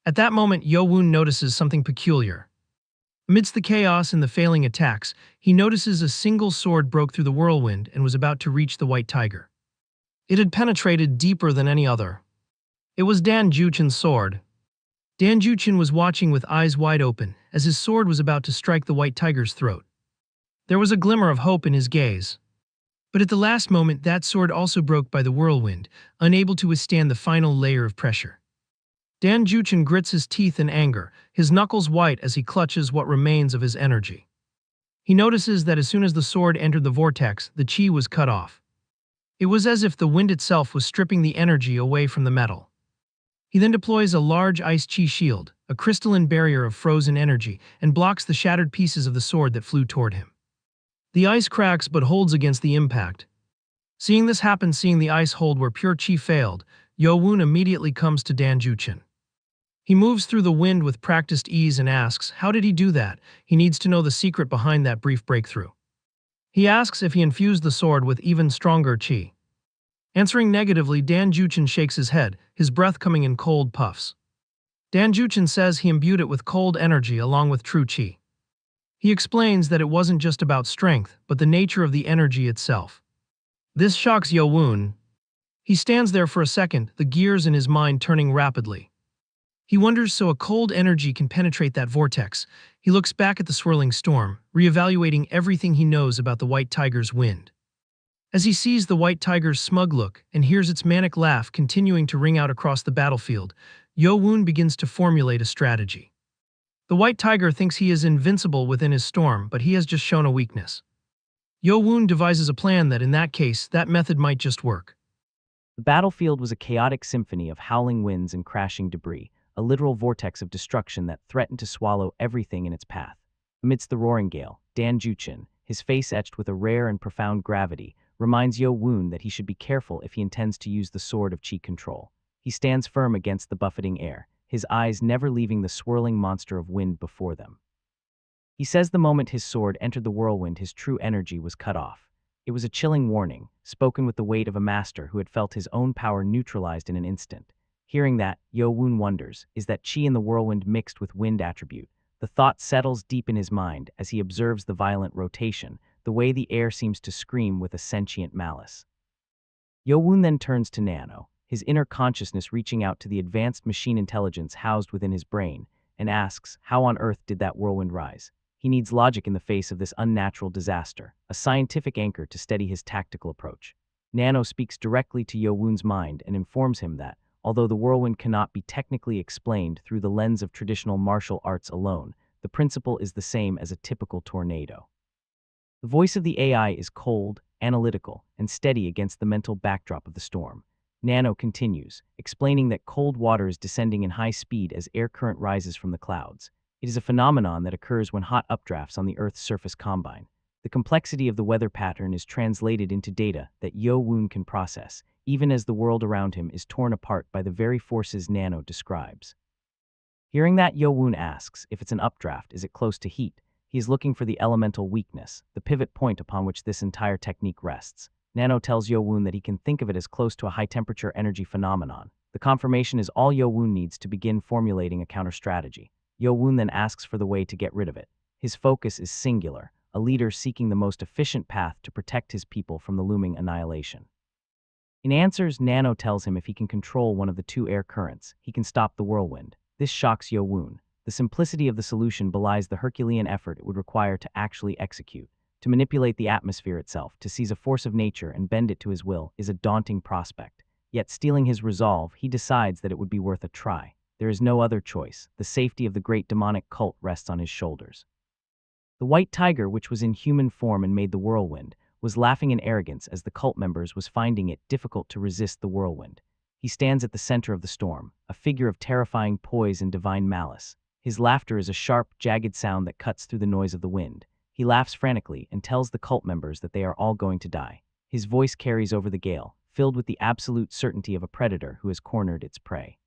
At that moment, Yeo-Woon notices something peculiar. Amidst the chaos and the failing attacks, he notices a single sword broke through the whirlwind and was about to reach the White Tiger. It had penetrated deeper than any other. It was Dan Juchin's sword. Dan Juchin was watching with eyes wide open as his sword was about to strike the White Tiger's throat. There was a glimmer of hope in his gaze. But at the last moment, that sword also broke by the whirlwind, unable to withstand the final layer of pressure. Dan Juchin grits his teeth in anger, his knuckles white as he clutches what remains of his energy. He notices that as soon as the sword entered the vortex, the chi was cut off. It was as if the wind itself was stripping the energy away from the metal. He then deploys a large ice chi shield, a crystalline barrier of frozen energy, and blocks the shattered pieces of the sword that flew toward him. The ice cracks but holds against the impact. Seeing this happen, seeing the ice hold where pure chi failed, Yeo-Woon immediately comes to Dan Juchin. He moves through the wind with practiced ease and asks, how did he do that? He needs to know the secret behind that brief breakthrough. He asks if he infused the sword with even stronger chi. Answering negatively, Dan Juchin shakes his head, his breath coming in cold puffs. Dan Juchin says he imbued it with cold energy along with true chi. He explains that it wasn't just about strength, but the nature of the energy itself. This shocks Yeo-Woon. He stands there for a second, the gears in his mind turning rapidly. He wonders so a cold energy can penetrate that vortex. He looks back at the swirling storm, reevaluating everything he knows about the White Tiger's wind. As he sees the White Tiger's smug look and hears its manic laugh continuing to ring out across the battlefield, Yeo-Woon begins to formulate a strategy. The White Tiger thinks he is invincible within his storm, but he has just shown a weakness. Yeo-Woon devises a plan that, in that case, that method might just work. The battlefield was a chaotic symphony of howling winds and crashing debris, a literal vortex of destruction that threatened to swallow everything in its path. Amidst the roaring gale, Dan Juchin, his face etched with a rare and profound gravity, reminds Yeo-Woon that he should be careful if he intends to use the sword of chi control. He stands firm against the buffeting air, his eyes never leaving the swirling monster of wind before them. He says the moment his sword entered the whirlwind, his true energy was cut off. It was a chilling warning, spoken with the weight of a master who had felt his own power neutralized in an instant. Hearing that, Yeo-Woon wonders, is that chi in the whirlwind mixed with wind attribute? The thought settles deep in his mind as he observes the violent rotation, the way the air seems to scream with a sentient malice. Yeo-Woon then turns to Nano, his inner consciousness reaching out to the advanced machine intelligence housed within his brain, and asks, how on earth did that whirlwind rise? He needs logic in the face of this unnatural disaster, a scientific anchor to steady his tactical approach. Nano speaks directly to Yeo-Woon's mind and informs him that, although the whirlwind cannot be technically explained through the lens of traditional martial arts alone, the principle is the same as a typical tornado. The voice of the AI is cold, analytical, and steady against the mental backdrop of the storm. Nano continues, explaining that cold water is descending in high speed as air current rises from the clouds. It is a phenomenon that occurs when hot updrafts on the Earth's surface combine. The complexity of the weather pattern is translated into data that Yeo-Woon can process, even as the world around him is torn apart by the very forces Nano describes. Hearing that, Yeo-Woon asks, if it's an updraft, is it close to heat? He is looking for the elemental weakness, the pivot point upon which this entire technique rests. Nano tells Yeo-Woon that he can think of it as close to a high-temperature energy phenomenon. The confirmation is all Yeo-Woon needs to begin formulating a counter-strategy. Yeo-Woon then asks for the way to get rid of it. His focus is singular, a leader seeking the most efficient path to protect his people from the looming annihilation. In answers, Nano tells him if he can control one of the two air currents, he can stop the whirlwind. This shocks Yeo-Woon. The simplicity of the solution belies the Herculean effort it would require to actually execute. To manipulate the atmosphere itself, to seize a force of nature and bend it to his will, is a daunting prospect. Yet, steeling his resolve, he decides that it would be worth a try. There is no other choice. The safety of the great demonic cult rests on his shoulders. The White Tiger, which was in human form and made the whirlwind, was laughing in arrogance as the cult members was finding it difficult to resist the whirlwind. He stands at the center of the storm, a figure of terrifying poise and divine malice. His laughter is a sharp, jagged sound that cuts through the noise of the wind. He laughs frantically and tells the cult members that they are all going to die. His voice carries over the gale, filled with the absolute certainty of a predator who has cornered its prey.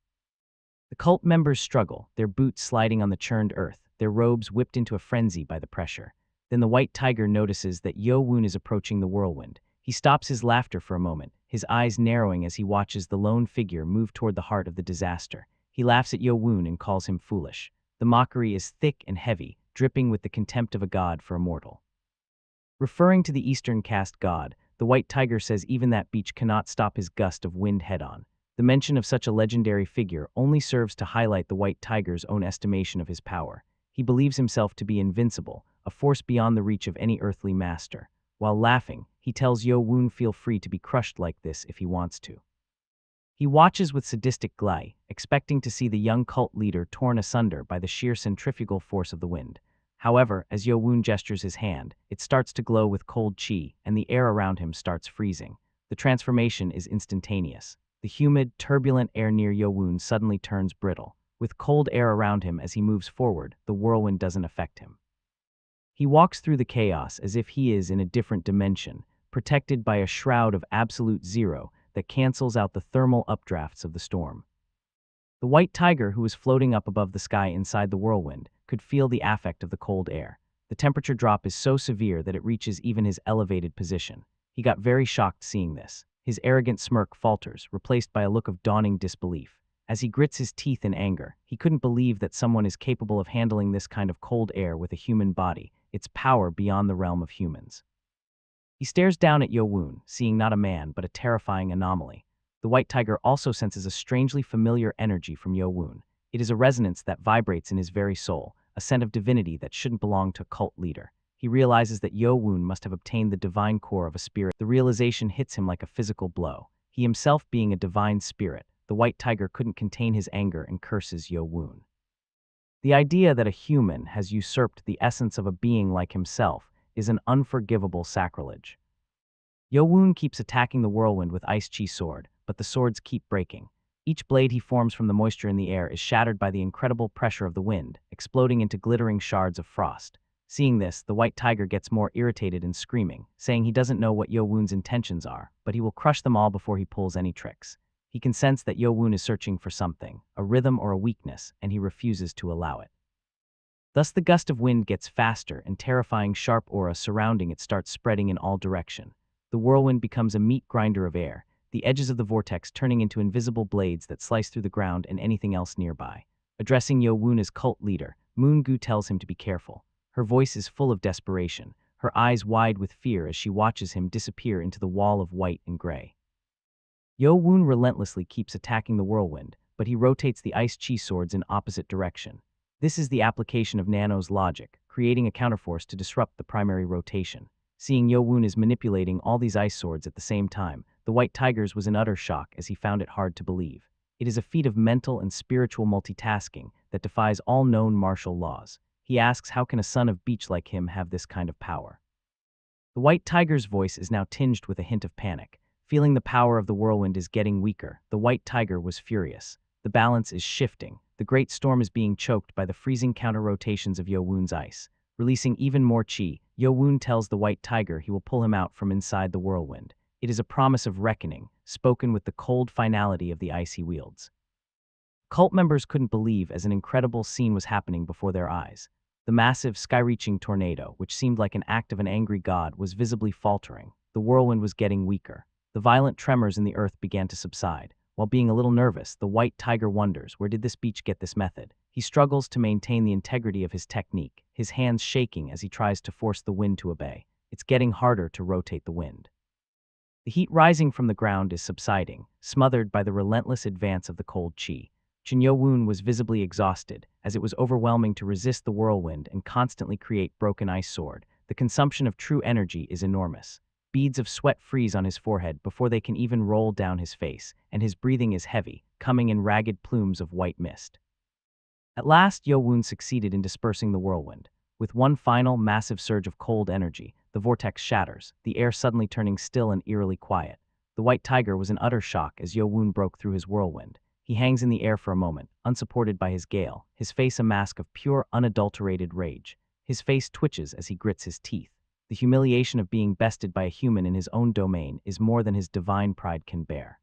The cult members struggle, their boots sliding on the churned earth, their robes whipped into a frenzy by the pressure. Then the White Tiger notices that Yeo-Woon is approaching the whirlwind. He stops his laughter for a moment, his eyes narrowing as he watches the lone figure move toward the heart of the disaster. He laughs at Yeo-Woon and calls him foolish. The mockery is thick and heavy, dripping with the contempt of a god for a mortal. Referring to the Eastern caste god, the White Tiger says even that beach cannot stop his gust of wind head-on. The mention of such a legendary figure only serves to highlight the White Tiger's own estimation of his power. He believes himself to be invincible, a force beyond the reach of any earthly master. While laughing, he tells Yeo-Woon feel free to be crushed like this if he wants to. He watches with sadistic glee, expecting to see the young cult leader torn asunder by the sheer centrifugal force of the wind. However, as Yeo-Woon gestures his hand, it starts to glow with cold chi, and the air around him starts freezing. The transformation is instantaneous. The humid, turbulent air near Yeo-Woon suddenly turns brittle. With cold air around him as he moves forward, the whirlwind doesn't affect him. He walks through the chaos as if he is in a different dimension, protected by a shroud of absolute zero that cancels out the thermal updrafts of the storm. The White Tiger, who was floating up above the sky inside the whirlwind, could feel the affect of the cold air. The temperature drop is so severe that it reaches even his elevated position. He got very shocked seeing this. His arrogant smirk falters, replaced by a look of dawning disbelief. As he grits his teeth in anger, he couldn't believe that someone is capable of handling this kind of cold air with a human body, its power beyond the realm of humans. He stares down at Yeo-Woon, seeing not a man but a terrifying anomaly. The White Tiger also senses a strangely familiar energy from Yeo-Woon. It is a resonance that vibrates in his very soul, a scent of divinity that shouldn't belong to a cult leader. He realizes that Yeo-Woon must have obtained the divine core of a spirit. The realization hits him like a physical blow. He himself being a divine spirit, the White Tiger couldn't contain his anger and curses Yeo-Woon. The idea that a human has usurped the essence of a being like himself is an unforgivable sacrilege. Yeo-Woon keeps attacking the whirlwind with Ice Chi sword, but the swords keep breaking. Each blade he forms from the moisture in the air is shattered by the incredible pressure of the wind, exploding into glittering shards of frost. Seeing this, the White Tiger gets more irritated and screaming, saying he doesn't know what Yeo-Woon's intentions are, but he will crush them all before he pulls any tricks. He can sense that Yeo-Woon is searching for something, a rhythm or a weakness, and he refuses to allow it. Thus the gust of wind gets faster and terrifying sharp aura surrounding it starts spreading in all direction. The whirlwind becomes a meat grinder of air, the edges of the vortex turning into invisible blades that slice through the ground and anything else nearby. Addressing Yeo-Woon as cult leader, Moon-gu tells him to be careful. Her voice is full of desperation, her eyes wide with fear as she watches him disappear into the wall of white and gray. Yeo-Woon relentlessly keeps attacking the whirlwind, but he rotates the Ice Chi swords in opposite direction. This is the application of Nano's logic, creating a counterforce to disrupt the primary rotation. Seeing Yeo-Woon is manipulating all these ice swords at the same time, the White Tigers was in utter shock as he found it hard to believe. It is a feat of mental and spiritual multitasking that defies all known martial laws. He asks how can a son of beach like him have this kind of power? The White Tiger's voice is now tinged with a hint of panic. Feeling the power of the whirlwind is getting weaker, the White Tiger was furious. The balance is shifting. The great storm is being choked by the freezing counter-rotations of Yeo-Woon's ice. Releasing even more chi, Yeo-Woon tells the White Tiger he will pull him out from inside the whirlwind. It is a promise of reckoning, spoken with the cold finality of the ice he wields. Cult members couldn't believe as an incredible scene was happening before their eyes. The massive, sky-reaching tornado, which seemed like an act of an angry god, was visibly faltering. The whirlwind was getting weaker. The violent tremors in the earth began to subside. While being a little nervous, the White Tiger wonders, where did this beach get this method? He struggles to maintain the integrity of his technique, his hands shaking as he tries to force the wind to obey. It's getting harder to rotate the wind. The heat rising from the ground is subsiding, smothered by the relentless advance of the cold chi. Cheon Yeo-Woon was visibly exhausted, as it was overwhelming to resist the whirlwind and constantly create broken ice sword. The consumption of true energy is enormous. Beads of sweat freeze on his forehead before they can even roll down his face, and his breathing is heavy, coming in ragged plumes of white mist. At last, Yeo-Woon succeeded in dispersing the whirlwind. With one final, massive surge of cold energy, the vortex shatters, the air suddenly turning still and eerily quiet. The White Tiger was in utter shock as Yeo-Woon broke through his whirlwind. He hangs in the air for a moment, unsupported by his gale, his face a mask of pure, unadulterated rage. His face twitches as he grits his teeth. The humiliation of being bested by a human in his own domain is more than his divine pride can bear.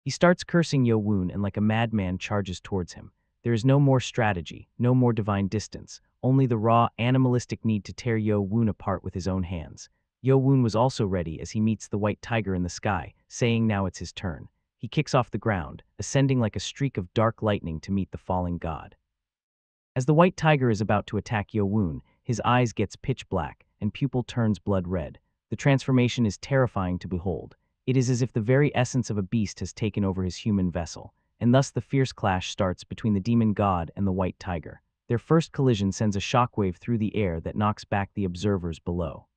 He starts cursing Yeo-Woon and like a madman charges towards him. There is no more strategy, no more divine distance, only the raw, animalistic need to tear Yeo-Woon apart with his own hands. Yeo-Woon was also ready as he meets the white tiger in the sky, saying now it's his turn. He kicks off the ground, ascending like a streak of dark lightning to meet the falling god. As the white tiger is about to attack Yeo-Woon, his eyes gets pitch black, and pupil turns blood red. The transformation is terrifying to behold. It is as if the very essence of a beast has taken over his human vessel, and thus the fierce clash starts between the demon god and the white tiger. Their first collision sends a shockwave through the air that knocks back the observers below.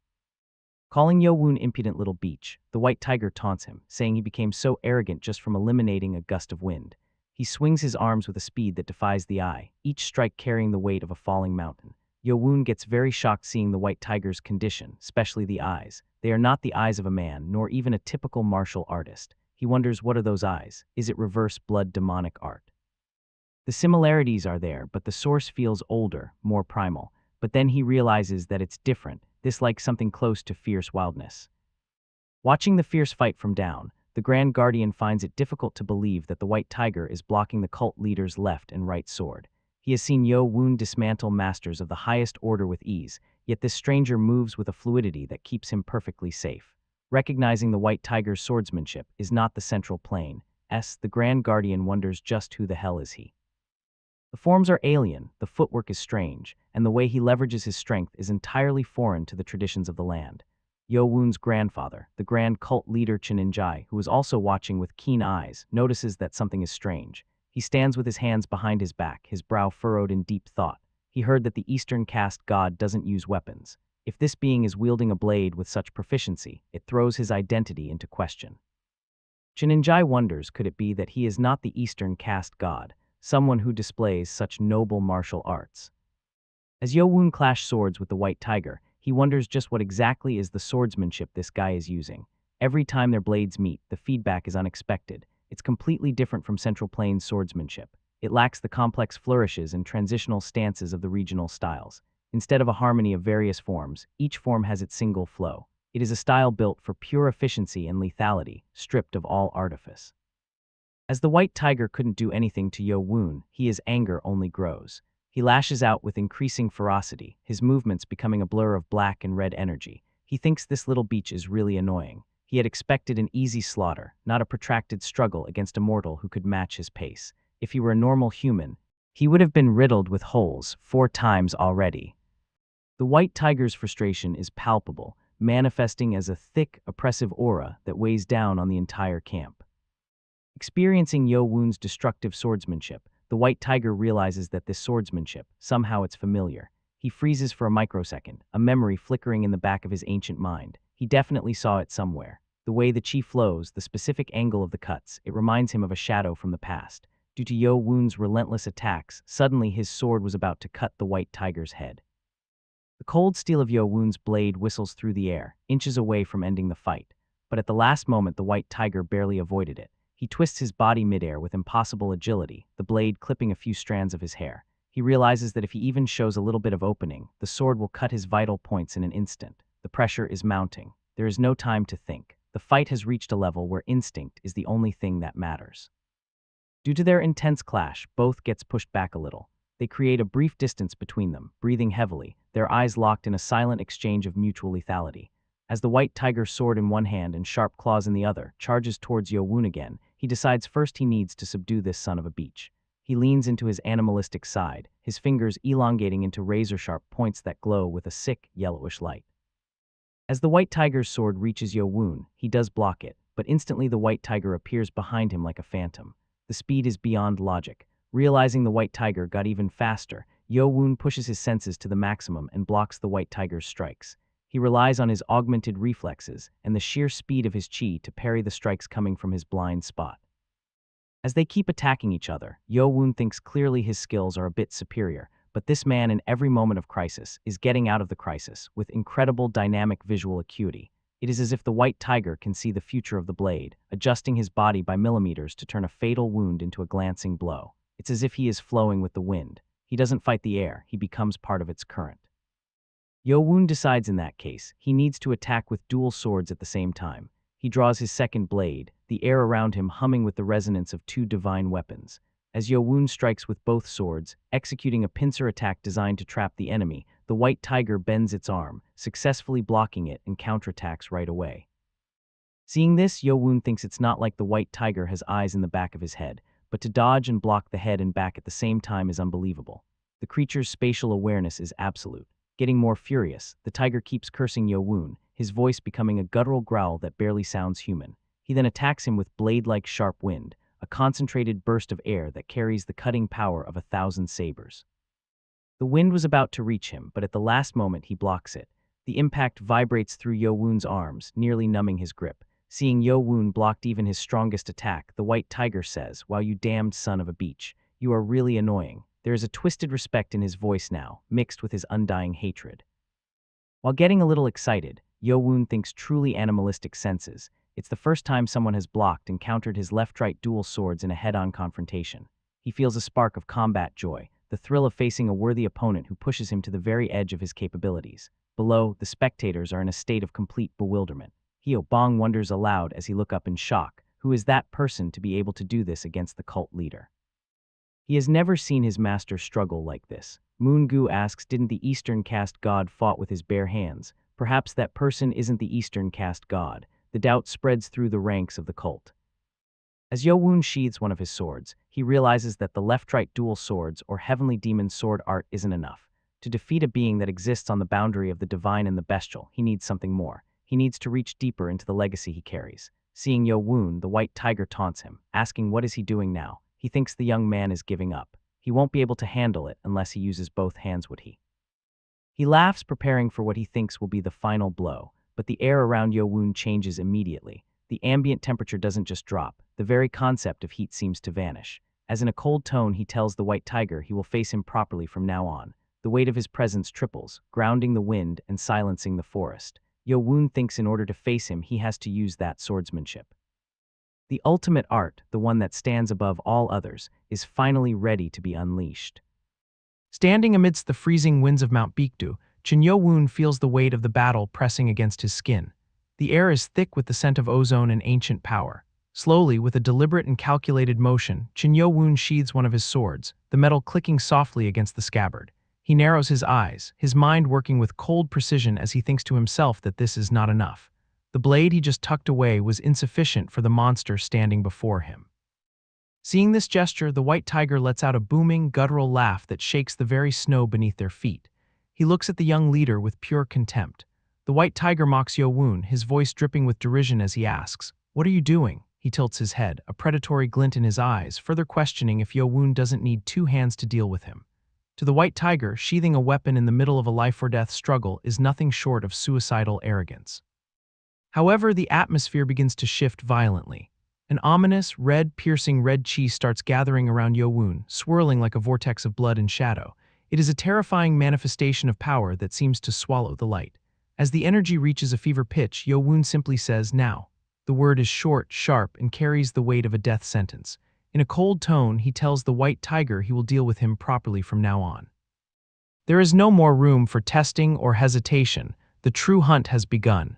Calling Yeo-Woon impudent little beach, the white tiger taunts him, saying he became so arrogant just from eliminating a gust of wind. He swings his arms with a speed that defies the eye, each strike carrying the weight of a falling mountain. Yeo-Woon gets very shocked seeing the white tiger's condition, especially the eyes. They are not the eyes of a man, nor even a typical martial artist. He wonders, what are those eyes? Is it reverse blood demonic art? The similarities are there, but the source feels older, more primal. But then he realizes that it's different, this like something close to fierce wildness. Watching the fierce fight from down, the Grand Guardian finds it difficult to believe that the white tiger is blocking the cult leader's left and right sword. He has seen Yeo-Woon dismantle masters of the highest order with ease, yet this stranger moves with a fluidity that keeps him perfectly safe. Recognizing the white tiger's swordsmanship is not the central plane. The Grand Guardian wonders just who the hell is he. The forms are alien, the footwork is strange, and the way he leverages his strength is entirely foreign to the traditions of the land. Yeo-Woon's grandfather, the grand cult leader Cheon Yeo-Woon, who is also watching with keen eyes, notices that something is strange. He stands with his hands behind his back, his brow furrowed in deep thought. He heard that the Eastern caste god doesn't use weapons. If this being is wielding a blade with such proficiency, it throws his identity into question. Cheon Yeo-Woon wonders, could it be that he is not the Eastern caste god, someone who displays such noble martial arts? As Yeo-Woon clashes swords with the white tiger, he wonders just what exactly is the swordsmanship this guy is using. Every time their blades meet, the feedback is unexpected. It's completely different from Central Plains swordsmanship. It lacks the complex flourishes and transitional stances of the regional styles. Instead of a harmony of various forms, each form has its single flow. It is a style built for pure efficiency and lethality, stripped of all artifice. As the white tiger couldn't do anything to Yeo-Woon, his anger only grows. He lashes out with increasing ferocity, his movements becoming a blur of black and red energy. He thinks this little beach is really annoying. He had expected an easy slaughter, not a protracted struggle against a mortal who could match his pace. If he were a normal human, he would have been riddled with holes 4 times already. The white tiger's frustration is palpable, manifesting as a thick, oppressive aura that weighs down on the entire camp. Experiencing Yeo-Woon's destructive swordsmanship, the white tiger realizes that this swordsmanship, somehow it's familiar. He freezes for a microsecond, a memory flickering in the back of his ancient mind. He definitely saw it somewhere. The way the chi flows, the specific angle of the cuts, it reminds him of a shadow from the past. Due to Yeo-Woon's relentless attacks, suddenly his sword was about to cut the white tiger's head. The cold steel of Yeo-Woon's blade whistles through the air, inches away from ending the fight. But at the last moment, the white tiger barely avoided it. He twists his body midair with impossible agility, the blade clipping a few strands of his hair. He realizes that if he even shows a little bit of opening, the sword will cut his vital points in an instant. The pressure is mounting. There is no time to think. The fight has reached a level where instinct is the only thing that matters. Due to their intense clash, both gets pushed back a little. They create a brief distance between them, breathing heavily, their eyes locked in a silent exchange of mutual lethality. As the white tiger's sword in one hand and sharp claws in the other charges towards Yeo-Woon again, he decides first he needs to subdue this son of a beach. He leans into his animalistic side, his fingers elongating into razor-sharp points that glow with a sick, yellowish light. As the white tiger's sword reaches Yeo-Woon, he does block it, but instantly the white tiger appears behind him like a phantom. The speed is beyond logic. Realizing the white tiger got even faster, Yeo-Woon pushes his senses to the maximum and blocks the white tiger's strikes. He relies on his augmented reflexes and the sheer speed of his chi to parry the strikes coming from his blind spot. As they keep attacking each other, Yeo-Woon thinks clearly his skills are a bit superior, but this man in every moment of crisis is getting out of the crisis with incredible dynamic visual acuity. It is as if the white tiger can see the future of the blade, adjusting his body by millimeters to turn a fatal wound into a glancing blow. It's as if he is flowing with the wind. He doesn't fight the air, he becomes part of its current. Yeo-Woon decides in that case, he needs to attack with dual swords at the same time. He draws his second blade, the air around him humming with the resonance of 2 divine weapons. As Yeo-Woon strikes with both swords, executing a pincer attack designed to trap the enemy, the white tiger bends its arm, successfully blocking it and counterattacks right away. Seeing this, Yeo-Woon thinks it's not like the white tiger has eyes in the back of his head, but to dodge and block the head and back at the same time is unbelievable. The creature's spatial awareness is absolute. Getting more furious, the tiger keeps cursing Yeo-Woon, his voice becoming a guttural growl that barely sounds human. He then attacks him with blade-like sharp wind, a concentrated burst of air that carries the cutting power of 1,000 sabers. The wind was about to reach him, but at the last moment he blocks it. The impact vibrates through Yeo-Woon's arms, nearly numbing his grip. Seeing Yeo-Woon blocked even his strongest attack, the white tiger says, "Wow, you damned son of a beach. You are really annoying." There is a twisted respect in his voice now, mixed with his undying hatred. While getting a little excited, Yeo-Woon thinks truly animalistic senses. It's the first time someone has blocked and countered his left-right dual swords in a head-on confrontation. He feels a spark of combat joy, the thrill of facing a worthy opponent who pushes him to the very edge of his capabilities. Below, the spectators are in a state of complete bewilderment. Hyo-Bong wonders aloud as he looks up in shock, who is that person to be able to do this against the cult leader? He has never seen his master struggle like this. Moon-gu asks, didn't the Eastern caste god fought with his bare hands? Perhaps that person isn't the Eastern caste god. The doubt spreads through the ranks of the cult. As Yeo-Woon sheathes one of his swords, he realizes that the left-right dual swords or heavenly demon sword art isn't enough. To defeat a being that exists on the boundary of the divine and the bestial, he needs something more. He needs to reach deeper into the legacy he carries. Seeing Yeo-Woon, the white tiger taunts him, asking what is he doing now. He thinks the young man is giving up. He won't be able to handle it unless he uses both hands, would he? He laughs, preparing for what he thinks will be the final blow, but the air around Yeo-Woon changes immediately. The ambient temperature doesn't just drop, the very concept of heat seems to vanish. As in a cold tone, he tells the white tiger he will face him properly from now on. The weight of his presence triples, grounding the wind and silencing the forest. Yeo-Woon thinks in order to face him, he has to use that swordsmanship. The ultimate art, the one that stands above all others, is finally ready to be unleashed. Standing amidst the freezing winds of Mount Baekdu, Cheon Yeo-Woon feels the weight of the battle pressing against his skin. The air is thick with the scent of ozone and ancient power. Slowly, with a deliberate and calculated motion, Cheon Yeo-Woon sheathes one of his swords, the metal clicking softly against the scabbard. He narrows his eyes, his mind working with cold precision as he thinks to himself that this is not enough. The blade he just tucked away was insufficient for the monster standing before him. Seeing this gesture, the white tiger lets out a booming, guttural laugh that shakes the very snow beneath their feet. He looks at the young leader with pure contempt. The white tiger mocks Yeo-Woon, his voice dripping with derision as he asks, "What are you doing?" He tilts his head, a predatory glint in his eyes, further questioning if Yeo-Woon doesn't need two hands to deal with him. To the white tiger, sheathing a weapon in the middle of a life-or-death struggle is nothing short of suicidal arrogance. However, the atmosphere begins to shift violently. An ominous, piercing red chi starts gathering around Yeo-Woon, swirling like a vortex of blood and shadow. It is a terrifying manifestation of power that seems to swallow the light. As the energy reaches a fever pitch, Yeo-Woon simply says, "Now." The word is short, sharp, and carries the weight of a death sentence. In a cold tone, he tells the white tiger he will deal with him properly from now on. There is no more room for testing or hesitation. The true hunt has begun.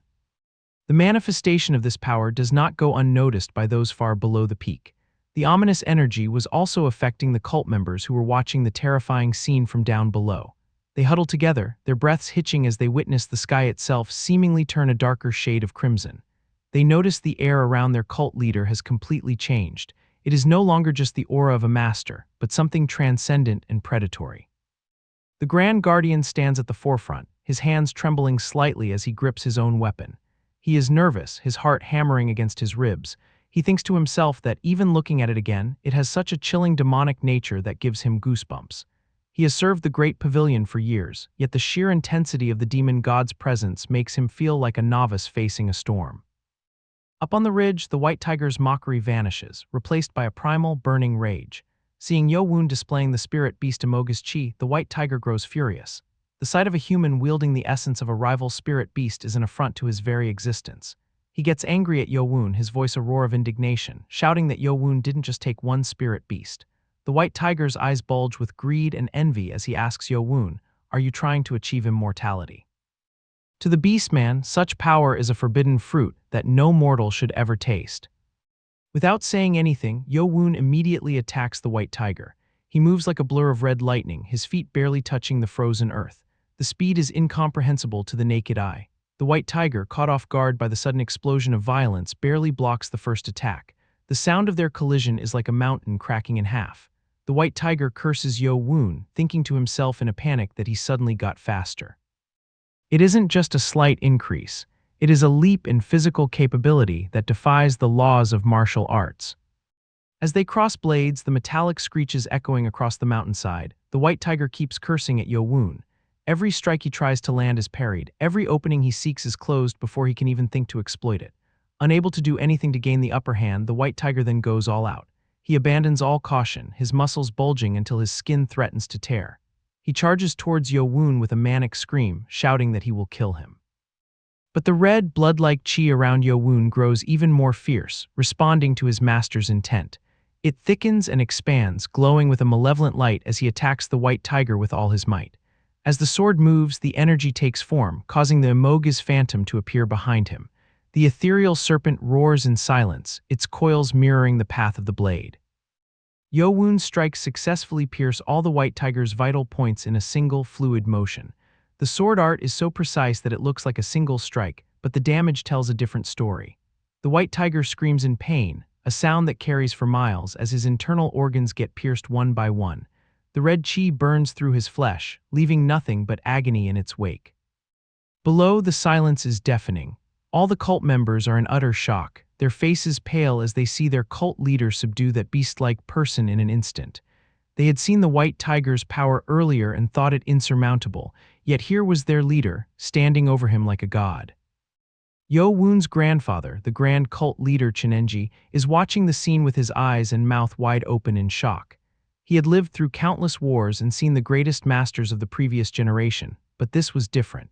The manifestation of this power does not go unnoticed by those far below the peak. The ominous energy was also affecting the cult members who were watching the terrifying scene from down below. They huddle together, their breaths hitching as they witness the sky itself seemingly turn a darker shade of crimson. They notice the air around their cult leader has completely changed. It is no longer just the aura of a master, but something transcendent and predatory. The Grand Guardian stands at the forefront, his hands trembling slightly as he grips his own weapon. He is nervous, his heart hammering against his ribs. He thinks to himself that even looking at it again, it has such a chilling demonic nature that gives him goosebumps. He has served the Great Pavilion for years, yet the sheer intensity of the demon god's presence makes him feel like a novice facing a storm. Up on the ridge, the white tiger's mockery vanishes, replaced by a primal, burning rage. Seeing Yeo-Woon displaying the spirit beast Imoga's chi, the white tiger grows furious. The sight of a human wielding the essence of a rival spirit beast is an affront to his very existence. He gets angry at Yeo-Woon, his voice a roar of indignation, shouting that Yeo-Woon didn't just take one spirit beast. The white tiger's eyes bulge with greed and envy as he asks Yeo-Woon, "Are you trying to achieve immortality?" To the beastman, such power is a forbidden fruit that no mortal should ever taste. Without saying anything, Yeo-Woon immediately attacks the white tiger. He moves like a blur of red lightning, his feet barely touching the frozen earth. The speed is incomprehensible to the naked eye. The white tiger, caught off guard by the sudden explosion of violence, barely blocks the first attack. The sound of their collision is like a mountain cracking in half. The white tiger curses Yeo-Woon, thinking to himself in a panic that he suddenly got faster. It isn't just a slight increase. It is a leap in physical capability that defies the laws of martial arts. As they cross blades, the metallic screeches echoing across the mountainside. The white tiger keeps cursing at Yeo-Woon. Every strike he tries to land is parried. Every opening he seeks is closed before he can even think to exploit it. Unable to do anything to gain the upper hand, the white tiger then goes all out. He abandons all caution, his muscles bulging until his skin threatens to tear. He charges towards Yeo-Woon with a manic scream, shouting that he will kill him. But the red, blood-like chi around Yeo-Woon grows even more fierce, responding to his master's intent. It thickens and expands, glowing with a malevolent light as he attacks the white tiger with all his might. As the sword moves, the energy takes form, causing the Amogus phantom to appear behind him. The ethereal serpent roars in silence, its coils mirroring the path of the blade. Yeo-Woon's strikes successfully pierce all the white tiger's vital points in a single, fluid motion. The sword art is so precise that it looks like a single strike, but the damage tells a different story. The white tiger screams in pain, a sound that carries for miles as his internal organs get pierced one by one. The red chi burns through his flesh, leaving nothing but agony in its wake. Below, the silence is deafening. All the cult members are in utter shock, their faces pale as they see their cult leader subdue that beast-like person in an instant. They had seen the white tiger's power earlier and thought it insurmountable, yet here was their leader, standing over him like a god. Yeo-Woon's grandfather, the grand cult leader Cheon Yeo-Woon, is watching the scene with his eyes and mouth wide open in shock. He had lived through countless wars and seen the greatest masters of the previous generation, but this was different.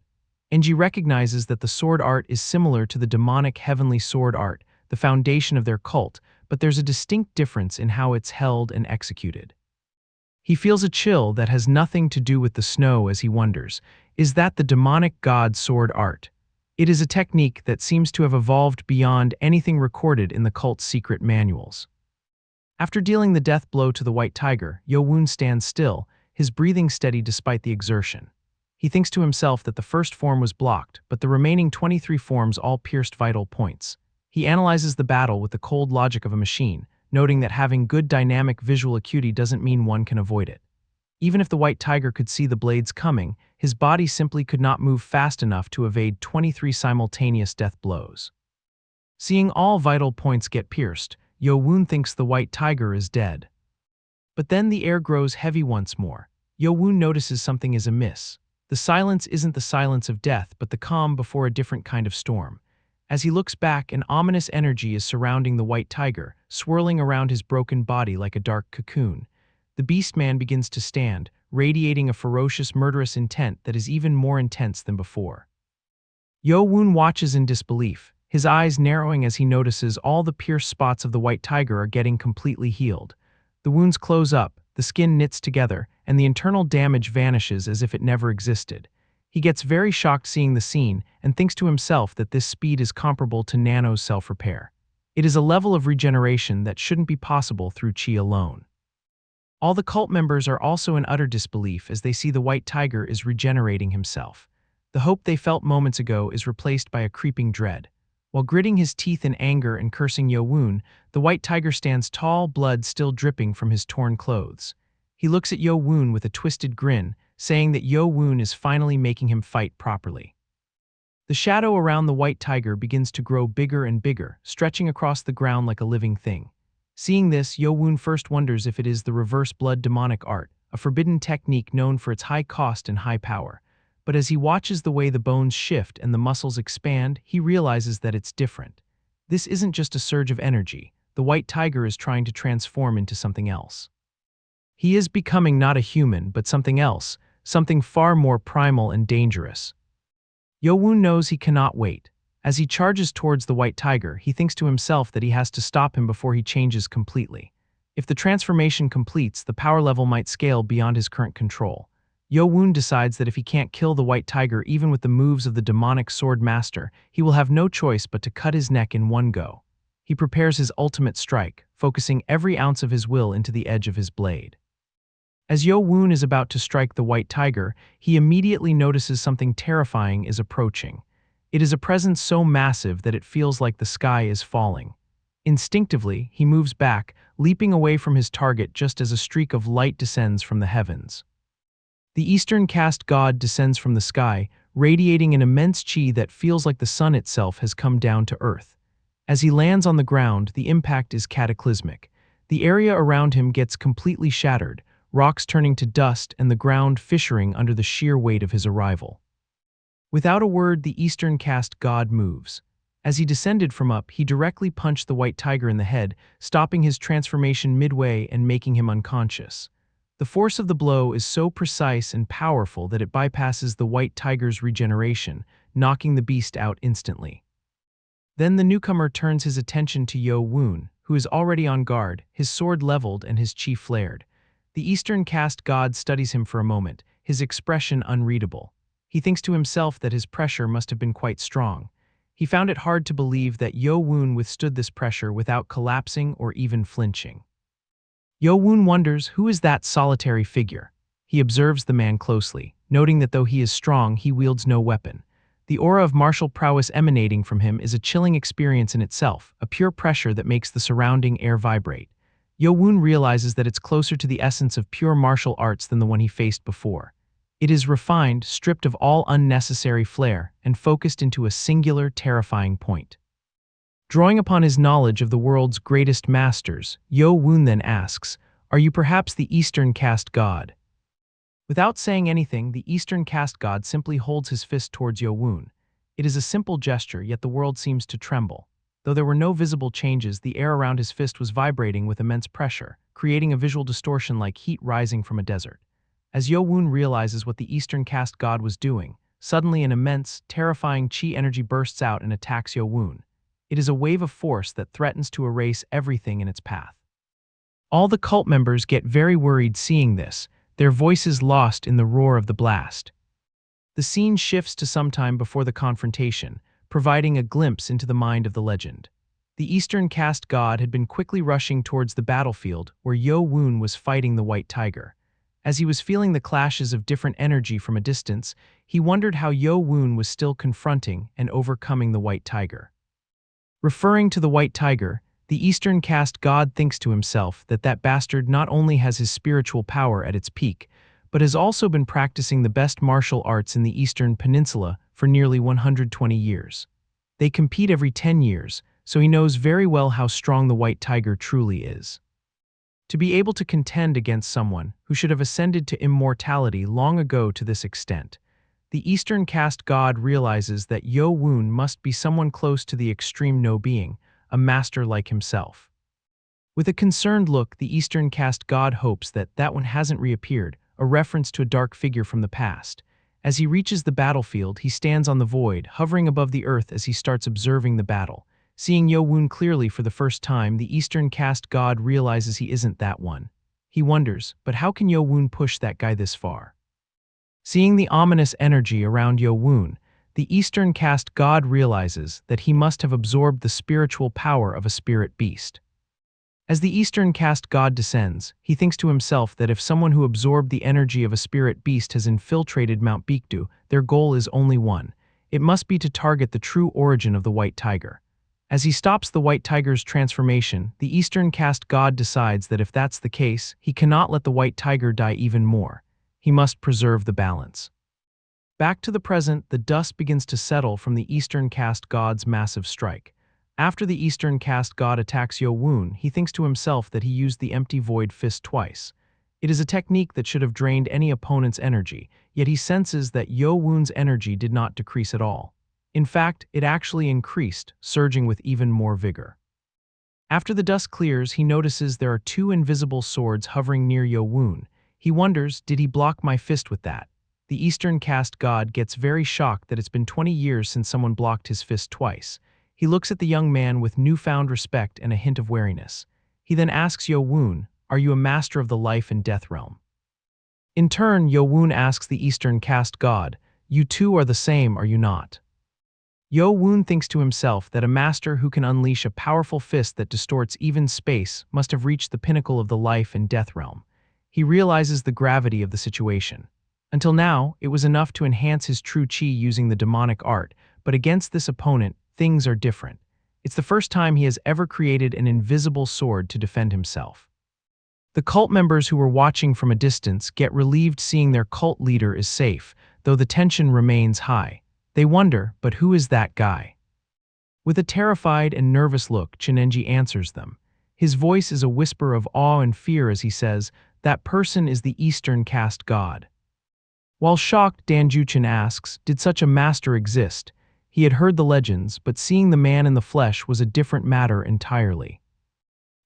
Enji recognizes that the sword art is similar to the demonic heavenly sword art, the foundation of their cult, but there's a distinct difference in how it's held and executed. He feels a chill that has nothing to do with the snow as he wonders, is that the demonic god sword art? It is a technique that seems to have evolved beyond anything recorded in the cult's secret manuals. After dealing the death blow to the white tiger, Yeo-Woon stands still, his breathing steady despite the exertion. He thinks to himself that the first form was blocked, but the remaining 23 forms all pierced vital points. He analyzes the battle with the cold logic of a machine, noting that having good dynamic visual acuity doesn't mean one can avoid it. Even if the white tiger could see the blades coming, his body simply could not move fast enough to evade 23 simultaneous death blows. Seeing all vital points get pierced, Yeo-Woon thinks the white tiger is dead. But then the air grows heavy once more. Yeo-Woon notices something is amiss. The silence isn't the silence of death, but the calm before a different kind of storm. As he looks back, an ominous energy is surrounding the white tiger, swirling around his broken body like a dark cocoon. The beast man begins to stand, radiating a ferocious, murderous intent that is even more intense than before. Yeo-Woon watches in disbelief, his eyes narrowing as he notices all the pierced spots of the white tiger are getting completely healed. The wounds close up, the skin knits together, and the internal damage vanishes as if it never existed. He gets very shocked seeing the scene and thinks to himself that this speed is comparable to Nano's self-repair. It is a level of regeneration that shouldn't be possible through chi alone. All the cult members are also in utter disbelief as they see the white tiger is regenerating himself. The hope they felt moments ago is replaced by a creeping dread. While gritting his teeth in anger and cursing Yeo-Woon, the white tiger stands tall, blood still dripping from his torn clothes. He looks at Yeo-Woon with a twisted grin, saying that Yeo-Woon is finally making him fight properly. The shadow around the white tiger begins to grow bigger and bigger, stretching across the ground like a living thing. Seeing this, Yeo-Woon first wonders if it is the reverse blood demonic art, a forbidden technique known for its high cost and high power. But as he watches the way the bones shift and the muscles expand, he realizes that it's different. This isn't just a surge of energy. The white tiger is trying to transform into something else. He is becoming not a human, but something else, something far more primal and dangerous. Yeo-Woon knows he cannot wait. As he charges towards the white tiger, he thinks to himself that he has to stop him before he changes completely. If the transformation completes, the power level might scale beyond his current control. Yeo-Woon decides that if he can't kill the white tiger even with the moves of the demonic sword master, he will have no choice but to cut his neck in one go. He prepares his ultimate strike, focusing every ounce of his will into the edge of his blade. As Yeo-Woon is about to strike the white tiger, he immediately notices something terrifying is approaching. It is a presence so massive that it feels like the sky is falling. Instinctively, he moves back, leaping away from his target just as a streak of light descends from the heavens. The Eastern caste god descends from the sky, radiating an immense chi that feels like the sun itself has come down to earth. As he lands on the ground, the impact is cataclysmic. The area around him gets completely shattered, rocks turning to dust and the ground fissuring under the sheer weight of his arrival. Without a word, the Eastern caste god moves. As he descended from up, he directly punched the white tiger in the head, stopping his transformation midway and making him unconscious. The force of the blow is so precise and powerful that it bypasses the white tiger's regeneration, knocking the beast out instantly. Then the newcomer turns his attention to Yeo-Woon, who is already on guard, his sword leveled and his chi flared. The Eastern caste god studies him for a moment, his expression unreadable. He thinks to himself that his pressure must have been quite strong. He found it hard to believe that Yeo-Woon withstood this pressure without collapsing or even flinching. Yeo-Woon wonders who is that solitary figure. He observes the man closely, noting that though he is strong, he wields no weapon. The aura of martial prowess emanating from him is a chilling experience in itself, a pure pressure that makes the surrounding air vibrate. Yeo-Woon realizes that it's closer to the essence of pure martial arts than the one he faced before. It is refined, stripped of all unnecessary flair, and focused into a singular, terrifying point. Drawing upon his knowledge of the world's greatest masters, Yeo-Woon then asks, "Are you perhaps the Eastern caste god?" Without saying anything, the Eastern caste god simply holds his fist towards Yeo-Woon. It is a simple gesture, yet the world seems to tremble. Though there were no visible changes, the air around his fist was vibrating with immense pressure, creating a visual distortion like heat rising from a desert. As Yeo-Woon realizes what the Eastern caste god was doing, suddenly an immense, terrifying chi energy bursts out and attacks Yeo-Woon. It is a wave of force that threatens to erase everything in its path. All the cult members get very worried seeing this, their voices lost in the roar of the blast. The scene shifts to some time before the confrontation, providing a glimpse into the mind of the legend. The Eastern caste god had been quickly rushing towards the battlefield where Yeo-Woon was fighting the white tiger. As he was feeling the clashes of different energy from a distance, he wondered how Yeo-Woon was still confronting and overcoming the white tiger. Referring to the white tiger, the Eastern caste god thinks to himself that that bastard not only has his spiritual power at its peak, but has also been practicing the best martial arts in the Eastern Peninsula for nearly 120 years. They compete every 10 years, so he knows very well how strong the white tiger truly is. To be able to contend against someone who should have ascended to immortality long ago to this extent, the Eastern caste god realizes that Yeo-Woon must be someone close to the extreme no-being, a master like himself. With a concerned look, the Eastern caste god hopes that that one hasn't reappeared, a reference to a dark figure from the past. As he reaches the battlefield, he stands on the void, hovering above the earth as he starts observing the battle. Seeing Yeo-Woon clearly for the first time, the Eastern caste god realizes he isn't that one. He wonders, but how can Yeo-Woon push that guy this far? Seeing the ominous energy around Yeo-Woon, the Eastern caste god realizes that he must have absorbed the spiritual power of a spirit beast. As the Eastern caste god descends, he thinks to himself that if someone who absorbed the energy of a spirit beast has infiltrated Mount Baekdu, their goal is only one. It must be to target the true origin of the white tiger. As he stops the white tiger's transformation, the Eastern caste god decides that if that's the case, he cannot let the white tiger die even more. He must preserve the balance. Back to the present, the dust begins to settle from the Eastern caste god's massive strike. After the Eastern caste god attacks Yeo-Woon, he thinks to himself that he used the empty void fist twice. It is a technique that should have drained any opponent's energy, yet he senses that Yeo-Woon's energy did not decrease at all. In fact, it actually increased, surging with even more vigor. After the dust clears, he notices there are two invisible swords hovering near Yeo-Woon. He wonders, did he block my fist with that? The Eastern caste god gets very shocked that it's been 20 years since someone blocked his fist twice. He looks at the young man with newfound respect and a hint of wariness. He then asks Yeo-Woon, "Are you a master of the life and death realm?" In turn, Yeo-Woon asks the Eastern caste god, "You two are the same, are you not?" Yeo-Woon thinks to himself that a master who can unleash a powerful fist that distorts even space must have reached the pinnacle of the life and death realm. He realizes the gravity of the situation. Until now, it was enough to enhance his true chi using the demonic art, but against this opponent, things are different. It's the first time he has ever created an invisible sword to defend himself. The cult members who were watching from a distance get relieved seeing their cult leader is safe, though the tension remains high. They wonder, but who is that guy? With a terrified and nervous look, Chenenji answers them. His voice is a whisper of awe and fear as he says, "That person is the Eastern caste god." While shocked, Danjuchen asks, did such a master exist? He had heard the legends, but seeing the man in the flesh was a different matter entirely.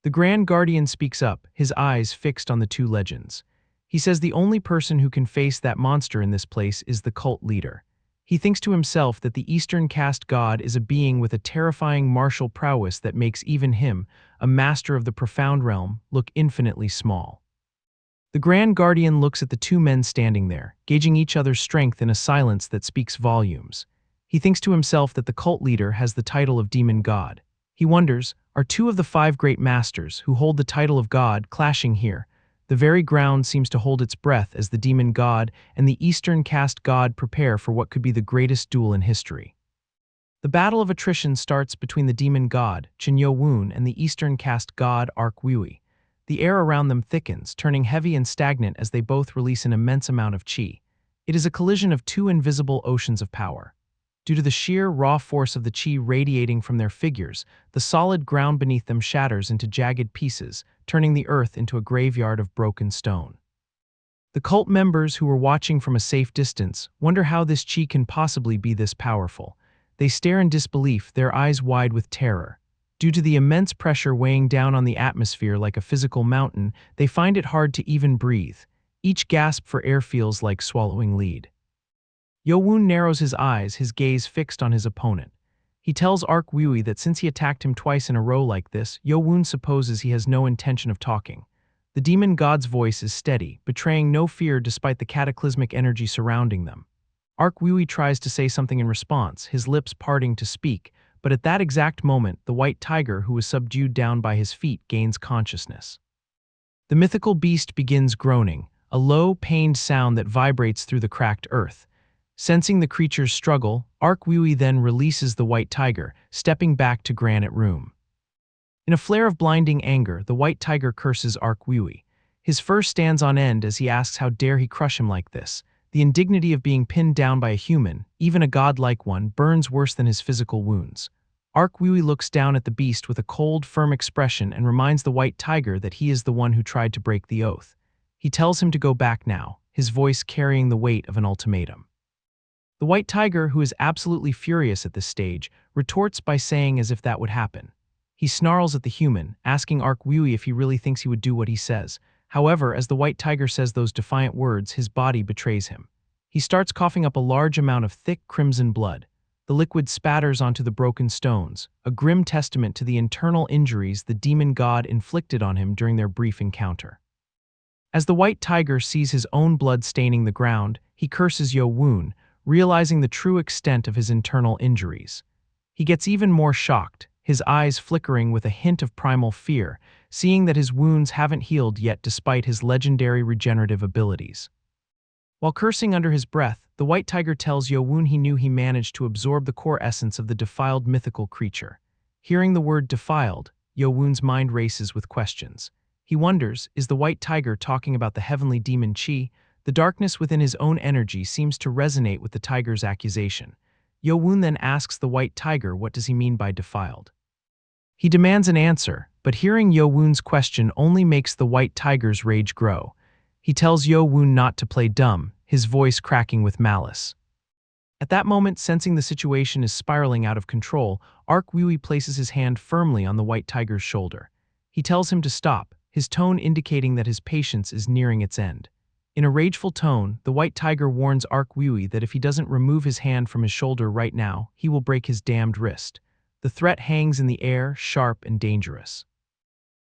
The Grand Guardian speaks up, his eyes fixed on the two legends. He says the only person who can face that monster in this place is the cult leader. He thinks to himself that the Eastern caste god is a being with a terrifying martial prowess that makes even him, a master of the profound realm, look infinitely small. The Grand Guardian looks at the two men standing there, gauging each other's strength in a silence that speaks volumes. He thinks to himself that the cult leader has the title of demon god. He wonders, are two of the five great masters who hold the title of god clashing here? The very ground seems to hold its breath as the demon god and the Eastern caste god prepare for what could be the greatest duel in history. The battle of attrition starts between the demon god, Cheon Yeo-Woon, and the Eastern caste god, Arc-Wui. The air around them thickens, turning heavy and stagnant as they both release an immense amount of chi. It is a collision of two invisible oceans of power. Due to the sheer, raw force of the chi radiating from their figures, the solid ground beneath them shatters into jagged pieces, turning the earth into a graveyard of broken stone. The cult members who were watching from a safe distance wonder how this chi can possibly be this powerful. They stare in disbelief, their eyes wide with terror. Due to the immense pressure weighing down on the atmosphere like a physical mountain, they find it hard to even breathe. Each gasp for air feels like swallowing lead. Yeo-Woon narrows his eyes, his gaze fixed on his opponent. He tells Arc-Wui that since he attacked him twice in a row like this, Yeo-Woon supposes he has no intention of talking. The demon god's voice is steady, betraying no fear despite the cataclysmic energy surrounding them. Arc-Wui tries to say something in response, his lips parting to speak, but at that exact moment, the white tiger who was subdued down by his feet gains consciousness. The mythical beast begins groaning, a low, pained sound that vibrates through the cracked earth. Sensing the creature's struggle, Arc-Wui then releases the white tiger, stepping back to Granite Room. In a flare of blinding anger, the white tiger curses Arc-Wui. His fur stands on end as he asks how dare he crush him like this. The indignity of being pinned down by a human, even a godlike one, burns worse than his physical wounds. Arc-Wui looks down at the beast with a cold, firm expression and reminds the white tiger that he is the one who tried to break the oath. He tells him to go back now, his voice carrying the weight of an ultimatum. The white tiger, who is absolutely furious at this stage, retorts by saying as if that would happen. He snarls at the human, asking Arc-Wui if he really thinks he would do what he says. However, as the white tiger says those defiant words, his body betrays him. He starts coughing up a large amount of thick crimson blood. The liquid spatters onto the broken stones, a grim testament to the internal injuries the demon god inflicted on him during their brief encounter. As the white tiger sees his own blood staining the ground, he curses Yeo-Woon, realizing the true extent of his internal injuries. He gets even more shocked, his eyes flickering with a hint of primal fear, seeing that his wounds haven't healed yet despite his legendary regenerative abilities. While cursing under his breath, the white tiger tells Yeo-Woon he knew he managed to absorb the core essence of the defiled mythical creature. Hearing the word defiled, Yeo-Woon's mind races with questions. He wonders, is the white tiger talking about the heavenly demon Chi? The darkness within his own energy seems to resonate with the tiger's accusation. Yeo-Woon then asks the white tiger what does he mean by defiled. He demands an answer, but hearing Yeo-Woon's question only makes the white tiger's rage grow. He tells Yeo-Woon not to play dumb, his voice cracking with malice. At that moment, sensing the situation is spiraling out of control, Arc-Wui places his hand firmly on the white tiger's shoulder. He tells him to stop, his tone indicating that his patience is nearing its end. In a rageful tone, the white tiger warns Arc-Wui that if he doesn't remove his hand from his shoulder right now, he will break his damned wrist. The threat hangs in the air, sharp and dangerous.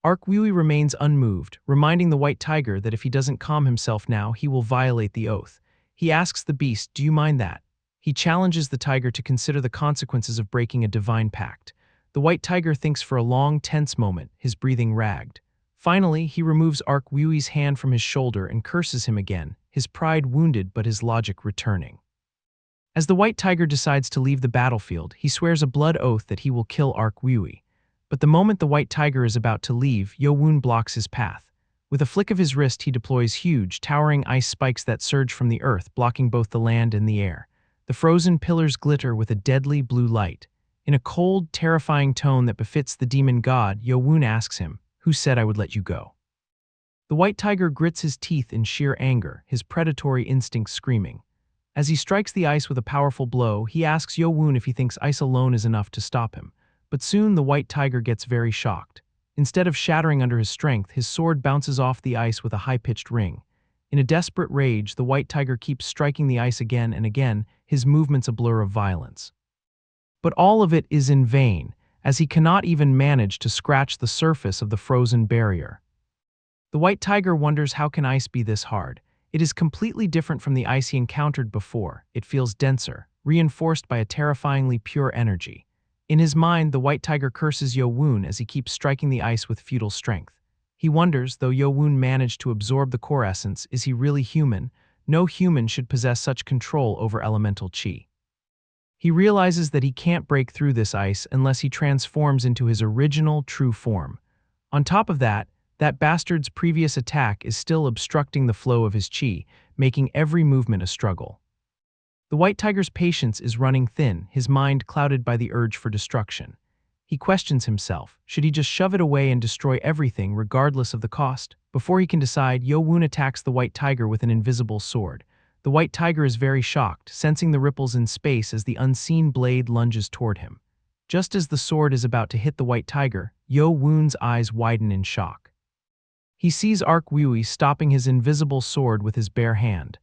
Arc-Wui remains unmoved, reminding the white tiger that if he doesn't calm himself now, he will violate the oath. He asks the beast, "Do you mind that?" He challenges the tiger to consider the consequences of breaking a divine pact. The white tiger thinks for a long, tense moment, his breathing ragged. Finally, he removes Ark Wui's hand from his shoulder and curses him again, his pride wounded but his logic returning. As the White Tiger decides to leave the battlefield, he swears a blood oath that he will kill Ark Wui. But the moment the White Tiger is about to leave, Yeo-Woon blocks his path. With a flick of his wrist, he deploys huge, towering ice spikes that surge from the earth, blocking both the land and the air. The frozen pillars glitter with a deadly blue light. In a cold, terrifying tone that befits the demon god, Yeo-Woon asks him, "Who said I would let you go?" The White Tiger grits his teeth in sheer anger, his predatory instincts screaming. As he strikes the ice with a powerful blow, he asks Yeo-Woon if he thinks ice alone is enough to stop him. But soon the White Tiger gets very shocked. Instead of shattering under his strength, his sword bounces off the ice with a high-pitched ring. In a desperate rage, the White Tiger keeps striking the ice again and again, his movements a blur of violence. But all of it is in vain, as he cannot even manage to scratch the surface of the frozen barrier. The White Tiger wonders, how can ice be this hard? It is completely different from the ice he encountered before. It feels denser, reinforced by a terrifyingly pure energy. In his mind, the White Tiger curses Yeo-Woon as he keeps striking the ice with futile strength. He wonders, though Yeo-Woon managed to absorb the core essence, is he really human? No human should possess such control over elemental chi. He realizes that he can't break through this ice unless he transforms into his original, true form. On top of that bastard's previous attack is still obstructing the flow of his chi, making every movement a struggle. The White Tiger's patience is running thin, his mind clouded by the urge for destruction. He questions himself, should he just shove it away and destroy everything regardless of the cost? Before he can decide, Yeo-Woon attacks the White Tiger with an invisible sword. The White Tiger is very shocked, sensing the ripples in space as the unseen blade lunges toward him. Just as the sword is about to hit the White Tiger, Yeo-Woon's eyes widen in shock. He sees Ark Wui stopping his invisible sword with his bare hand.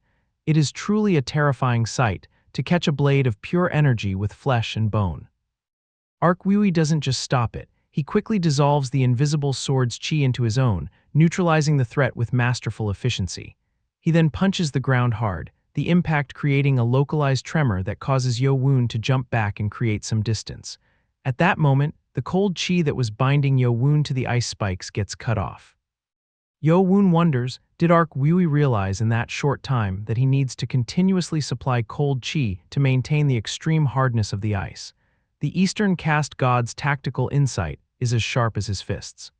It is truly a terrifying sight, to catch a blade of pure energy with flesh and bone. Ark Wui doesn't just stop it, he quickly dissolves the invisible sword's chi into his own, neutralizing the threat with masterful efficiency. He then punches the ground hard, the impact creating a localized tremor that causes Yeo-Woon to jump back and create some distance. At that moment, the cold chi that was binding Yeo-Woon to the ice spikes gets cut off. Yeo-Woon wonders, did Ark Wui realize in that short time that he needs to continuously supply cold chi to maintain the extreme hardness of the ice? The Eastern caste god's tactical insight is as sharp as his fists.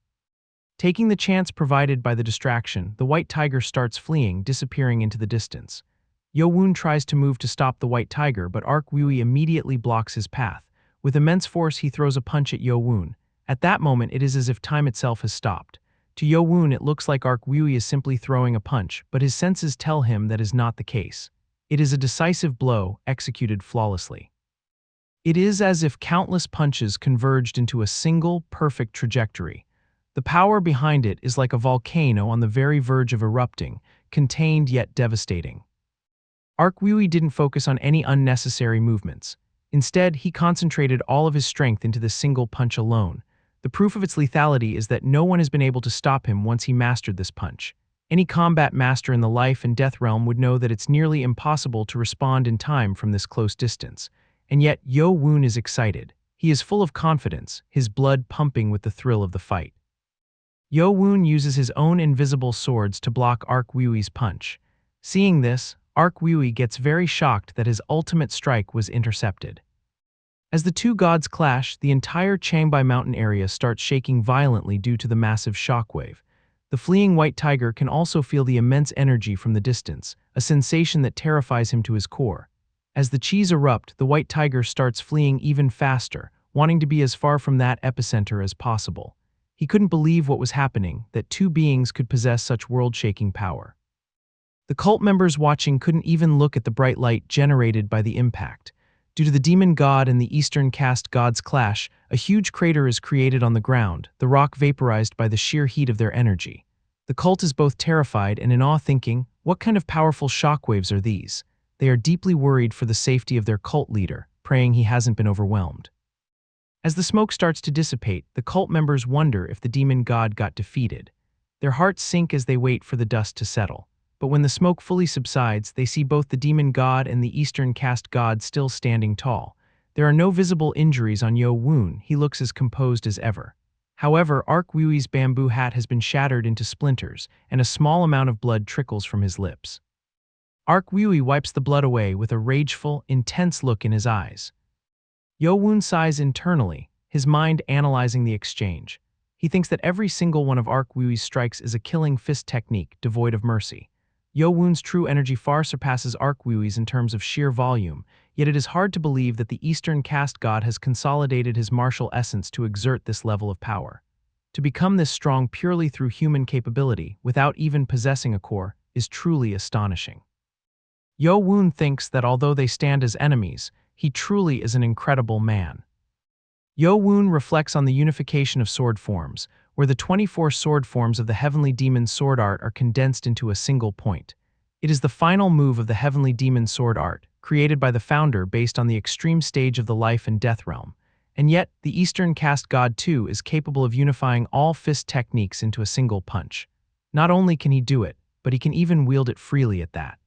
Taking the chance provided by the distraction, the White Tiger starts fleeing, disappearing into the distance. Yeo-Woon tries to move to stop the White Tiger, but Ark Wui immediately blocks his path. With immense force, he throws a punch at Yeo-Woon. At that moment, it is as if time itself has stopped. To Yeo-Woon, it looks like Ark Wui is simply throwing a punch, but his senses tell him that is not the case. It is a decisive blow, executed flawlessly. It is as if countless punches converged into a single, perfect trajectory. The power behind it is like a volcano on the very verge of erupting, contained yet devastating. Ark Wui didn't focus on any unnecessary movements. Instead, he concentrated all of his strength into this single punch alone. The proof of its lethality is that no one has been able to stop him once he mastered this punch. Any combat master in the life and death realm would know that it's nearly impossible to respond in time from this close distance. And yet, Yeo-Woon is excited. He is full of confidence, his blood pumping with the thrill of the fight. Yeo-Woon uses his own invisible swords to block Ark Wui's punch. Seeing this, Ark Wui gets very shocked that his ultimate strike was intercepted. As the two gods clash, the entire Changbei mountain area starts shaking violently due to the massive shockwave. The fleeing White Tiger can also feel the immense energy from the distance, a sensation that terrifies him to his core. As the chis erupt, the White Tiger starts fleeing even faster, wanting to be as far from that epicenter as possible. He couldn't believe what was happening, that two beings could possess such world-shaking power. The cult members watching couldn't even look at the bright light generated by the impact. Due to the demon god and the Eastern caste god's clash, a huge crater is created on the ground, the rock vaporized by the sheer heat of their energy. The cult is both terrified and in awe, thinking, what kind of powerful shockwaves are these? They are deeply worried for the safety of their cult leader, praying he hasn't been overwhelmed. As the smoke starts to dissipate, the cult members wonder if the demon god got defeated. Their hearts sink as they wait for the dust to settle. But when the smoke fully subsides, they see both the demon god and the Eastern caste god still standing tall. There are no visible injuries on Yeo-Woon, he looks as composed as ever. However, Ark Wui's bamboo hat has been shattered into splinters, and a small amount of blood trickles from his lips. Ark Wui wipes the blood away with a rageful, intense look in his eyes. Yeo-Woon sighs internally, his mind analyzing the exchange. He thinks that every single one of Ark Wui's strikes is a killing fist technique devoid of mercy. Yeo-Woon's true energy far surpasses Ark Wui's in terms of sheer volume, yet it is hard to believe that the Eastern caste god has consolidated his martial essence to exert this level of power. To become this strong purely through human capability, without even possessing a core, is truly astonishing. Yeo-Woon thinks that although they stand as enemies, he truly is an incredible man. Yeo-Woon reflects on the unification of sword forms, where the 24 sword forms of the Heavenly Demon sword art are condensed into a single point. It is the final move of the Heavenly Demon sword art, created by the founder based on the extreme stage of the life and death realm. And yet, the Eastern caste god too is capable of unifying all fist techniques into a single punch. Not only can he do it, but he can even wield it freely at that.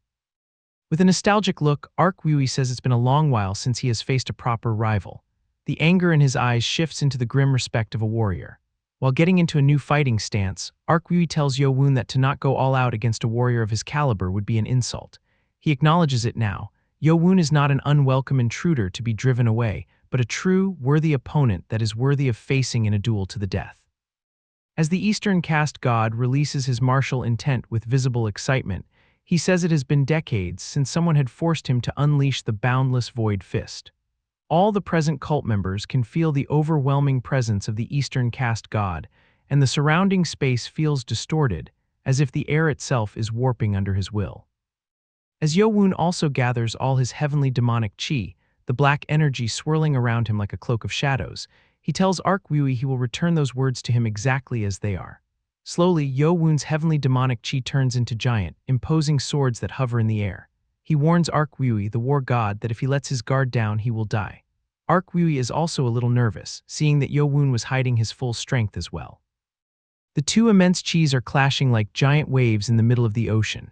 With a nostalgic look, Ark Wui says it's been a long while since he has faced a proper rival. The anger in his eyes shifts into the grim respect of a warrior. While getting into a new fighting stance, Ark Wui tells Yeo-Woon that to not go all out against a warrior of his caliber would be an insult. He acknowledges it now. Yeo-Woon is not an unwelcome intruder to be driven away, but a true, worthy opponent that is worthy of facing in a duel to the death. As the Eastern caste god releases his martial intent with visible excitement, he says it has been decades since someone had forced him to unleash the boundless void fist. All the present cult members can feel the overwhelming presence of the Eastern caste god, and the surrounding space feels distorted, as if the air itself is warping under his will. As Yeo-Woon also gathers all his heavenly demonic chi, the black energy swirling around him like a cloak of shadows, he tells Ark Wui he will return those words to him exactly as they are. Slowly, Yeo-Woon's heavenly demonic chi turns into giant, imposing swords that hover in the air. He warns Ark Wui, the war god, that if he lets his guard down, he will die. Ark Wui is also a little nervous, seeing that Yeo-Woon was hiding his full strength as well. The two immense chis are clashing like giant waves in the middle of the ocean.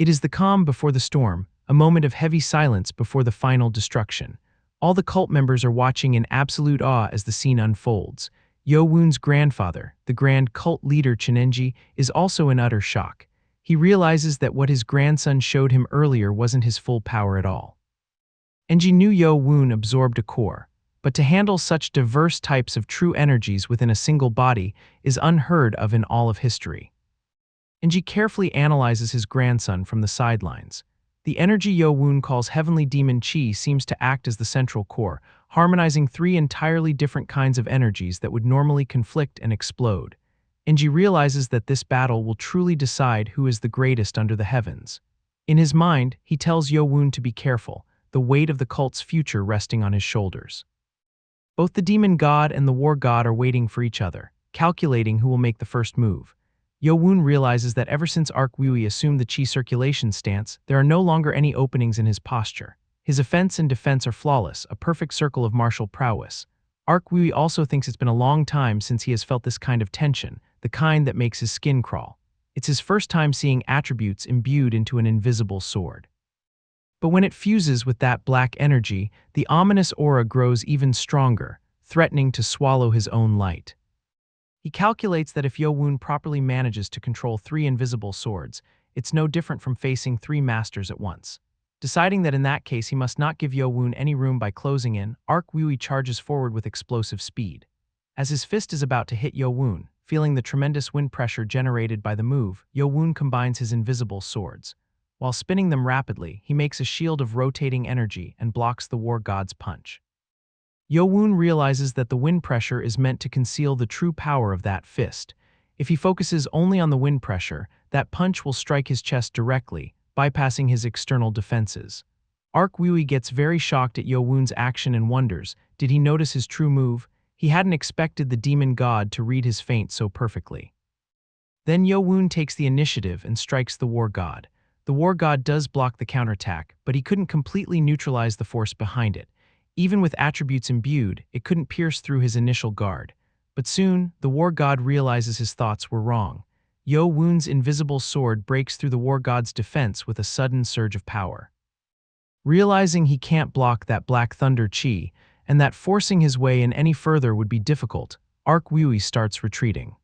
It is the calm before the storm, a moment of heavy silence before the final destruction. All the cult members are watching in absolute awe as the scene unfolds. Yeo-Woon's grandfather, the grand cult leader Cheon, is also in utter shock. He realizes that what his grandson showed him earlier wasn't his full power at all. Enji knew Yeo-Woon absorbed a core, but to handle such diverse types of true energies within a single body is unheard of in all of history. Enji carefully analyzes his grandson from the sidelines. The energy Yeo-Woon calls Heavenly Demon Chi seems to act as the central core, harmonizing three entirely different kinds of energies that would normally conflict and explode. Enji realizes that this battle will truly decide who is the greatest under the heavens. In his mind, he tells Yeo-Woon to be careful, the weight of the cult's future resting on his shoulders. Both the demon god and the war god are waiting for each other, calculating who will make the first move. Yeo-Woon realizes that ever since Ark Wui assumed the chi circulation stance, there are no longer any openings in his posture. His offense and defense are flawless, a perfect circle of martial prowess. Ark Wui also thinks it's been a long time since he has felt this kind of tension, the kind that makes his skin crawl. It's his first time seeing attributes imbued into an invisible sword. But when it fuses with that black energy, the ominous aura grows even stronger, threatening to swallow his own light. He calculates that if Yeo-Woon properly manages to control three invisible swords, it's no different from facing three masters at once. Deciding that in that case he must not give Yeo-Woon any room by closing in, Ark Wui charges forward with explosive speed. As his fist is about to hit Yeo-Woon, feeling the tremendous wind pressure generated by the move, Yeo-Woon combines his invisible swords. While spinning them rapidly, he makes a shield of rotating energy and blocks the war god's punch. Yeo-Woon realizes that the wind pressure is meant to conceal the true power of that fist. If he focuses only on the wind pressure, that punch will strike his chest directly, bypassing his external defenses. Ark Wui gets very shocked at Yeo-Woon's action and wonders, did he notice his true move? He hadn't expected the demon god to read his feint so perfectly. Then Yeo-Woon takes the initiative and strikes the war god. The war god does block the counterattack, but he couldn't completely neutralize the force behind it. Even with attributes imbued, it couldn't pierce through his initial guard. But soon, the war god realizes his thoughts were wrong. Yeo-Woon's invisible sword breaks through the war god's defense with a sudden surge of power. Realizing he can't block that black thunder chi, and that forcing his way in any further would be difficult, Ark Wui starts retreating.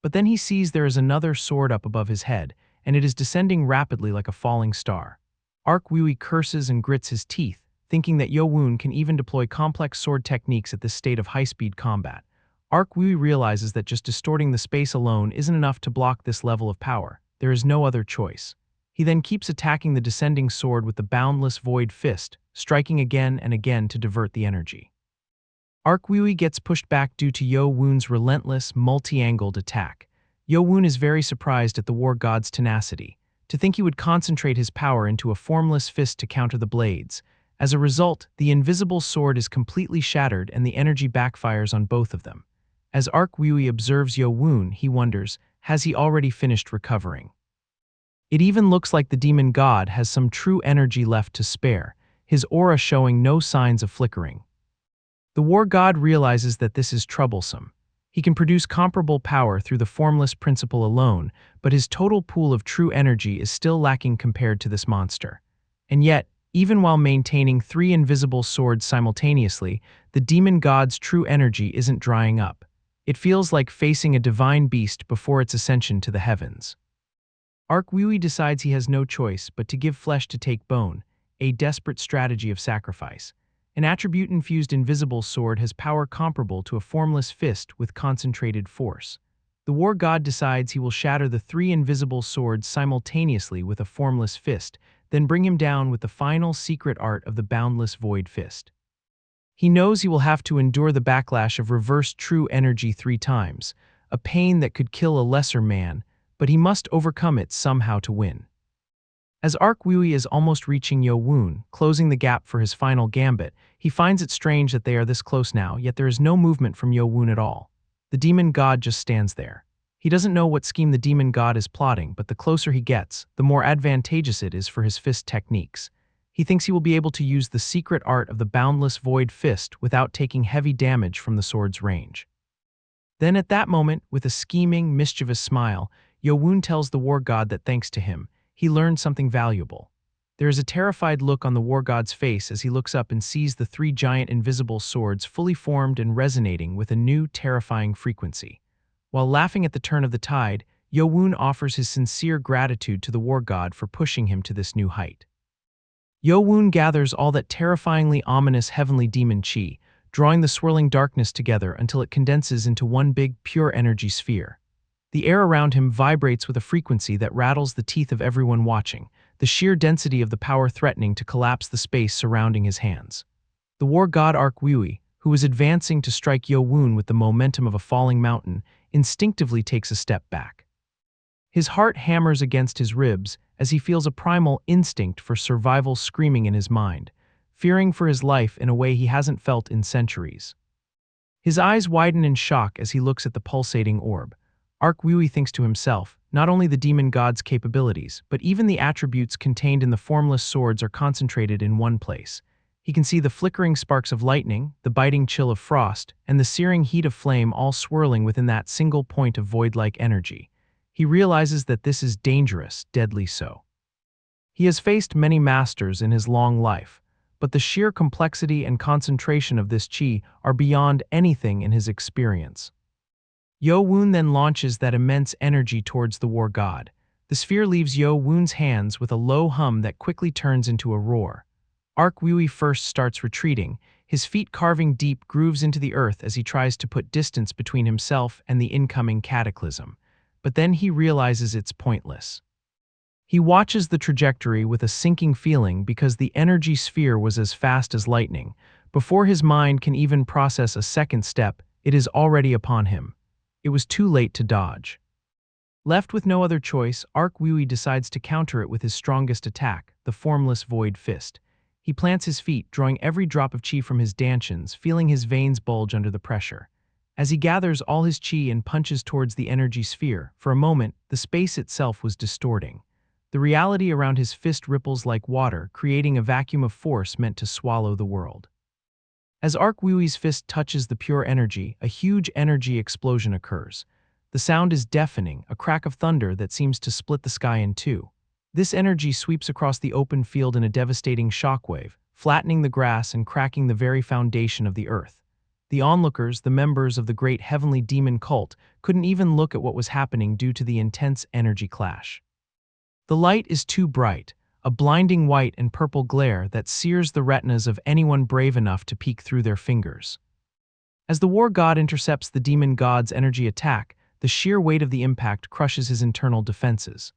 But then he sees there is another sword up above his head, and it is descending rapidly like a falling star. Ark Wui curses and grits his teeth, thinking that Yeo-Woon can even deploy complex sword techniques at this state of high-speed combat. Ark Wui realizes that just distorting the space alone isn't enough to block this level of power. There is no other choice. He then keeps attacking the descending sword with the boundless void fist, striking again and again to divert the energy. Ark Wui gets pushed back due to Yeo-Woon's relentless, multi-angled attack. Yeo-Woon is very surprised at the war god's tenacity. To think he would concentrate his power into a formless fist to counter the blades. As a result, the invisible sword is completely shattered and the energy backfires on both of them. As Ark Wui observes Yeo-Woon, he wonders, has he already finished recovering? It even looks like the demon god has some true energy left to spare, his aura showing no signs of flickering. The war god realizes that this is troublesome. He can produce comparable power through the formless principle alone, but his total pool of true energy is still lacking compared to this monster. And yet, even while maintaining 3 invisible swords simultaneously, the demon god's true energy isn't drying up. It feels like facing a divine beast before its ascension to the heavens. Ark Wui decides he has no choice but to give flesh to take bone, a desperate strategy of sacrifice. An attribute-infused invisible sword has power comparable to a formless fist with concentrated force. The war god decides he will shatter the 3 invisible swords simultaneously with a formless fist, then bring him down with the final secret art of the boundless void fist. He knows he will have to endure the backlash of reversed true energy 3 times, a pain that could kill a lesser man, but he must overcome it somehow to win. As Ark Wui is almost reaching Yeo-Woon, closing the gap for his final gambit, he finds it strange that they are this close now, yet there is no movement from Yeo-Woon at all. The demon god just stands there. He doesn't know what scheme the demon god is plotting, but the closer he gets, the more advantageous it is for his fist techniques. He thinks he will be able to use the secret art of the boundless void fist without taking heavy damage from the sword's range. Then at that moment, with a scheming, mischievous smile, Yeo-Woon tells the war god that thanks to him, he learned something valuable. There is a terrified look on the war god's face as he looks up and sees the 3 giant invisible swords fully formed and resonating with a new, terrifying frequency. While laughing at the turn of the tide, Yeo-Woon offers his sincere gratitude to the war god for pushing him to this new height. Yeo-Woon gathers all that terrifyingly ominous heavenly demon chi, drawing the swirling darkness together until it condenses into one big, pure energy sphere. The air around him vibrates with a frequency that rattles the teeth of everyone watching, the sheer density of the power threatening to collapse the space surrounding his hands. The war god Ark Wui, who is advancing to strike Yeo-Woon with the momentum of a falling mountain, instinctively takes a step back. His heart hammers against his ribs as he feels a primal instinct for survival screaming in his mind, fearing for his life in a way he hasn't felt in centuries. His eyes widen in shock as he looks at the pulsating orb. Ark Wui thinks to himself, not only the demon god's capabilities, but even the attributes contained in the formless swords are concentrated in one place. He can see the flickering sparks of lightning, the biting chill of frost, and the searing heat of flame all swirling within that single point of void-like energy. He realizes that this is dangerous, deadly so. He has faced many masters in his long life, but the sheer complexity and concentration of this chi are beyond anything in his experience. Yeo-Woon then launches that immense energy towards the war god. The sphere leaves Yeo-Woon's hands with a low hum that quickly turns into a roar. Ark Wui first starts retreating, his feet carving deep grooves into the earth as he tries to put distance between himself and the incoming cataclysm. But then he realizes it's pointless. He watches the trajectory with a sinking feeling because the energy sphere was as fast as lightning. Before his mind can even process a second step, it is already upon him. It was too late to dodge. Left with no other choice, Ark Wui decides to counter it with his strongest attack, the formless void fist. He plants his feet, drawing every drop of chi from his dantians, feeling his veins bulge under the pressure. As he gathers all his chi and punches towards the energy sphere, for a moment, the space itself was distorting. The reality around his fist ripples like water, creating a vacuum of force meant to swallow the world. As Ark Wui's fist touches the pure energy, a huge energy explosion occurs. The sound is deafening, a crack of thunder that seems to split the sky in two. This energy sweeps across the open field in a devastating shockwave, flattening the grass and cracking the very foundation of the earth. The onlookers, the members of the great heavenly demon cult, couldn't even look at what was happening due to the intense energy clash. The light is too bright, a blinding white and purple glare that sears the retinas of anyone brave enough to peek through their fingers. As the war god intercepts the demon god's energy attack, the sheer weight of the impact crushes his internal defenses.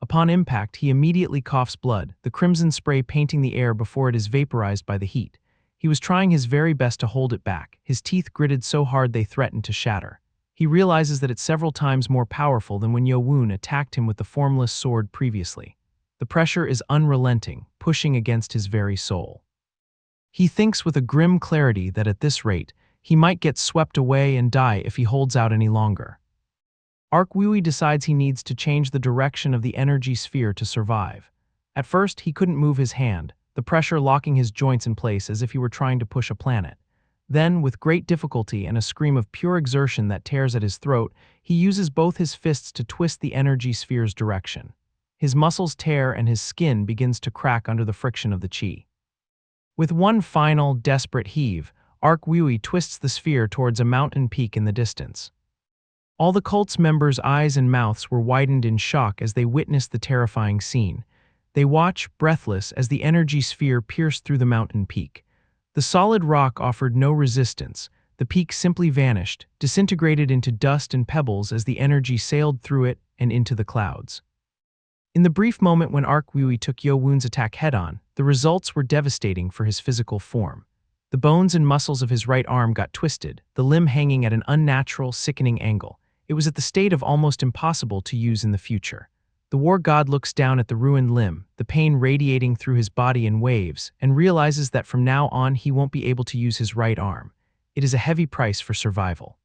Upon impact, he immediately coughs blood, the crimson spray painting the air before it is vaporized by the heat. He was trying his very best to hold it back, his teeth gritted so hard they threatened to shatter. He realizes that it's several times more powerful than when Yeo-Woon attacked him with the formless sword previously. The pressure is unrelenting, pushing against his very soul. He thinks with a grim clarity that at this rate, he might get swept away and die if he holds out any longer. Arkwui decides he needs to change the direction of the energy sphere to survive. At first, he couldn't move his hand, the pressure locking his joints in place as if he were trying to push a planet. Then, with great difficulty and a scream of pure exertion that tears at his throat, he uses both his fists to twist the energy sphere's direction. His muscles tear and his skin begins to crack under the friction of the chi. With one final, desperate heave, Arkwui twists the sphere towards a mountain peak in the distance. All the cult's members' eyes and mouths were widened in shock as they witnessed the terrifying scene. They watch, breathless, as the energy sphere pierced through the mountain peak. The solid rock offered no resistance. The peak simply vanished, disintegrated into dust and pebbles as the energy sailed through it and into the clouds. In the brief moment when Arkwui took Yeo-Woon's attack head-on, the results were devastating for his physical form. The bones and muscles of his right arm got twisted, the limb hanging at an unnatural, sickening angle. It was at the state of almost impossible to use in the future. The war god looks down at the ruined limb, the pain radiating through his body in waves, and realizes that from now on he won't be able to use his right arm. It is a heavy price for survival.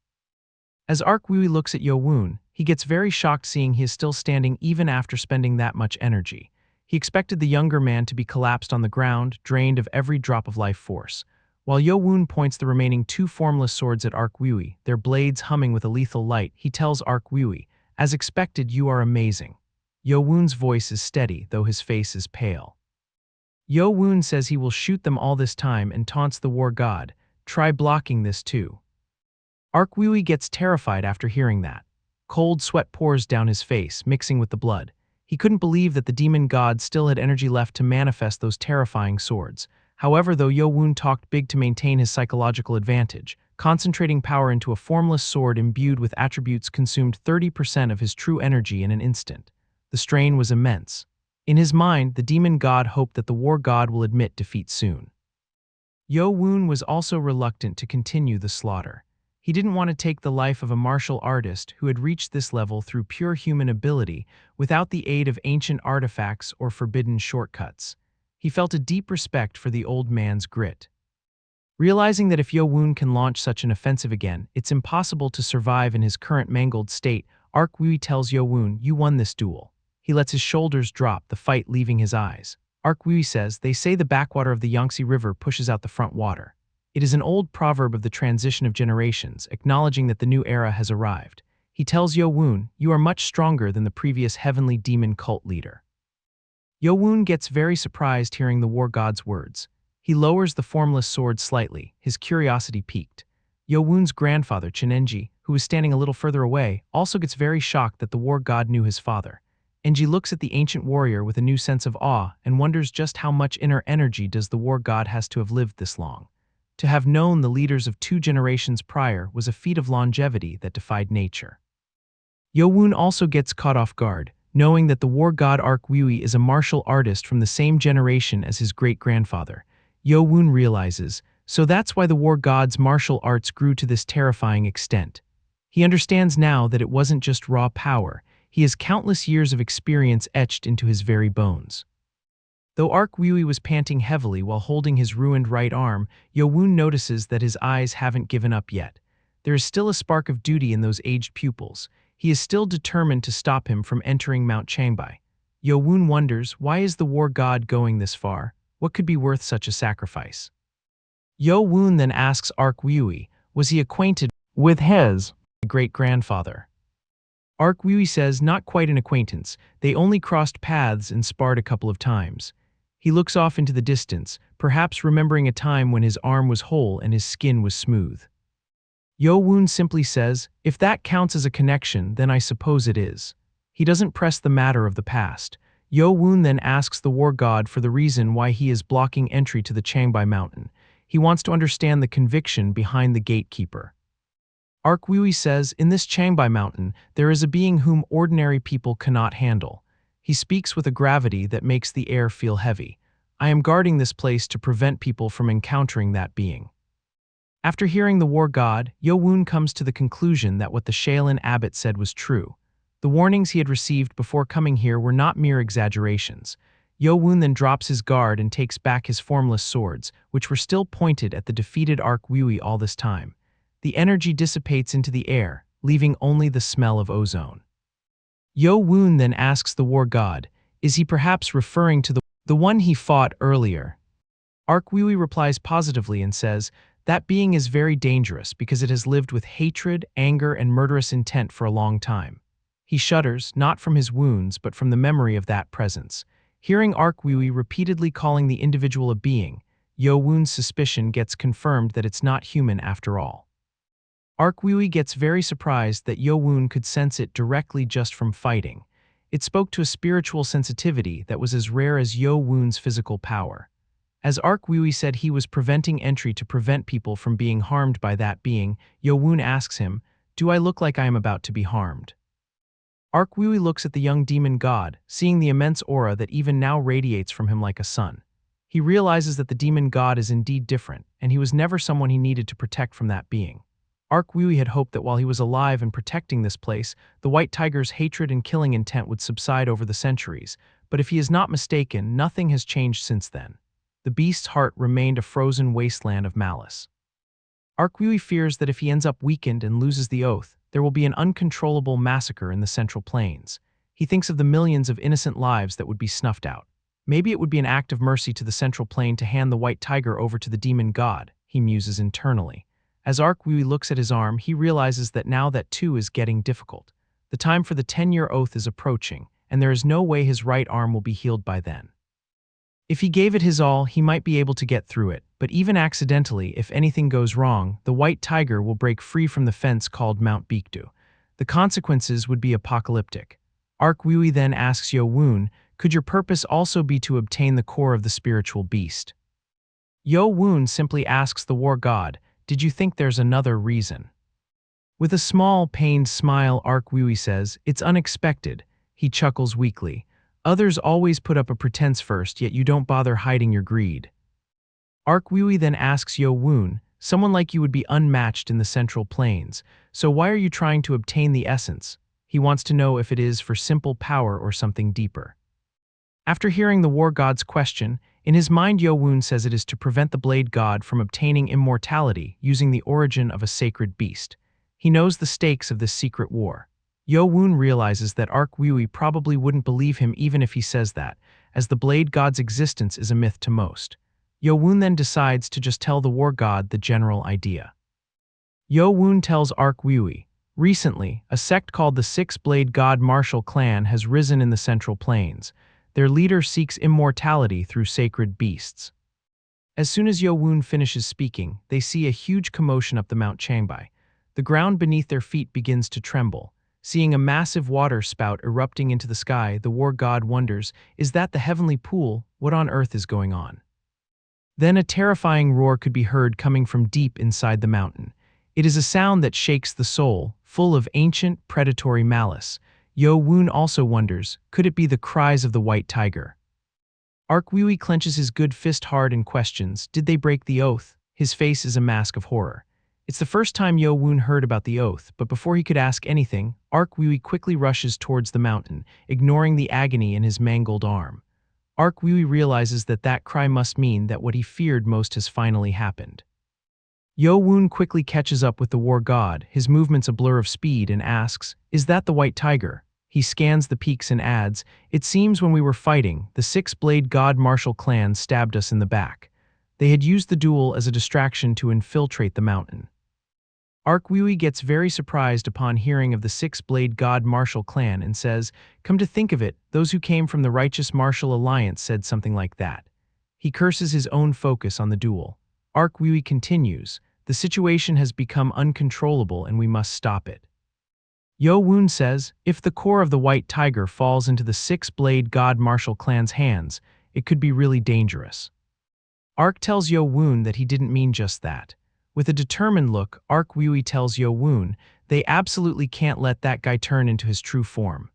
As Arkwui looks at Yeo-Woon, he gets very shocked seeing he is still standing even after spending that much energy. He expected the younger man to be collapsed on the ground, drained of every drop of life force. While Yeo-Woon points the remaining two formless swords at Arkwui, their blades humming with a lethal light, he tells Arkwui, "As expected, you are amazing." Yeo-Woon's voice is steady, though his face is pale. Yeo-Woon says he will shoot them all this time and taunts the war god, "Try blocking this too." Arkwui gets terrified after hearing that. Cold sweat pours down his face, mixing with the blood. He couldn't believe that the demon god still had energy left to manifest those terrifying swords. However, though Yeo-Woon talked big to maintain his psychological advantage, concentrating power into a formless sword imbued with attributes consumed 30% of his true energy in an instant. The strain was immense. In his mind, the demon god hoped that the war god will admit defeat soon. Yeo-Woon was also reluctant to continue the slaughter. He didn't want to take the life of a martial artist who had reached this level through pure human ability without the aid of ancient artifacts or forbidden shortcuts. He felt a deep respect for the old man's grit. Realizing that if Yeo-Woon can launch such an offensive again, it's impossible to survive in his current mangled state, Arkwui tells Yeo-Woon, "You won this duel." He lets his shoulders drop, the fight leaving his eyes. Arkwui says, "They say the backwater of the Yangtze River pushes out the front water." It is an old proverb of the transition of generations, acknowledging that the new era has arrived. He tells Yeo-Woon, "You are much stronger than the previous heavenly demon cult leader." Yeo-Woon gets very surprised hearing the war god's words. He lowers the formless sword slightly, his curiosity piqued. Yeo-Woon's grandfather, Cheon, who was standing a little further away, also gets very shocked that the war god knew his father. Enji looks at the ancient warrior with a new sense of awe and wonders just how much inner energy does the war god has to have lived this long. To have known the leaders of 2 generations prior was a feat of longevity that defied nature. Yeo-Woon also gets caught off guard, knowing that the war god Arkwui is a martial artist from the same generation as his great-grandfather. Yeo-Woon realizes, so that's why the war god's martial arts grew to this terrifying extent. He understands now that it wasn't just raw power, he has countless years of experience etched into his very bones. Though Arkwui was panting heavily while holding his ruined right arm, Yeo-Woon notices that his eyes haven't given up yet. There is still a spark of duty in those aged pupils. He is still determined to stop him from entering Mount Changbai. Yeo-Woon wonders, why is the war god going this far? What could be worth such a sacrifice? Yeo-Woon then asks Arkwui, was he acquainted with his great-grandfather? Arkwui says not quite an acquaintance, they only crossed paths and sparred a couple of times. He looks off into the distance, perhaps remembering a time when his arm was whole and his skin was smooth. Yeo-Woon simply says, "If that counts as a connection, then I suppose it is." He doesn't press the matter of the past. Yeo-Woon then asks the war god for the reason why he is blocking entry to the Changbai Mountain. He wants to understand the conviction behind the gatekeeper. Arkwui says, "In this Changbai Mountain, there is a being whom ordinary people cannot handle. He speaks with a gravity that makes the air feel heavy. I am guarding this place to prevent people from encountering that being." After hearing the war god, Yeo-Woon comes to the conclusion that what the Shaolin abbot said was true. The warnings he had received before coming here were not mere exaggerations. Yeo-Woon then drops his guard and takes back his formless swords, which were still pointed at the defeated Arkwui all this time. The energy dissipates into the air, leaving only the smell of ozone. Yeo-Woon then asks the war god, is he perhaps referring to the one he fought earlier? Arkwui replies positively and says, that being is very dangerous because it has lived with hatred, anger, and murderous intent for a long time. He shudders, not from his wounds, but from the memory of that presence. Hearing Arkwui repeatedly calling the individual a being, Yeo-Woon's suspicion gets confirmed that it's not human after all. Arkwui gets very surprised that Yeo-Woon could sense it directly just from fighting. It spoke to a spiritual sensitivity that was as rare as Yeo-Woon's physical power. As Arkwui said he was preventing entry to prevent people from being harmed by that being, Yeo-Woon asks him, "Do I look like I am about to be harmed?" Arkwui looks at the young demon god, seeing the immense aura that even now radiates from him like a sun. He realizes that the demon god is indeed different, and he was never someone he needed to protect from that being. Arkwui had hoped that while he was alive and protecting this place, the White Tiger's hatred and killing intent would subside over the centuries, but if he is not mistaken, nothing has changed since then. The beast's heart remained a frozen wasteland of malice. Arkwui fears that if he ends up weakened and loses the oath, there will be an uncontrollable massacre in the Central Plains. He thinks of the millions of innocent lives that would be snuffed out. Maybe it would be an act of mercy to the Central Plain to hand the White Tiger over to the demon god, he muses internally. As Arkwui looks at his arm, he realizes that now that too is getting difficult. The time for the 10-year oath is approaching, and there is no way his right arm will be healed by then. If he gave it his all, he might be able to get through it, but even accidentally, if anything goes wrong, the White Tiger will break free from the fence called Mount Baekdu. The consequences would be apocalyptic. Arkwui then asks Yeo-Woon, could your purpose also be to obtain the core of the spiritual beast? Yeo-Woon simply asks the war god, did you think there's another reason? With a small, pained smile, Arkwui says, it's unexpected. He chuckles weakly. Others always put up a pretense first, yet you don't bother hiding your greed. Arkwui then asks Yeo-Woon, someone like you would be unmatched in the Central Plains, so why are you trying to obtain the essence? He wants to know if it is for simple power or something deeper. After hearing the war god's question, in his mind Yeo-Woon says it is to prevent the blade god from obtaining immortality using the origin of a sacred beast. He knows the stakes of this secret war. Yeo-Woon realizes that Arkwui probably wouldn't believe him even if he says that, as the blade god's existence is a myth to most. Yeo-Woon then decides to just tell the war god the general idea. Yeo-Woon tells Arkwui, recently, a sect called the Six-Blade God Martial Clan has risen in the Central Plains. Their leader seeks immortality through sacred beasts. As soon as Yeo-Woon finishes speaking, they see a huge commotion up the Mount Changbai. The ground beneath their feet begins to tremble. Seeing a massive water spout erupting into the sky, the war god wonders, is that the heavenly pool? What on earth is going on? Then a terrifying roar could be heard coming from deep inside the mountain. It is a sound that shakes the soul, full of ancient, predatory malice. Yeo-Woon also wonders, could it be the cries of the White Tiger? Arkwui clenches his good fist hard and questions, did they break the oath? His face is a mask of horror. It's the first time Yeo-Woon heard about the oath, but before he could ask anything, Arkwui quickly rushes towards the mountain, ignoring the agony in his mangled arm. Arkwui realizes that that cry must mean that what he feared most has finally happened. Yeo-Woon quickly catches up with the war god, his movements a blur of speed, and asks, is that the White Tiger? He scans the peaks and adds, it seems when we were fighting, the Six-Blade God Martial Clan stabbed us in the back. They had used the duel as a distraction to infiltrate the mountain. Arkwui gets very surprised upon hearing of the Six-Blade God Martial Clan and says, come to think of it, those who came from the Righteous Martial Alliance said something like that. He curses his own focus on the duel. Arkwui continues, The situation has become uncontrollable and we must stop it. Yeo-Woon says, if the core of the White Tiger falls into the six-blade god martial clan's hands, it could be really dangerous. Ark tells Yeo-Woon that he didn't mean just that. With a determined look, Ark Wui tells Yeo-Woon they absolutely can't let that guy turn into his true form.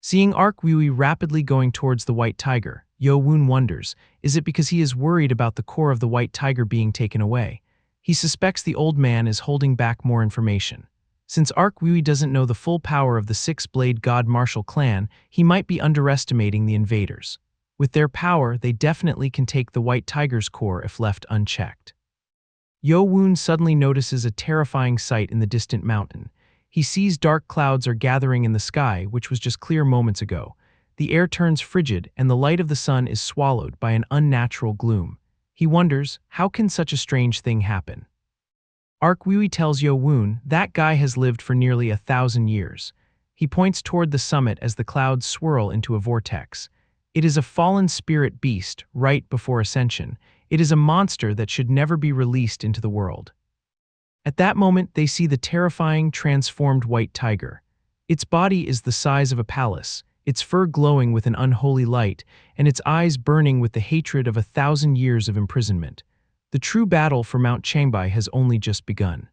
Seeing Ark Wui rapidly going towards the White Tiger, Yeo-Woon wonders, is it because he is worried about the core of the White Tiger being taken away? He suspects the old man is holding back more information. Since Ark Wui doesn't know the full power of the six-blade god martial clan, he might be underestimating the invaders. With their power, they definitely can take the White Tiger's core if left unchecked. Yeo-Woon suddenly notices a terrifying sight in the distant mountain. He sees dark clouds are gathering in the sky, which was just clear moments ago. The air turns frigid and the light of the sun is swallowed by an unnatural gloom. He wonders, how can such a strange thing happen? Ark Wui tells Yeo-Woon that guy has lived for nearly 1,000 years. He points toward the summit as the clouds swirl into a vortex. It is a fallen spirit beast right before ascension. It is a monster that should never be released into the world. At that moment, they see the terrifying, transformed White Tiger. Its body is the size of a palace, its fur glowing with an unholy light, and its eyes burning with the hatred of 1,000 years of imprisonment. The true battle for Mount Changbai has only just begun.